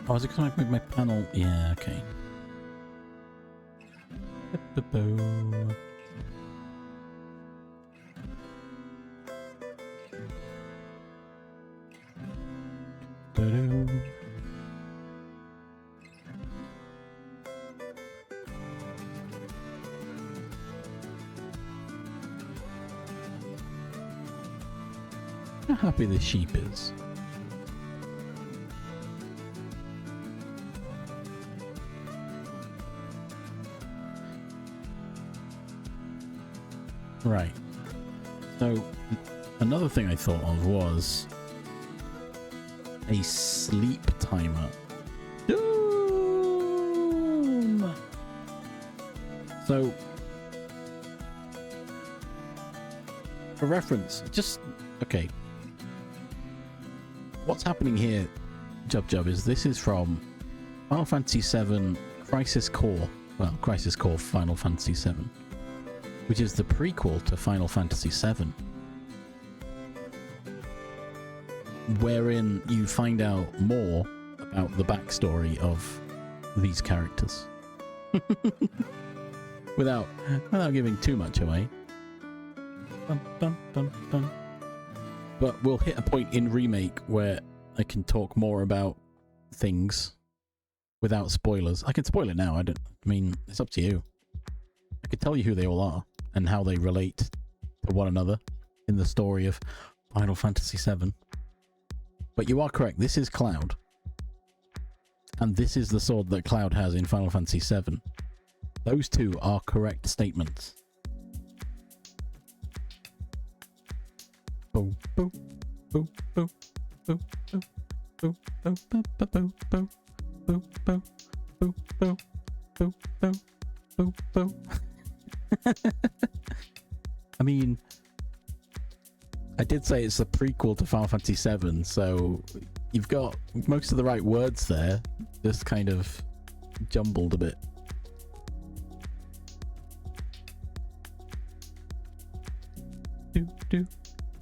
Oh, is it because I moved my panel? Yeah, okay. How happy this sheep is. Right. So, another thing I thought of was a sleep timer. Doom! So, for reference, just, okay. What's happening here, Jub Jub, is this is from Final Fantasy VII Crisis Core. Well, Crisis Core Final Fantasy VII. Which is the prequel to Final Fantasy VII, wherein you find out more about the backstory of these characters. without giving too much away. Bum, bum, bum, bum. But we'll hit a point in Remake where I can talk more about things without spoilers. I can spoil it now, I mean, it's up to you. I could tell you who they all are and how they relate to one another in the story of Final Fantasy VII. But you are correct, this is Cloud. And this is the sword that Cloud has in Final Fantasy VII. Those two are correct statements. Boom, boom, boom, boom, boom, boom, boom, boom, boom, boom, boom, boom, boom, boom, boom, boom, boom, boom, boom. I mean, I did say it's a prequel to Final Fantasy VII, so You've got most of the right words there, just kind of jumbled a bit. Do do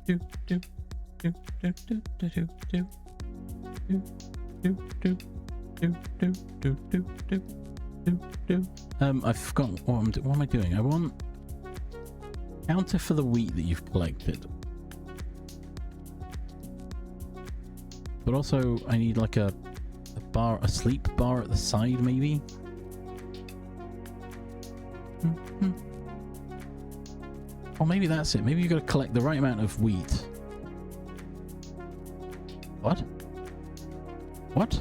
do do do do do do do do do do do do do do do do. I've forgotten what am I doing? I want counter for the wheat that you've collected. But also, I need like a bar, a sleep bar at the side, maybe? Or maybe that's it. Maybe you've got to collect the right amount of wheat. What? What?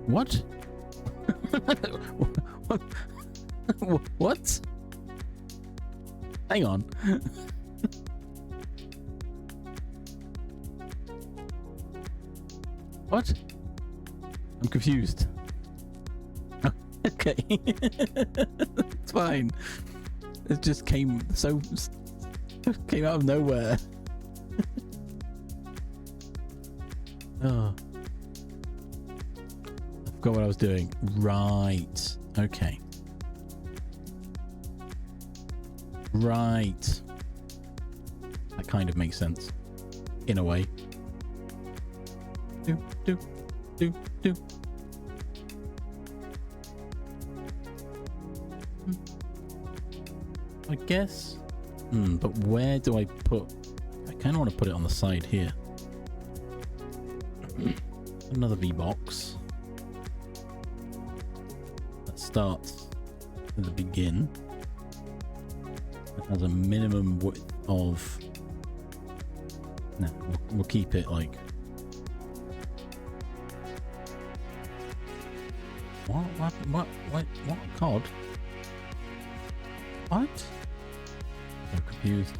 What? What? Hang on. What? I'm confused. Oh, okay. It's fine. It just came came out of nowhere. Oh. I forgot what I was doing. Right. Okay. Right. That kind of makes sense. In a way. Do, do, do, do. I guess. But where do I put... I kind of want to put it on the side here. Another V-box. That starts at the begin. It has a minimum width of... No, we'll keep it like... What cod? What? I'm confused.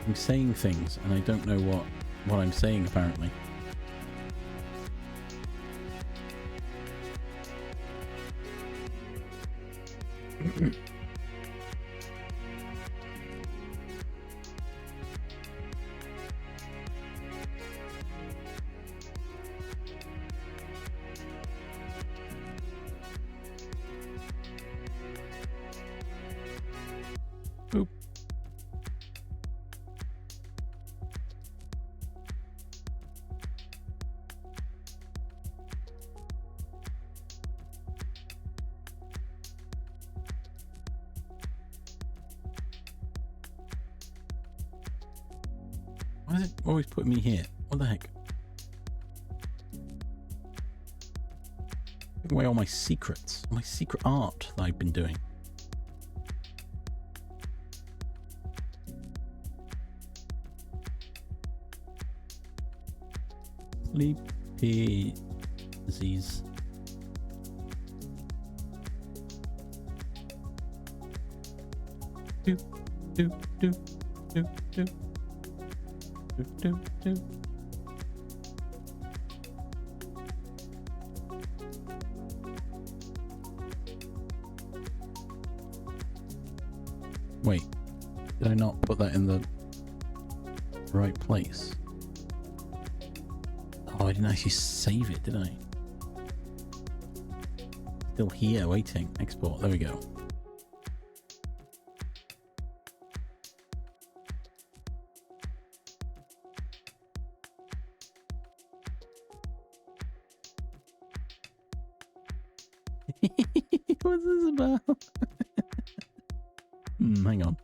I'm saying things and I don't know what I'm saying apparently. Boop. Why does it always put me here? What the heck? Taking away all my secrets, my secret art that I've been doing. Sleepy disease. Do do do do do do do do. Wait, did I not put that in the right place? Oh, I didn't actually save it, did I? Still here, waiting. Export. There we go. What's this about? Hang on.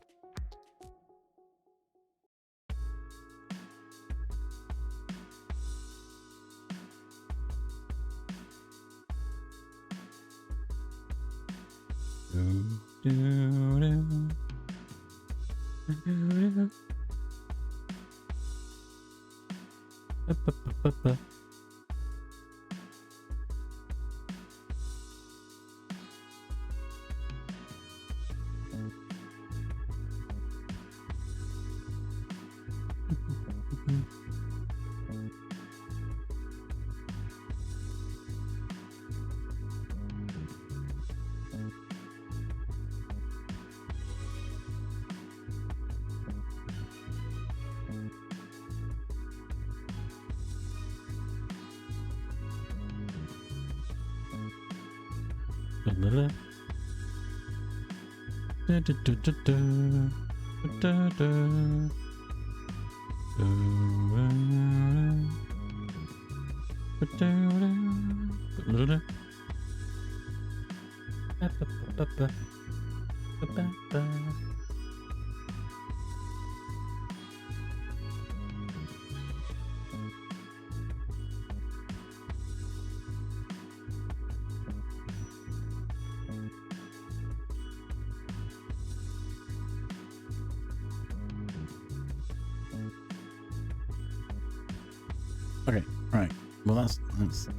Okay, right. Well, that's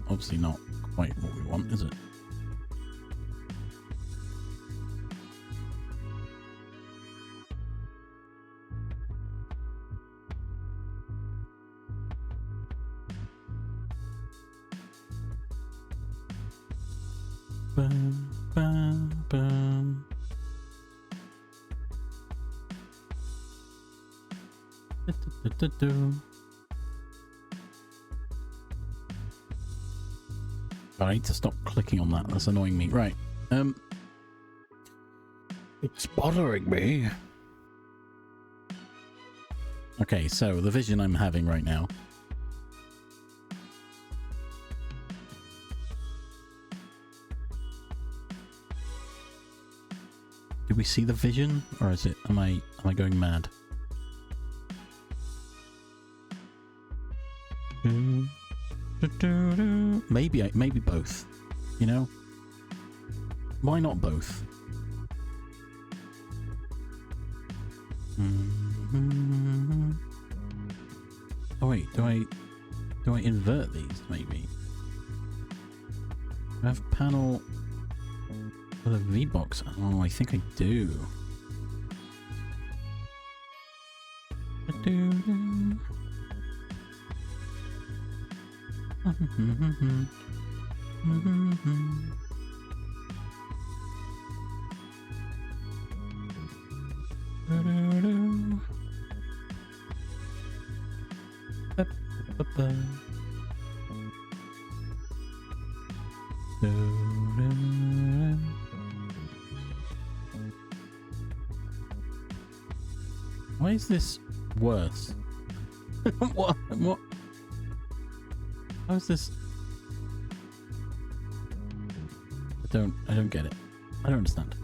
obviously not quite what we want, is it? Bum, bum, bum. Do-do-do-do-do. I need to stop clicking on that. That's annoying me. Right. It's bothering me. Okay, so the vision I'm having right now. Do we see the vision, or is it? Am I going mad? Maybe both. You know, why not both? Oh wait, do I invert these? Maybe. Do I have a panel with a V-box? Oh, I think I do. Why is this worse? What? How is this? I don't get it. I don't understand.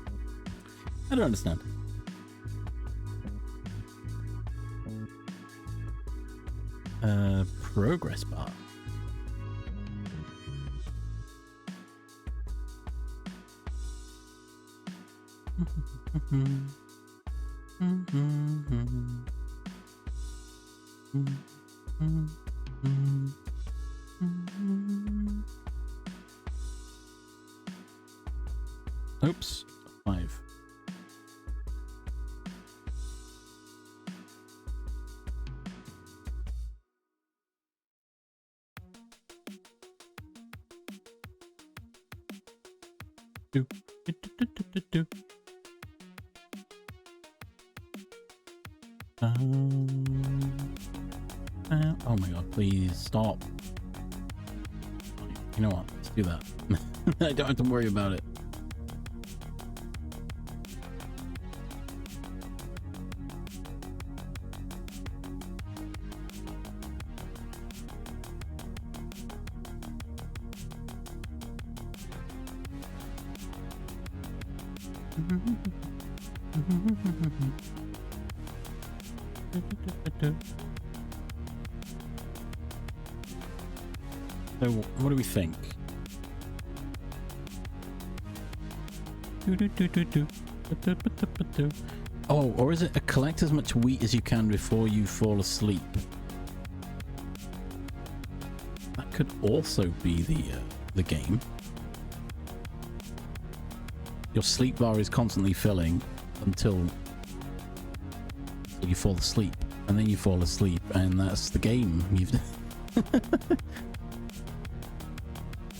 I don't understand. Progress bar. Oops, 5. Oh my god, please stop. You know what? Let's do that. I don't have to worry about it. So, what do we think? Oh, or is it collect as much wheat as you can before you fall asleep? That could also be the game. Your sleep bar is constantly filling until you fall asleep, and then you fall asleep, and that's the game.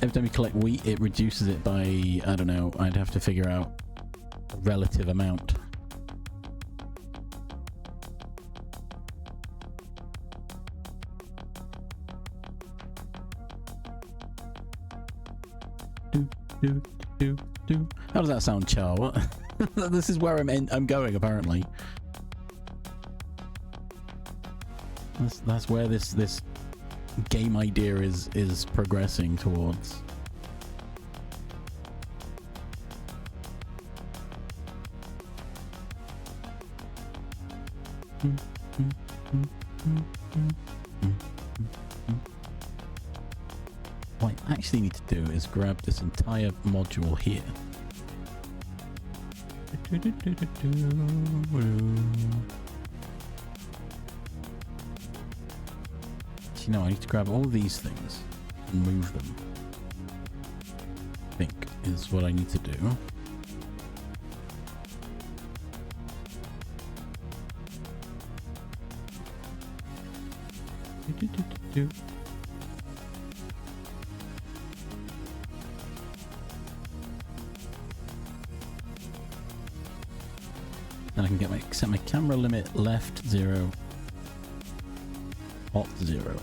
Every time you collect wheat, it reduces it by, I don't know, I'd have to figure out a relative amount. Do, do, do. How does that sound, Char? What? This is where I'm going, apparently. That's where this game idea is progressing towards. What I actually need to do is grab this entire module here. So, I need to grab all these things and move them. I think is what I need to do. Then I can set my camera limit left 0, alt 0.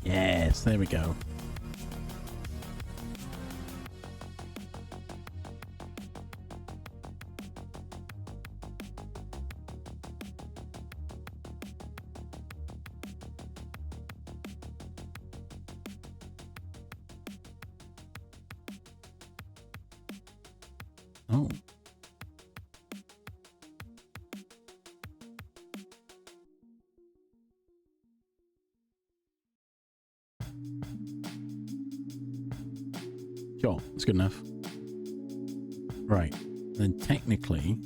Yes, there we go. Oh. Sure, that's good enough. Right, then technically...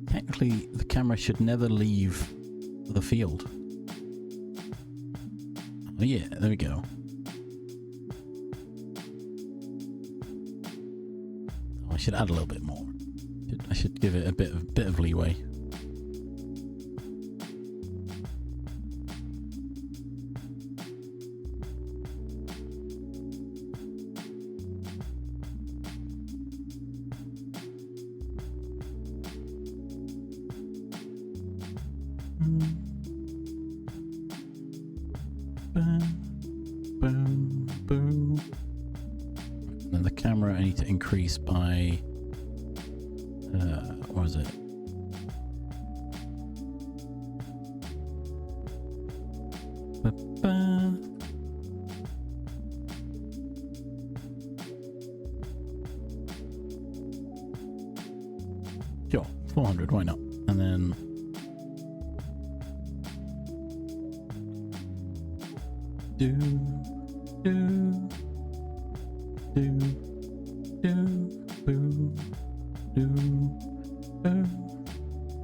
technically, the camera should never leave the field. Oh yeah, there we go. Oh, I should add a little bit more. I should give it a bit of leeway. Boom. And then the camera I need to increase by what was it? Sure, 400, why not? And then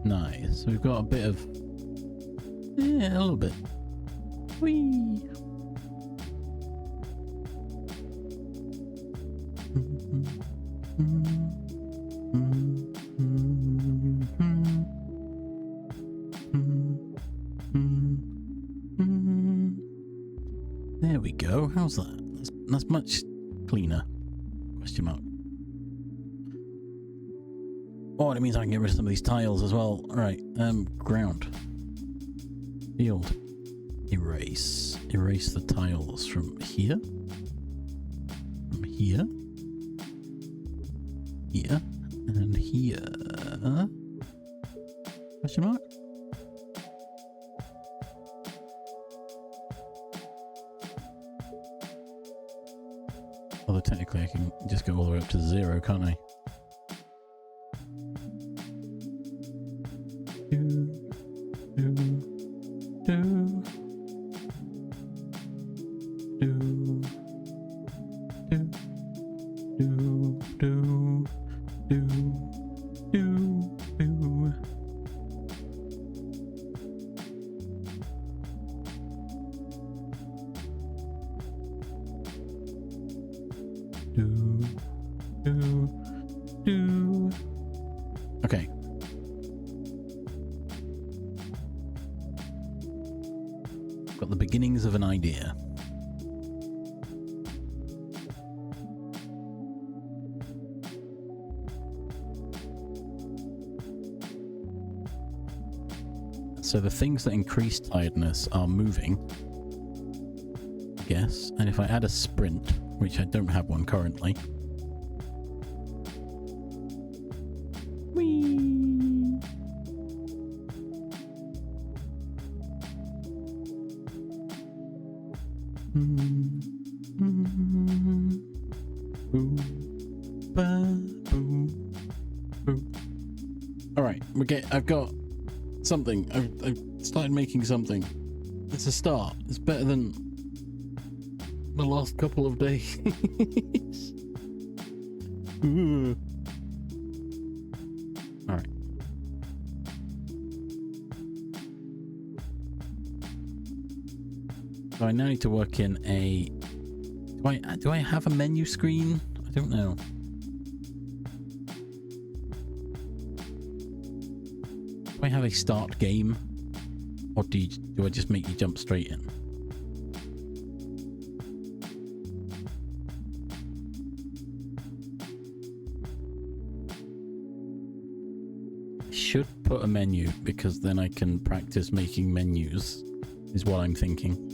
nice. So we've got a bit of, yeah, a little bit. Whee! There we go. How's that? That's much cleaner. Question mark. Oh, it means I can get rid of some of these tiles as well. Alright, ground. Field. Erase. Erase the tiles from here. From here. Here. And here. Question mark? Although technically I can just go all the way up to 0, can't I? Okay. Got the beginnings of an idea. So the things that increase tiredness are moving, I guess. And if I add a sprint, which I don't have one currently. Whee! All right, I've got something. I've started making something. It's a start. It's better than the last couple of days. All right. So I now need to work in a. Do I have a menu screen? I don't know. Do I have a start game, or do I just make you jump straight in? I should put a menu because then I can practice making menus, is what I'm thinking.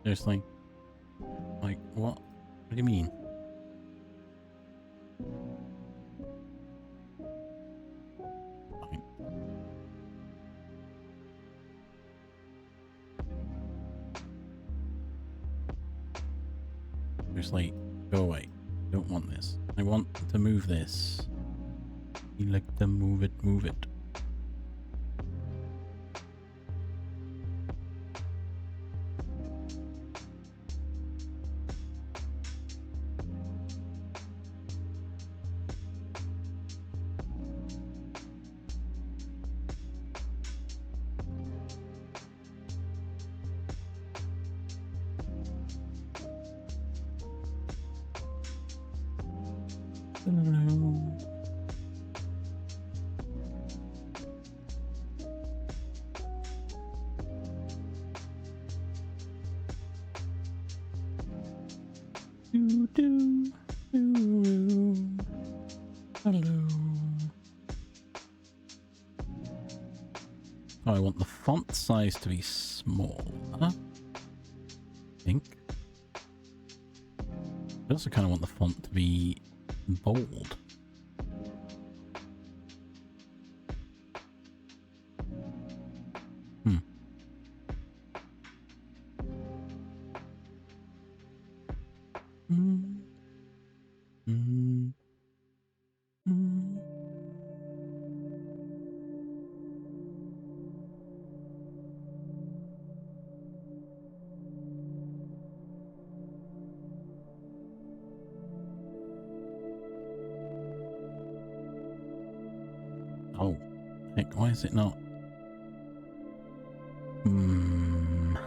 Seriously? Like, what? What do you mean? Fine. Seriously, go away. Don't want this. I want to move this. You like to move it, move it. Hello. Oh, I want the font size to be small. I think. I also kind of want the font to be bold. Oh, heck, why is it not? Oh,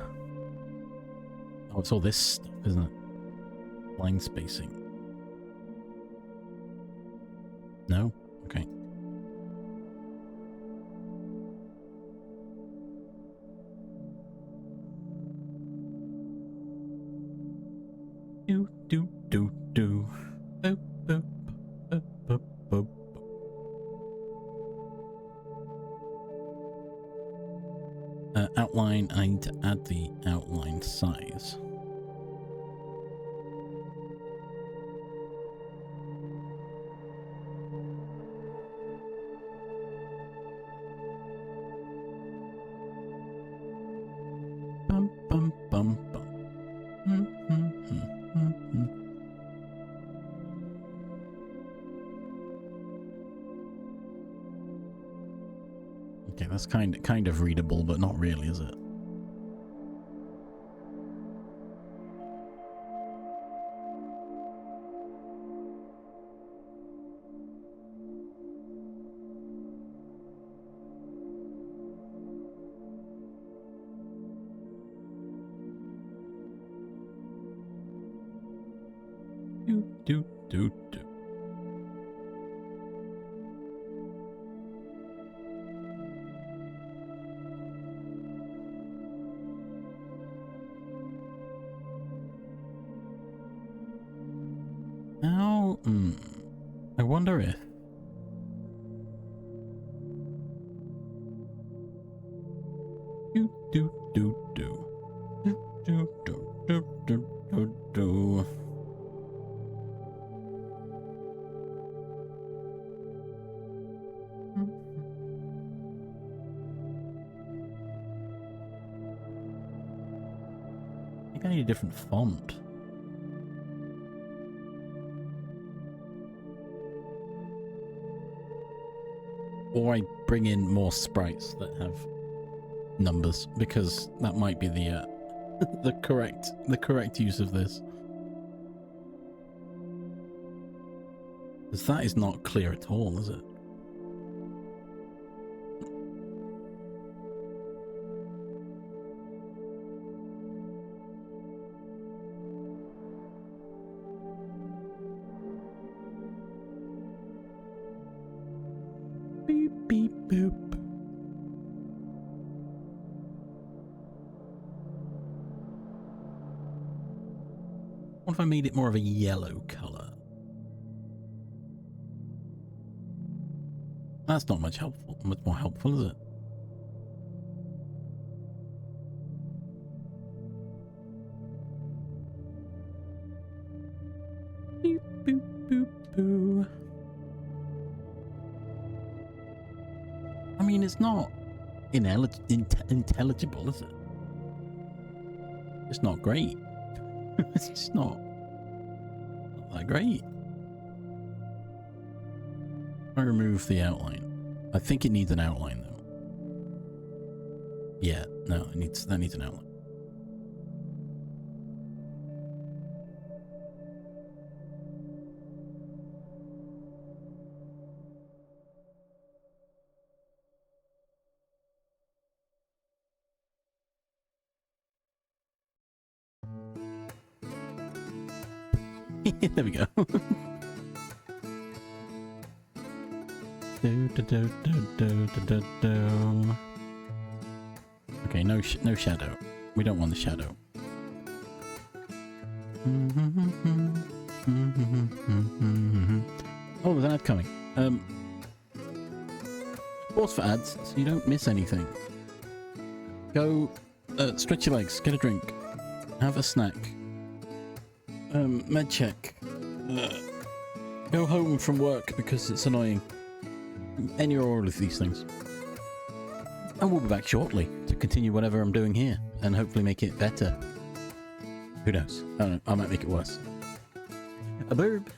it's all this stuff, isn't it? Line spacing. No? Okay. Do do do do. Boop, boop, boop, boop, boop. Outline. I need to add the outline size. Bum bum bum bum. Okay, that's kind of readable, but not really, is it? Do do do do. Now, I wonder if do do do do do do do do do do. I think I need a different font. Or I bring in more sprites that have numbers, because that might be the the correct use of this. Because that is not clear at all, is it? Beep beep boop. What if I made it more of a yellow color? That's not much more helpful, is it? Beep boop boop boo. I mean, it's not intelligible, is it? It's not great. It's just not that great. I remove the outline. I think it needs an outline though. Yeah, no, that needs an outline. There we go. Okay, no shadow. We don't want the shadow. Oh, there's an ad coming. Pause for ads so you don't miss anything. Go stretch your legs, get a drink, have a snack, med check, go home from work because it's annoying. Any or all of these things. And we'll be back shortly to continue whatever I'm doing here and hopefully make it better. Who knows? I don't know. I might make it worse. A burp.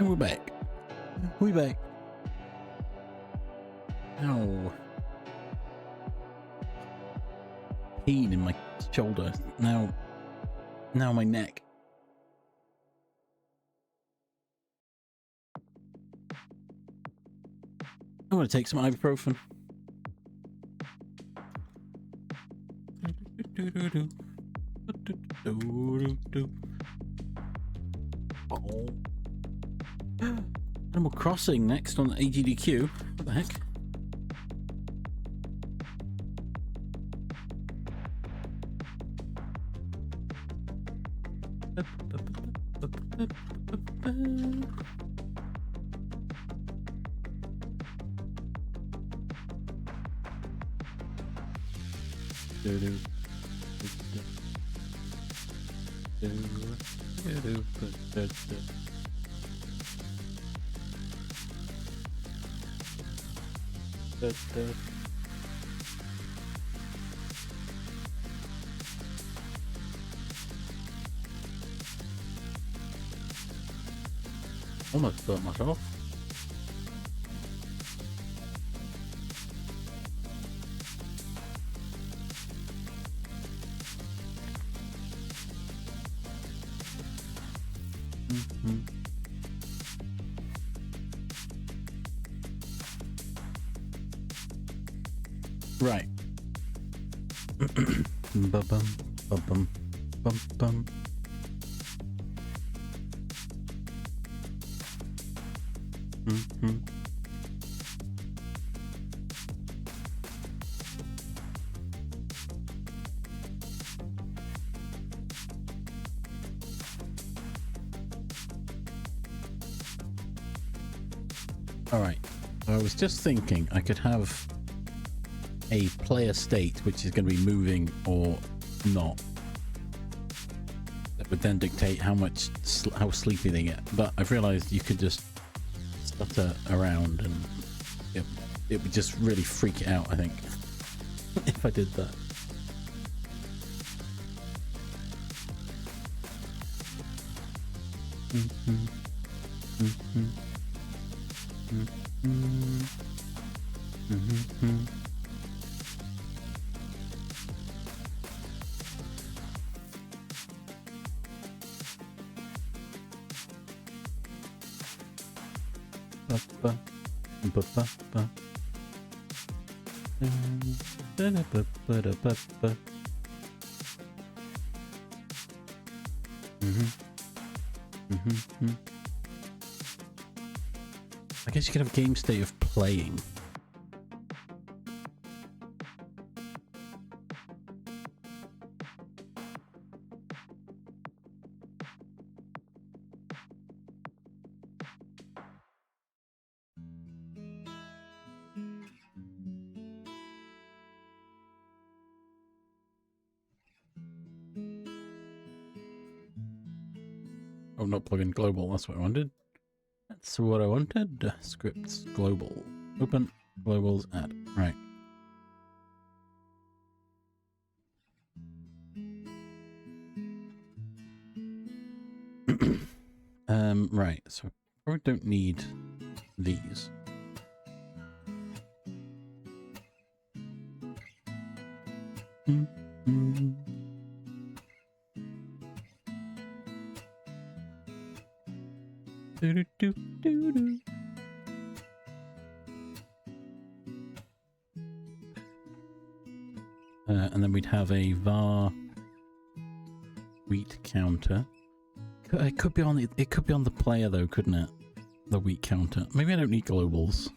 And we're back. We're back. Ow. Pain in my shoulder. Now my neck. I'm gonna take some ibuprofen. Oh. Animal Crossing next on the AGDQ. What the heck? Almost burnt myself. Right. Ba-bum, ba-bum, bum-bum. All right. I was just thinking I could have a player state which is going to be moving or not. That would then dictate how sleepy they get. But I've realized you could just stutter around and it would just really freak it out, I think, if I did that. I guess you could have a game state of playing. Oh, not plug in global, that's what I wanted. That's what I wanted. Scripts global. Open globals add. Right. Right, so probably don't need these. And then we'd have a var wheat counter. It could be on the player though, couldn't it? The wheat counter. Maybe I don't need globals.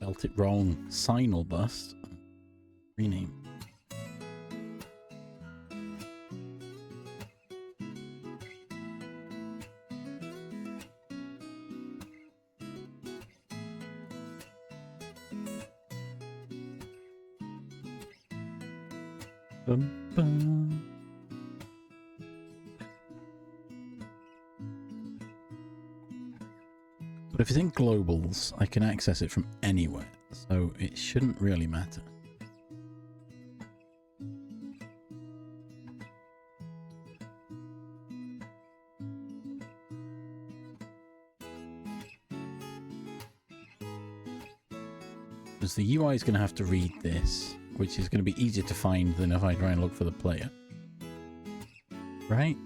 Spelt it wrong. Signal bust. Rename. Bum, bum. But if it's in globals, I can access it from anywhere, so it shouldn't really matter. Because the UI is going to have to read this, which is going to be easier to find than if I try and look for the player. Right?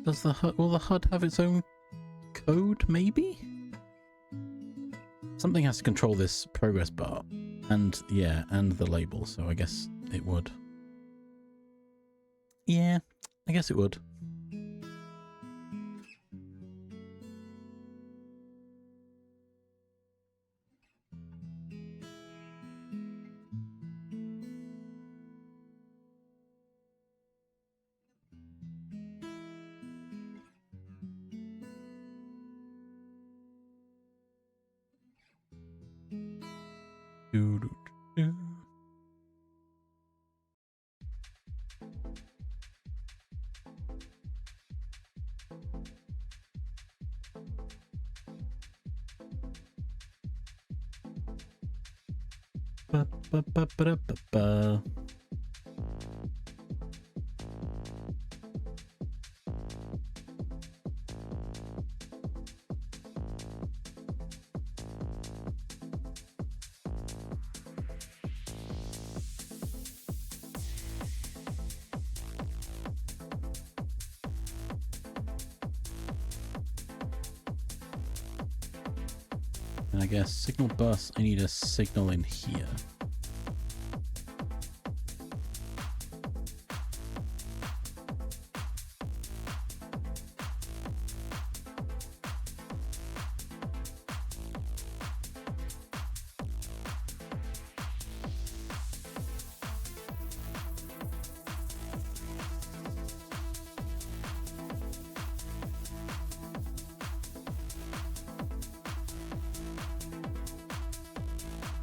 Does the HUD, will the HUD have its own code, maybe? Something has to control this progress bar, and yeah, and the label, so I guess it would. Yeah, I guess it would. Ba-ba-ba-ba-ba-ba. And I guess signal bus, I need a signal in here.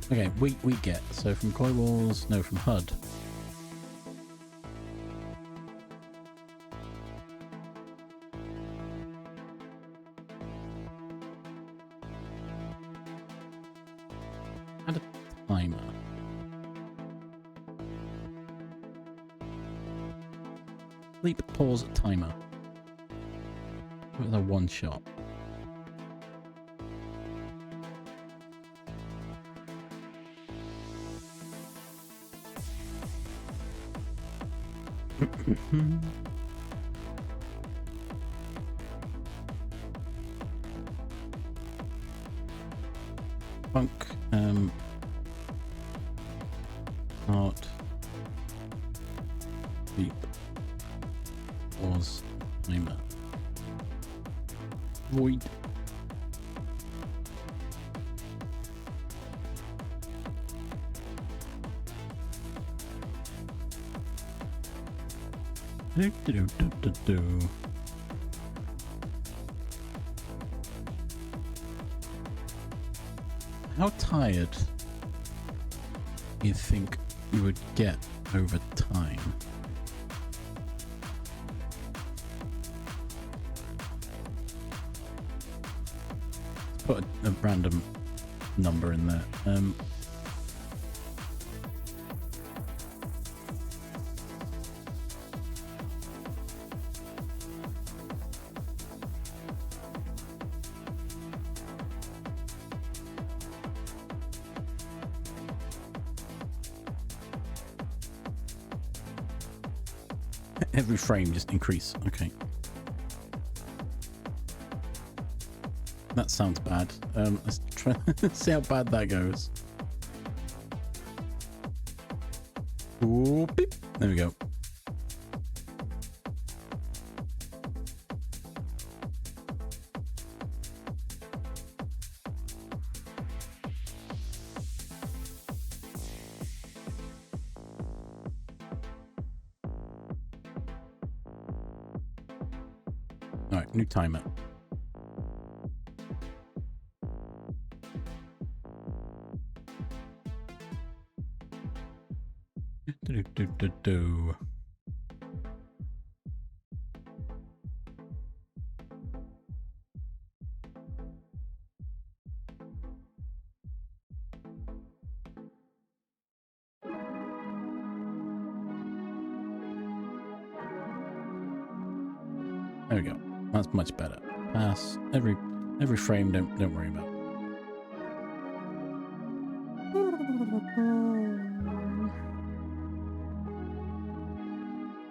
Okay, we get. So from globals, no, from HUD. Add a timer. Sleep pause timer. With a one shot. Funk, heart, beep, pause, timer, void. How tired you think you would get over time? Put a random number in there. Every frame just increase. Okay. That sounds bad. Let's try see how bad that goes. Ooh, beep. There we go. All right, new timer. Do. There we go. That's much better. Pass every frame. Don't worry about.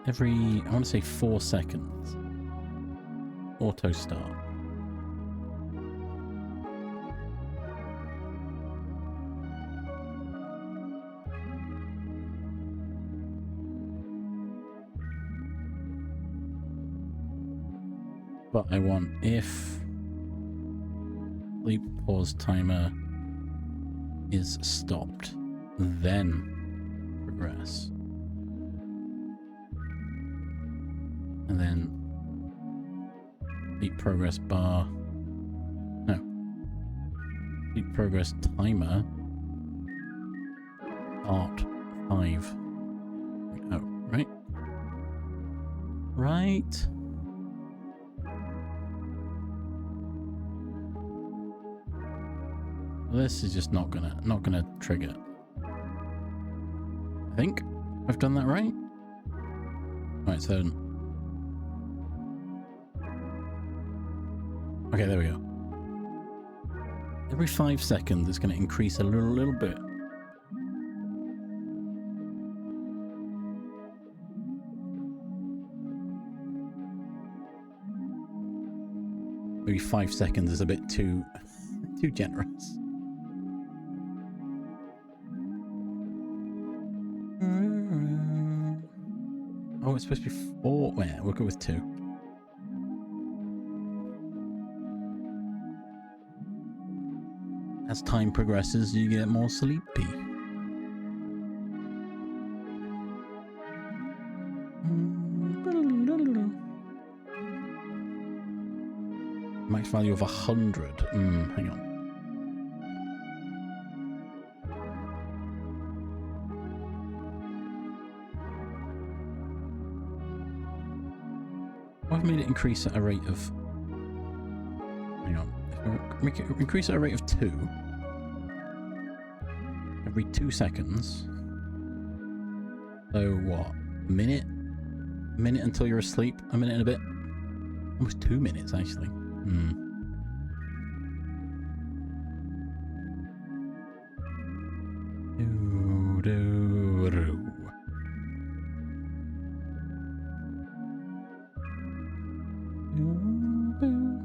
Every, I want to say 4 seconds. Auto start. But I want if sleep pause timer is stopped, then progress. And then sleep progress bar. No. Sleep progress timer. Part 5. Oh, right? Right. This is just not gonna trigger. I think I've done that right. Right, so okay, there we go. Every 5 seconds, it's going to increase a little bit. Maybe 5 seconds is a bit too generous. Oh, it's supposed to be 4. Yeah, we'll go with 2. As time progresses, you get more sleepy. Max value of 100. Hang on. I've made it increase at a rate of... Hang on. If I make it increase at a rate of 2... every 2 seconds. So what? A minute? A minute until you're asleep? A minute and a bit? Almost 2 minutes, actually.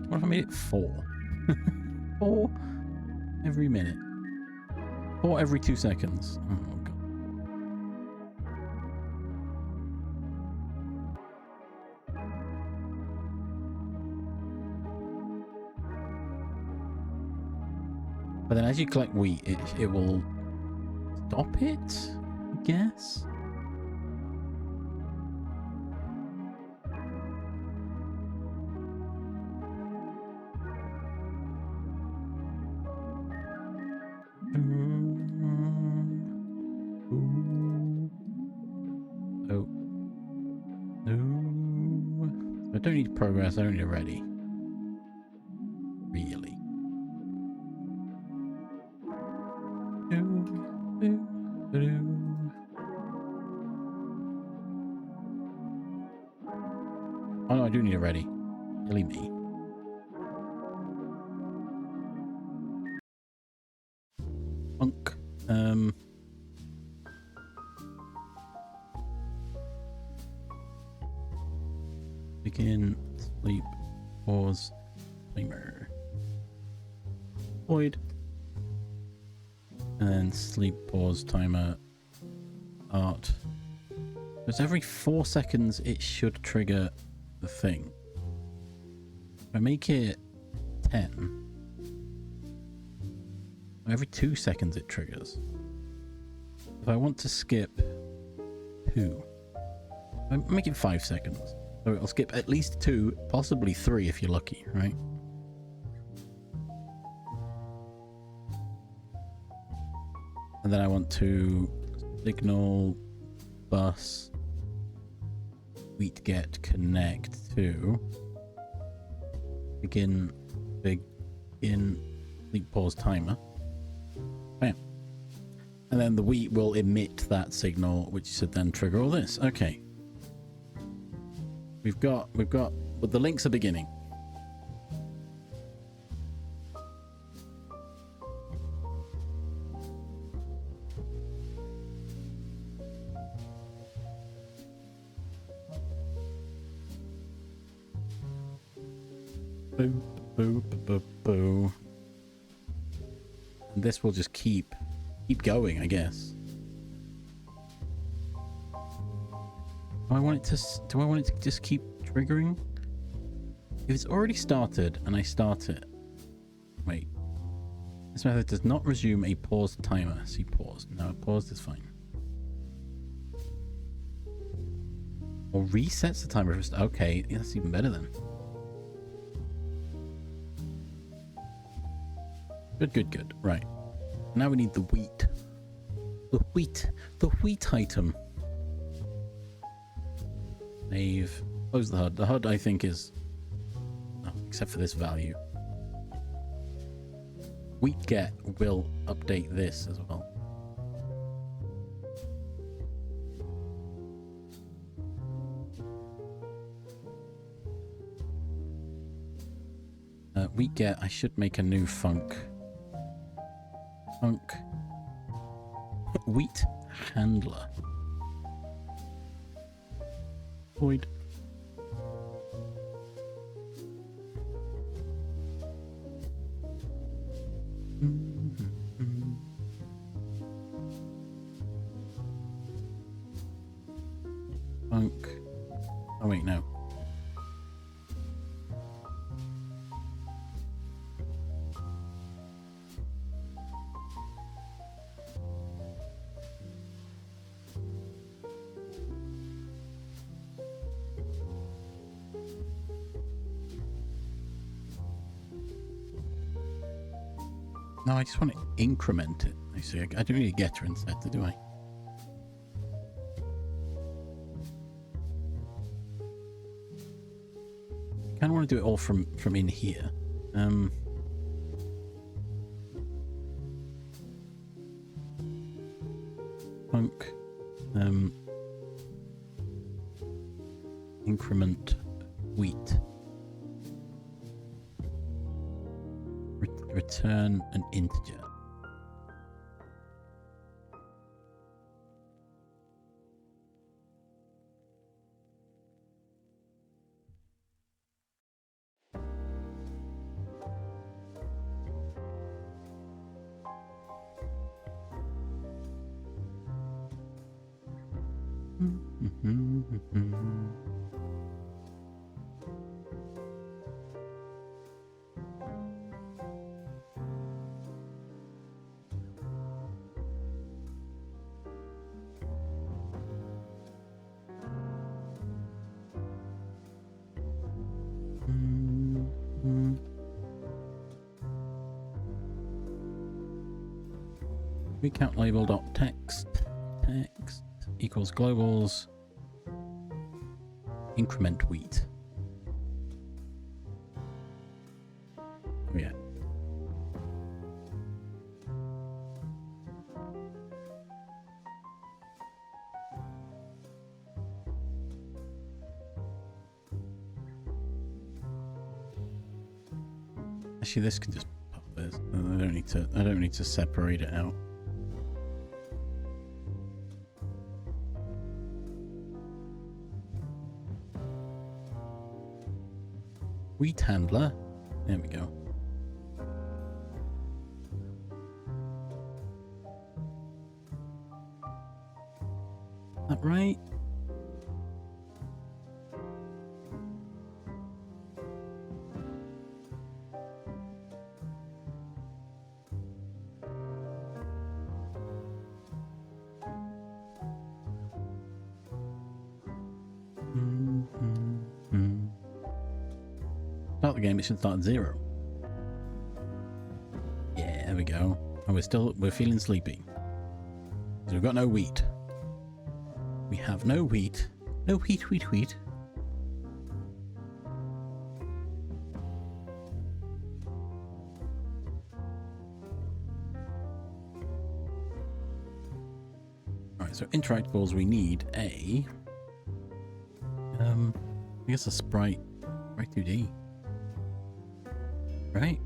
What if I made it 4? 4 every minute. 4 every 2 seconds. Oh, God. But then as you collect wheat, it will stop it, I guess? I don't need progress, I don't need a ready. Really. Oh no, I do need a ready. Silly me. Funk. Begin, sleep, pause, timer. Void. And then sleep, pause, timer, art. Because every 4 seconds it should trigger the thing. If I make it 10, every 2 seconds it triggers. If I want to skip 2, I make it 5 seconds. So it'll skip at least 2, possibly 3 if you're lucky, right? And then I want to signal, bus, wheat get, connect to begin, sleep, pause, timer. Bam. And then the wheat will emit that signal, which should then trigger all this. Okay. We've got, but the links are beginning. Boo, boo, boo, boo. And this will just keep going, I guess. Do I want it to just keep triggering? If it's already started and I start it, wait. This method does not resume a paused timer. See pause. No, paused is fine. Or resets the timer. Okay, yeah, that's even better then. Good. Right. Now we need the wheat. The wheat item. Save. Close the HUD. The HUD, I think, is... Oh, except for this value. Wheat get will update this as well. Wheat get, I should make a new funk. Wheat handler. Void. Funk. Oh wait, no. No, I just want to increment it. I see. I don't need a getter instead, do I? I kind of want to do it all from in here. Funk. Increment wheat. Return an integer. Recount label dot text equals globals increment wheat. Actually, this can just pop this. I don't need to separate it out. Wheat handler. There we go. Is that right? Start the game, it should start at 0. Yeah, there we go. And we're feeling sleepy. So we've got no wheat. We have no wheat. No wheat. Alright, so interactables, we need a I guess a sprite 2D. Right?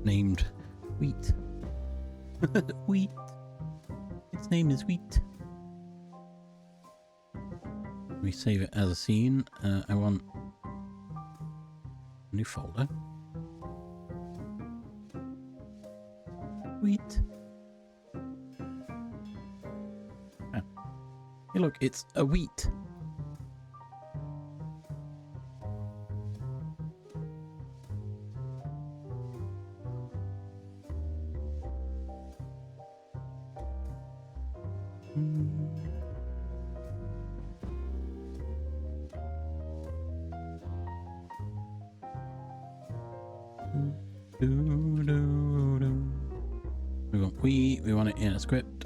Named Wheat. Wheat. Its name is Wheat. We save it as a scene. I want a new folder. Wheat. Ah. Hey, look, it's a wheat. We want it in a script.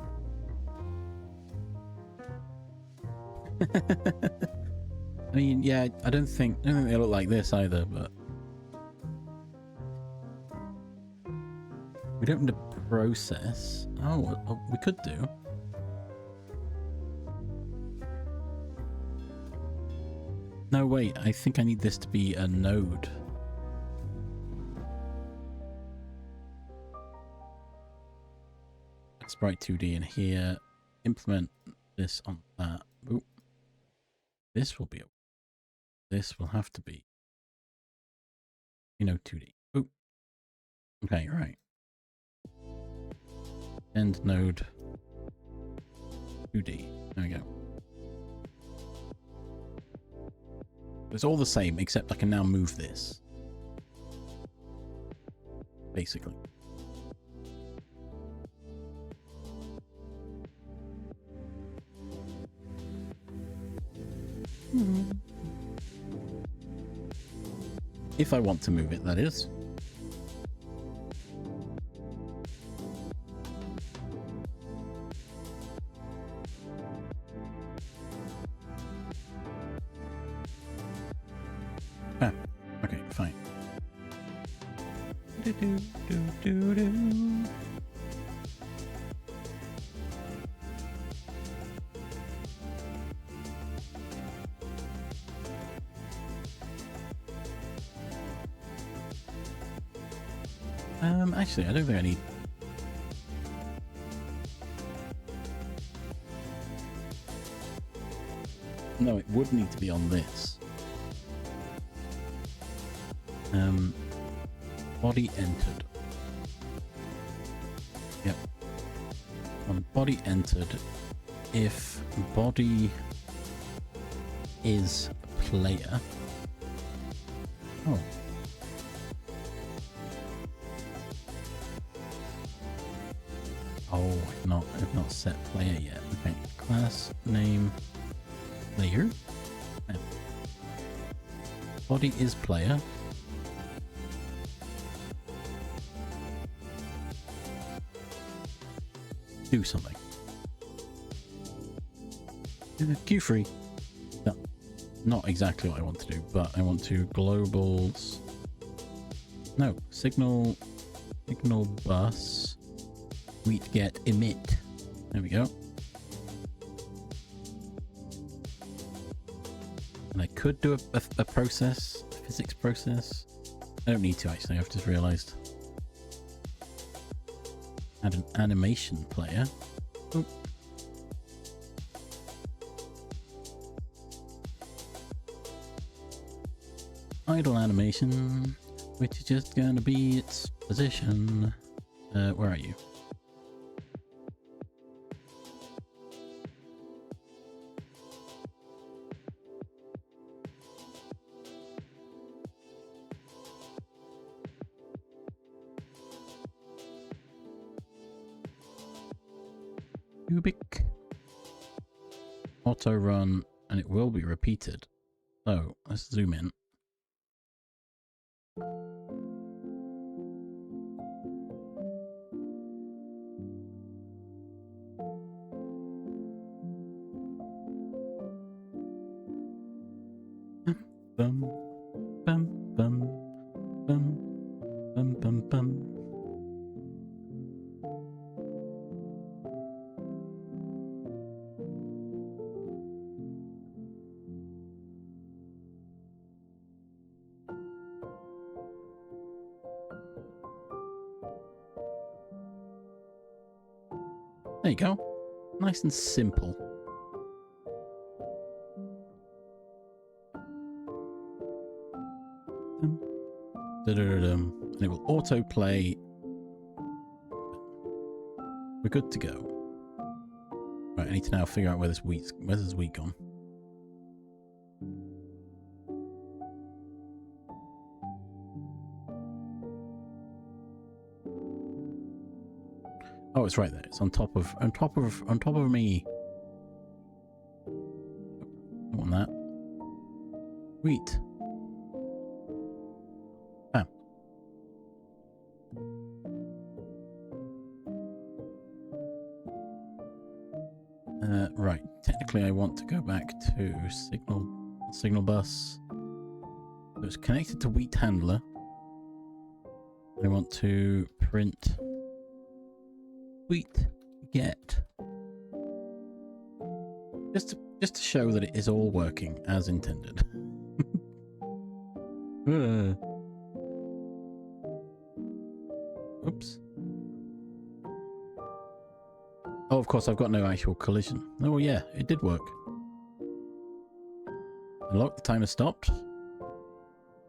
I mean, yeah, I don't think they look like this either, but we don't need to process. Oh, we could do. No, wait, I think I need this to be a node. Sprite 2D in here. Implement this on that. Oop. This will have to be, 2D. Oop. Okay, right. End node 2D. There we go. It's all the same, except I can now move this. Basically. If I want to move it, that is. Ah, okay, fine. Actually, I don't think I need... No, it would need to be on this. Body entered. Yep. On body entered, if body is player... Oh. Oh, I've not set player yet. Okay, class name player. Yeah. Body is player. Do something. Queue free. No, not exactly what I want to do, but I want to globals. No, signal bus. Wheat get emit. There we go. And I could do a process, a physics process. I don't need to actually, I've just realised. Add an animation player. Oop. Idle animation, which is just going to be its position. Where are you? Cubic. Auto run, and it will be repeated. So let's zoom in. Bum, bum, bum, bum, bum, bum, bum. There you go. Nice and simple. And it will autoplay. We're good to go. Right, I need to now figure out where this wheat gone. Oh, it's right there. It's on top of me. I want that. Wheat. Ah. Right. Technically, I want to go back to signal bus. So it's connected to wheat handler. I want to print wheat get. Just to show that it is all working as intended. Oops. Oh, of course, I've got no actual collision. Oh, yeah, it did work. Unlock, the timer stopped.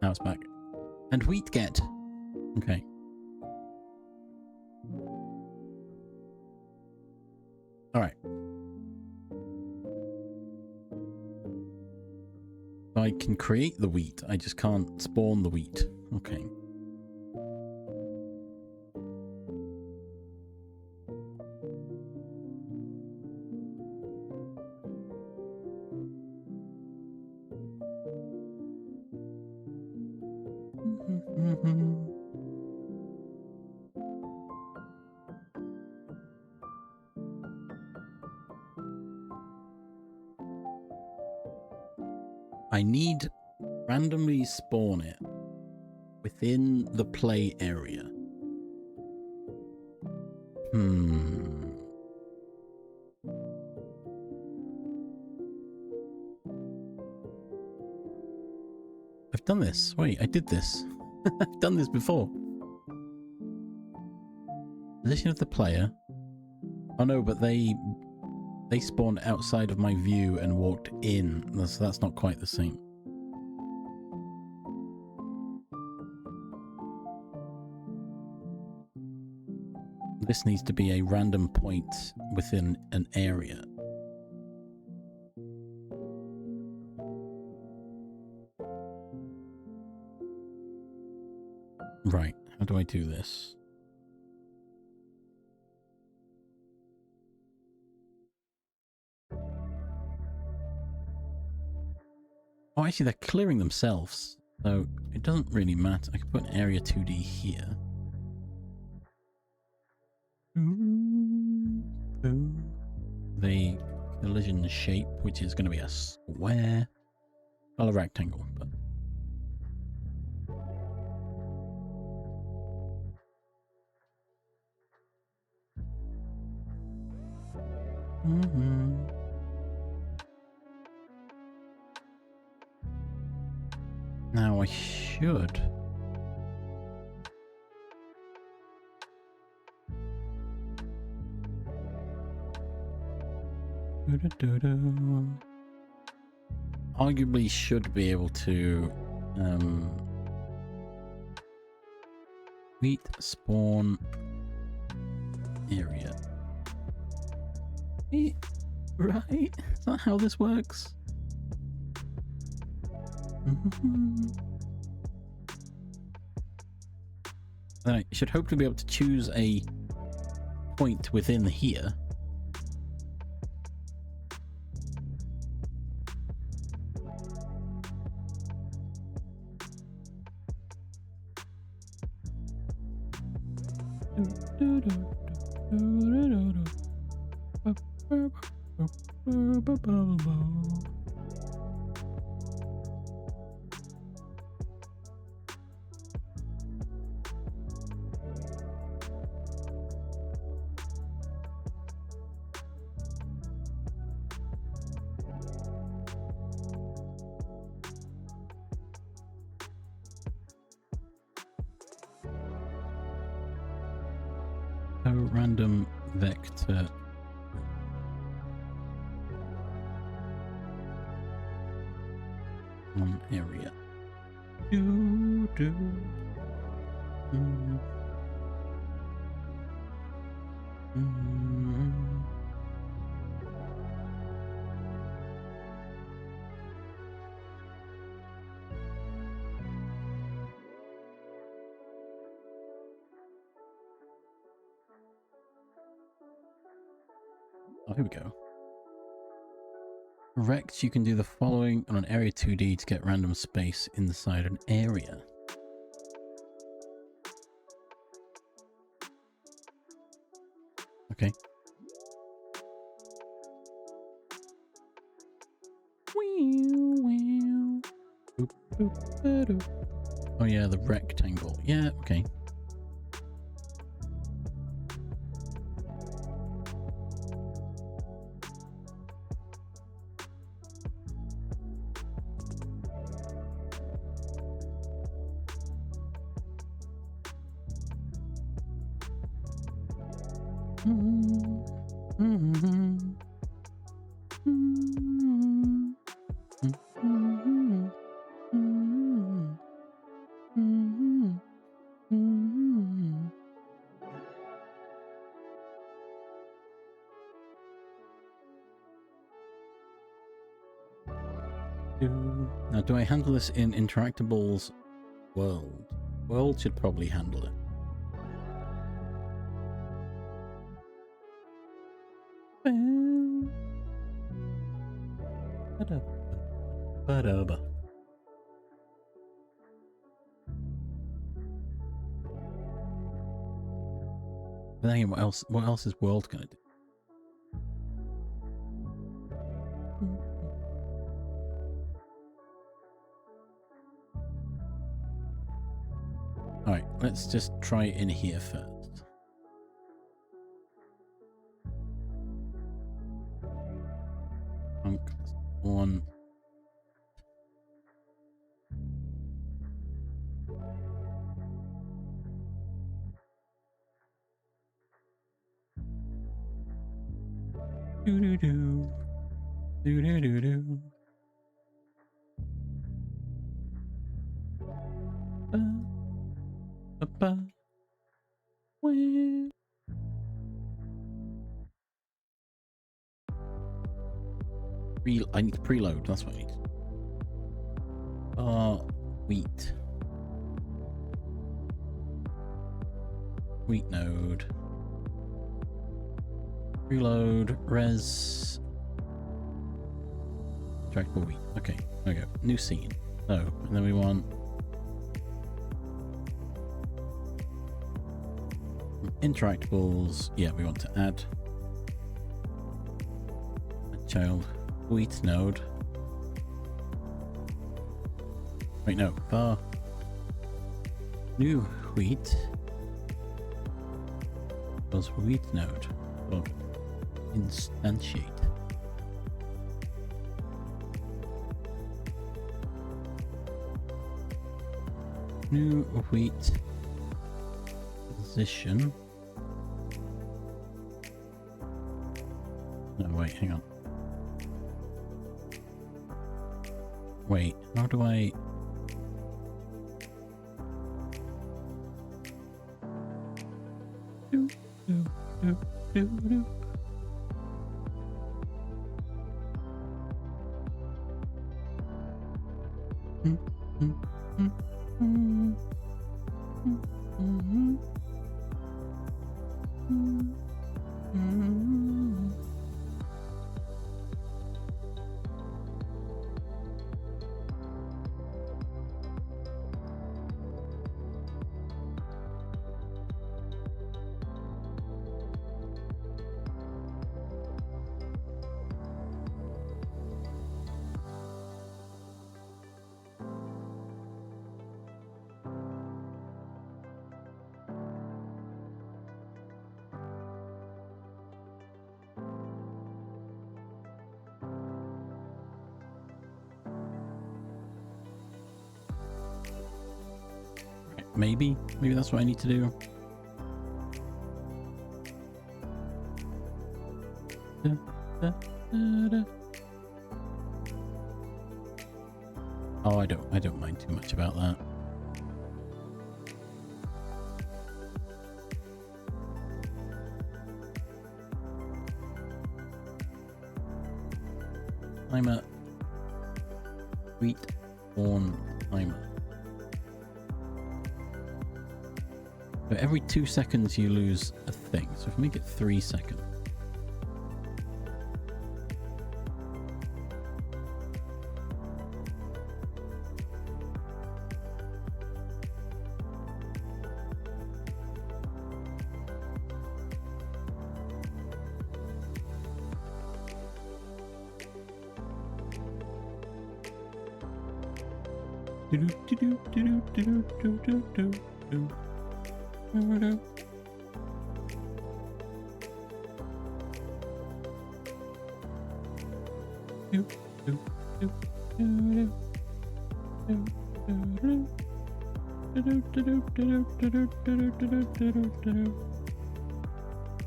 Now it's back. And wheat get. Okay. Alright. I can create the wheat, I just can't spawn the wheat. Okay. I need randomly spawn it within the play area. I've done this. Wait, I did this. I've done this before. Position of the player. Oh no, but they spawned outside of my view and walked in. That's not quite the same. This needs to be a random point within an area. Right, how do I do this? Oh, actually, they're clearing themselves, so it doesn't really matter. I can put an area 2D here. The collision shape, which is going to be a square. Well, a rectangle, but... Now I should. Arguably should be able to wheat spawn area. Right? Is that how this works? Then I should hopefully be able to choose a point within here. Random vector on area. Oh, here we go. Correct, you can do the following on an area 2D to get random space inside an area. Okay. Oh yeah, the rectangle. Yeah, okay. Now, do I handle this in Interactable's world? World should probably handle it. But then again, what else is world gonna do? Alright, let's just try it in here first. One. Do-do-do. Do-do-do-do. I need to preload, that's what I need. Wheat. Wheat node. Preload, res. Trackable wheat. Okay, there we go. New scene. Oh, and then we want interactables. Yeah, we want to add a child wheat node. Wait, no. New wheat was wheat node. Oh, instantiate. New wheat position. No, wait, hang on. Wait, how do I... Do, do, do, do, do. Maybe that's what I need to do. Oh, I don't mind too much about that. Timer. Wheat corn timer. So every 2 seconds you lose a thing. So if we make it 3 seconds.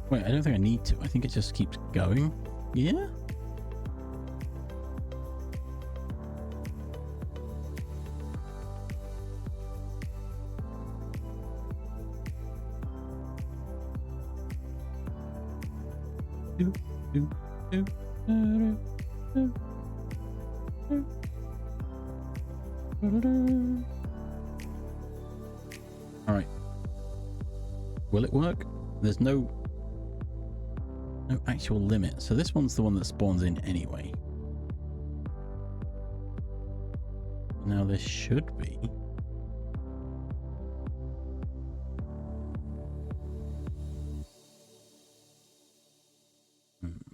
Wait, I don't think I need to. I think it just keeps going. Yeah? Alright. Will it work? There's no actual limit. So this one's the one that spawns in anyway. Now this should be.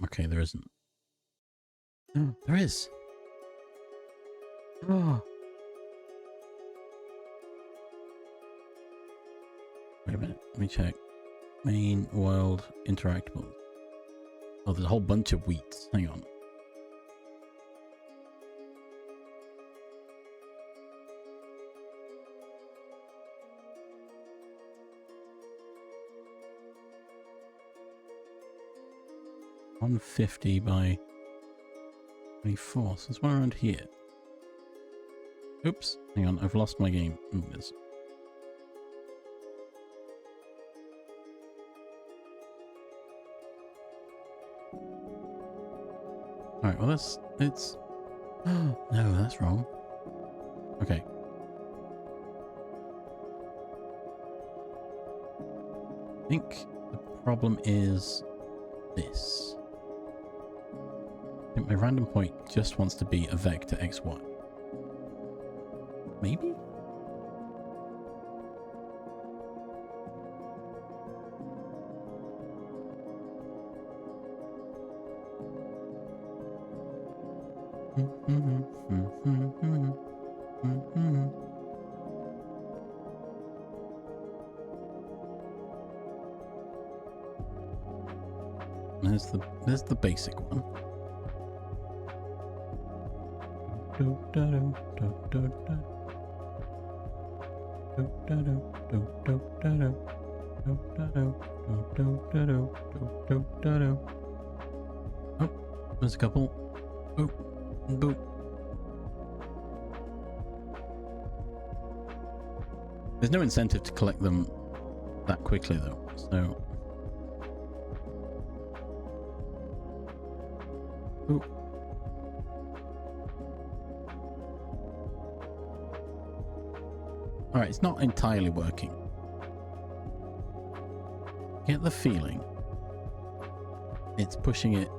Okay, there isn't. Oh, there is. Oh. Wait a minute. Let me check. Main world interactable. Oh, there's a whole bunch of wheats. Hang on. $150 by 24. So it's one around here. Oops. Hang on. I've lost my game. Alright, well it's... Oh, no, that's wrong. Okay. I think the problem is this. I think my random point just wants to be a vector XY. Maybe? There's the basic one. Oh, there's a couple. Boop, boop. There's no incentive to collect them that quickly, though. So, ooh. All right, it's not entirely working. Get the feeling it's pushing it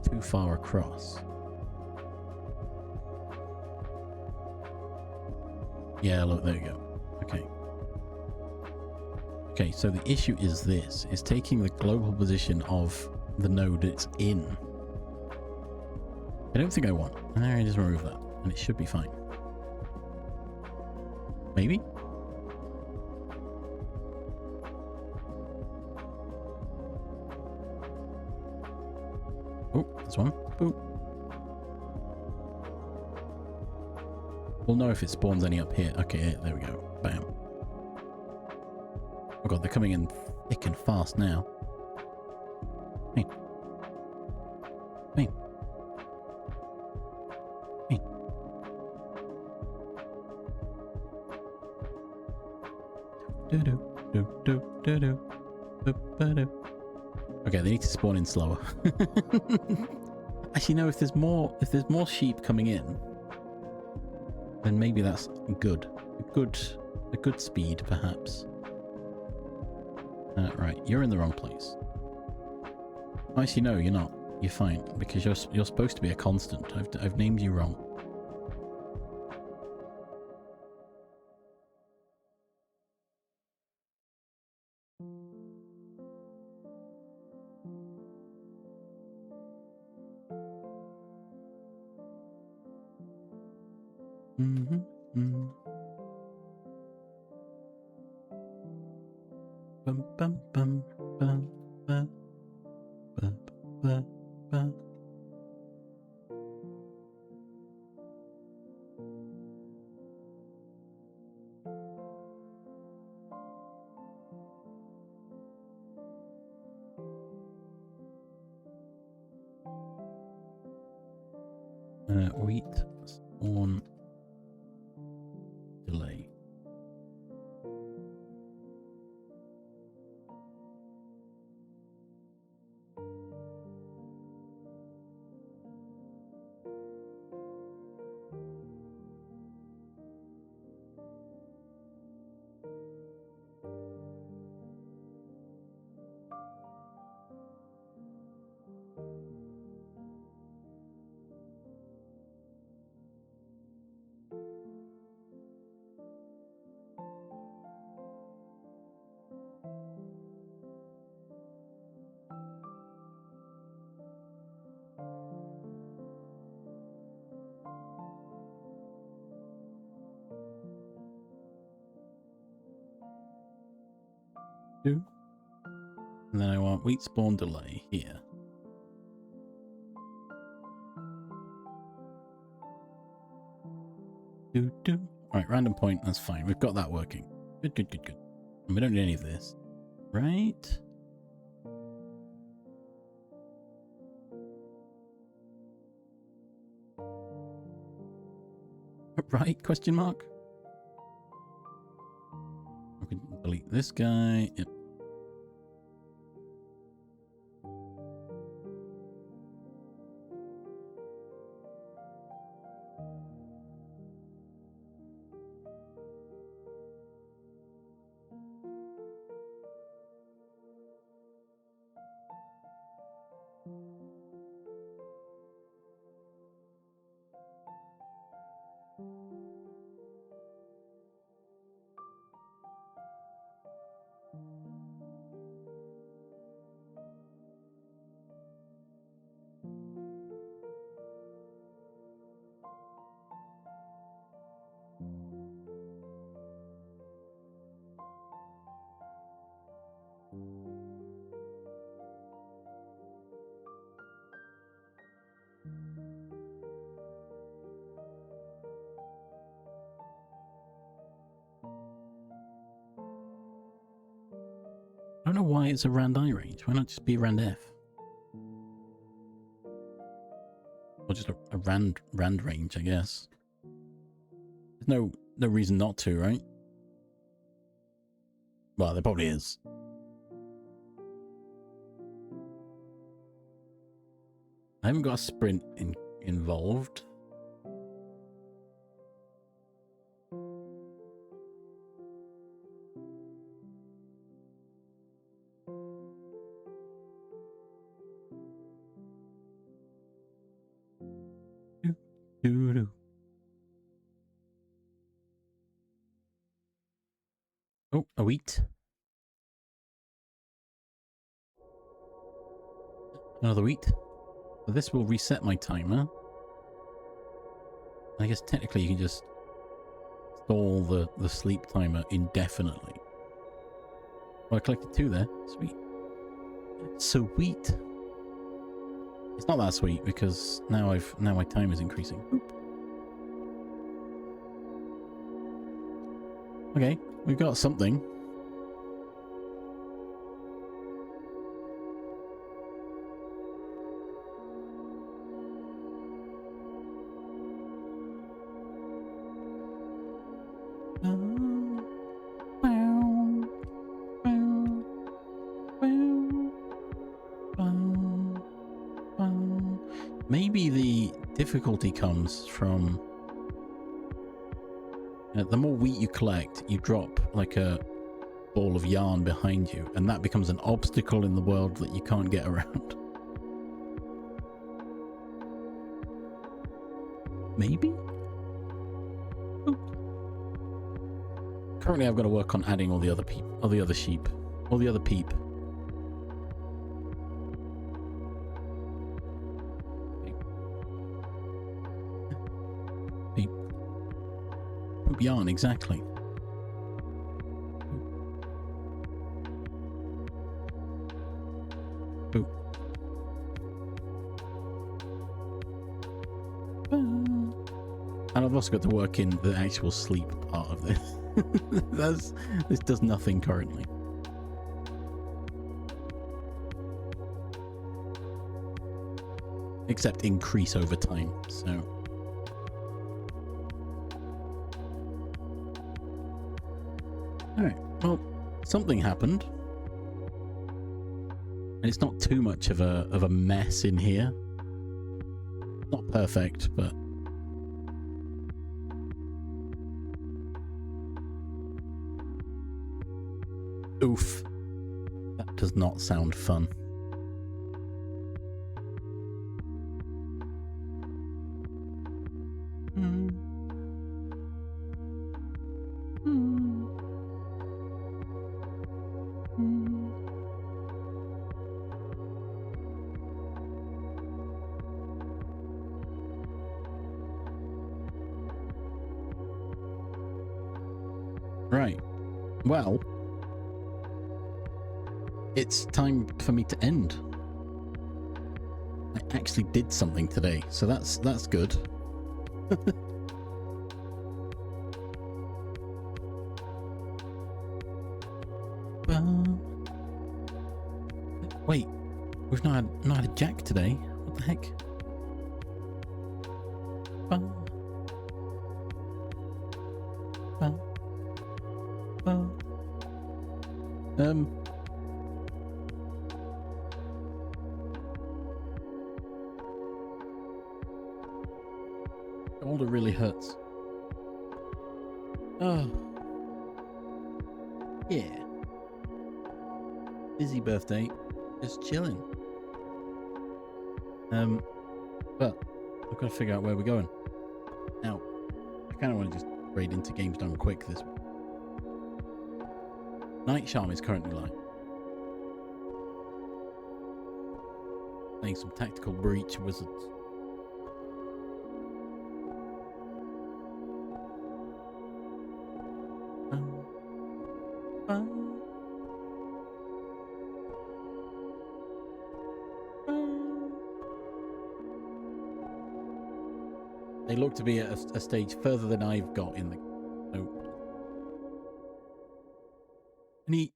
too far across. Yeah, look, there you go. Okay. Okay, so the issue is this. It's taking the global position of the node it's in. I don't think I want. I just remove that, and it should be fine. Maybe? Oh, there's one. Boop. We'll know if it spawns any up here. Okay, there we go. Bam. Oh god, they're coming in thick and fast now. Hey. Hey. Hey. Okay, they need to spawn in slower. Actually, no. If there's more sheep coming in, then maybe that's good. A good speed, perhaps. Right, you're in the wrong place. Actually, no, you're not. You're fine because you're supposed to be a constant. I've named you wrong. Bum, bum, bum, bum, ba, ba, ba, ba. Wheat spawn delay. And then I want wheat spawn delay here. Alright, random point, that's fine. We've got that working. Good. And we don't need any of this. Right? Right? Question mark? I can delete this guy. Yep. I don't know why it's a rand I range. Why not just be a rand F? Or just a rand range, I guess. There's no reason not to, right? Well, there probably is. I haven't got a sprint involved. Oh, a wheat. Another wheat. So this will reset my timer. I guess technically you can just stall the sleep timer indefinitely. Well, I collected 2 there. Sweet. Sweet. It's not that sweet because now my time is increasing. Oop. Okay, we've got something. Maybe the difficulty comes from the more wheat you collect, you drop like a ball of yarn behind you, and that becomes an obstacle in the world that you can't get around. Maybe? Oop. Currently I've got to work on adding all the other sheep, all the other peep. Peep. Poop yarn, exactly. Poop. And I've also got to work in the actual sleep part of this. This does nothing currently. Except increase over time, so. Alright, well, something happened. And it's not too much of a mess in here. Not perfect, but oof. That does not sound fun. Right. Well, it's time for me to end. I actually did something today, so that's good. Wait, we've not had a jack today. What the heck? Shoulder really hurts. Oh. Yeah. Busy birthday. Just chilling. But I've got to figure out where we're going. Now, I kind of want to just raid into Games Done Quick this week. Night Charm is currently live. Playing some Tactical Breach Wizards. They look to be at a stage further than I've got in the. So.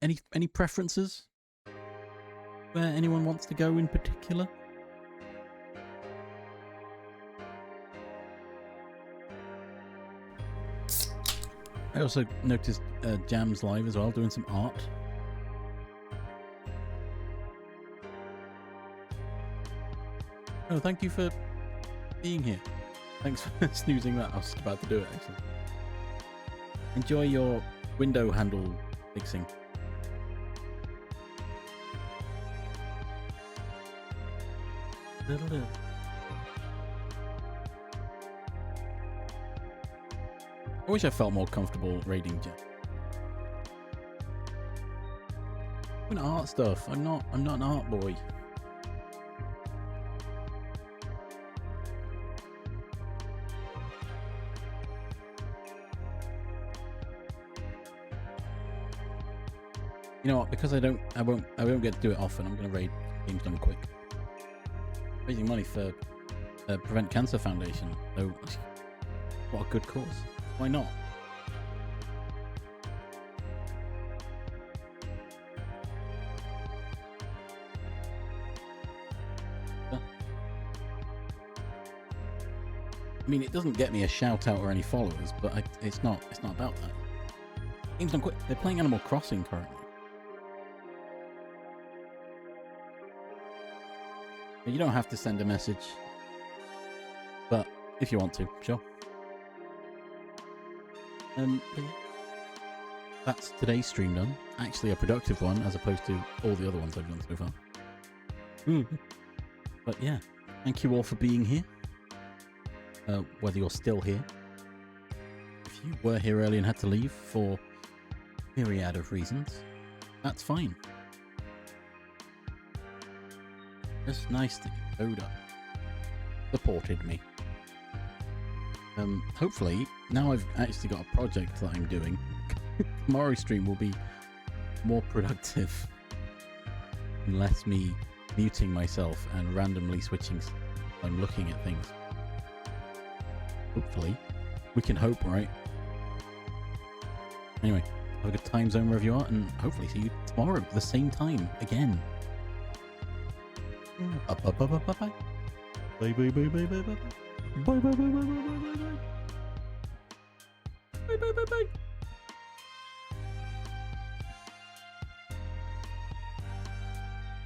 Any preferences? where anyone wants to go in particular? I also noticed Jam's live as well, doing some art. Oh, thank you for being here. Thanks for snoozing that. I was just about to do it, actually. Enjoy your window handle fixing. I wish I felt more comfortable raiding Jam. Doing art stuff. I'm not an art boy. You know what? Because I won't get to do it often. I'm gonna raid Games Done Quick. Raising money for Prevent Cancer Foundation. So, what a good cause. Why not? I mean, it doesn't get me a shout out or any followers, but it's not about that. Games Done Quick. They're playing Animal Crossing currently. You don't have to send a message, but if you want to, sure. That's today's stream done. Actually a productive one as opposed to all the other ones I've done so far. But yeah, thank you all for being here. Whether you're still here. If you were here early and had to leave for a myriad of reasons, that's fine. It's nice that you showed up, supported me. Hopefully, now I've actually got a project that I'm doing, tomorrow's stream will be more productive and less me muting myself and randomly switching I'm looking at things. Hopefully. We can hope, right? Anyway, have a good time zone wherever you are, and hopefully see you tomorrow at the same time again. Bye bye bye bye bye bye. Bye bye bye bye bye bye bye. Bye bye bye bye bye bye bye bye. Bye bye bye bye.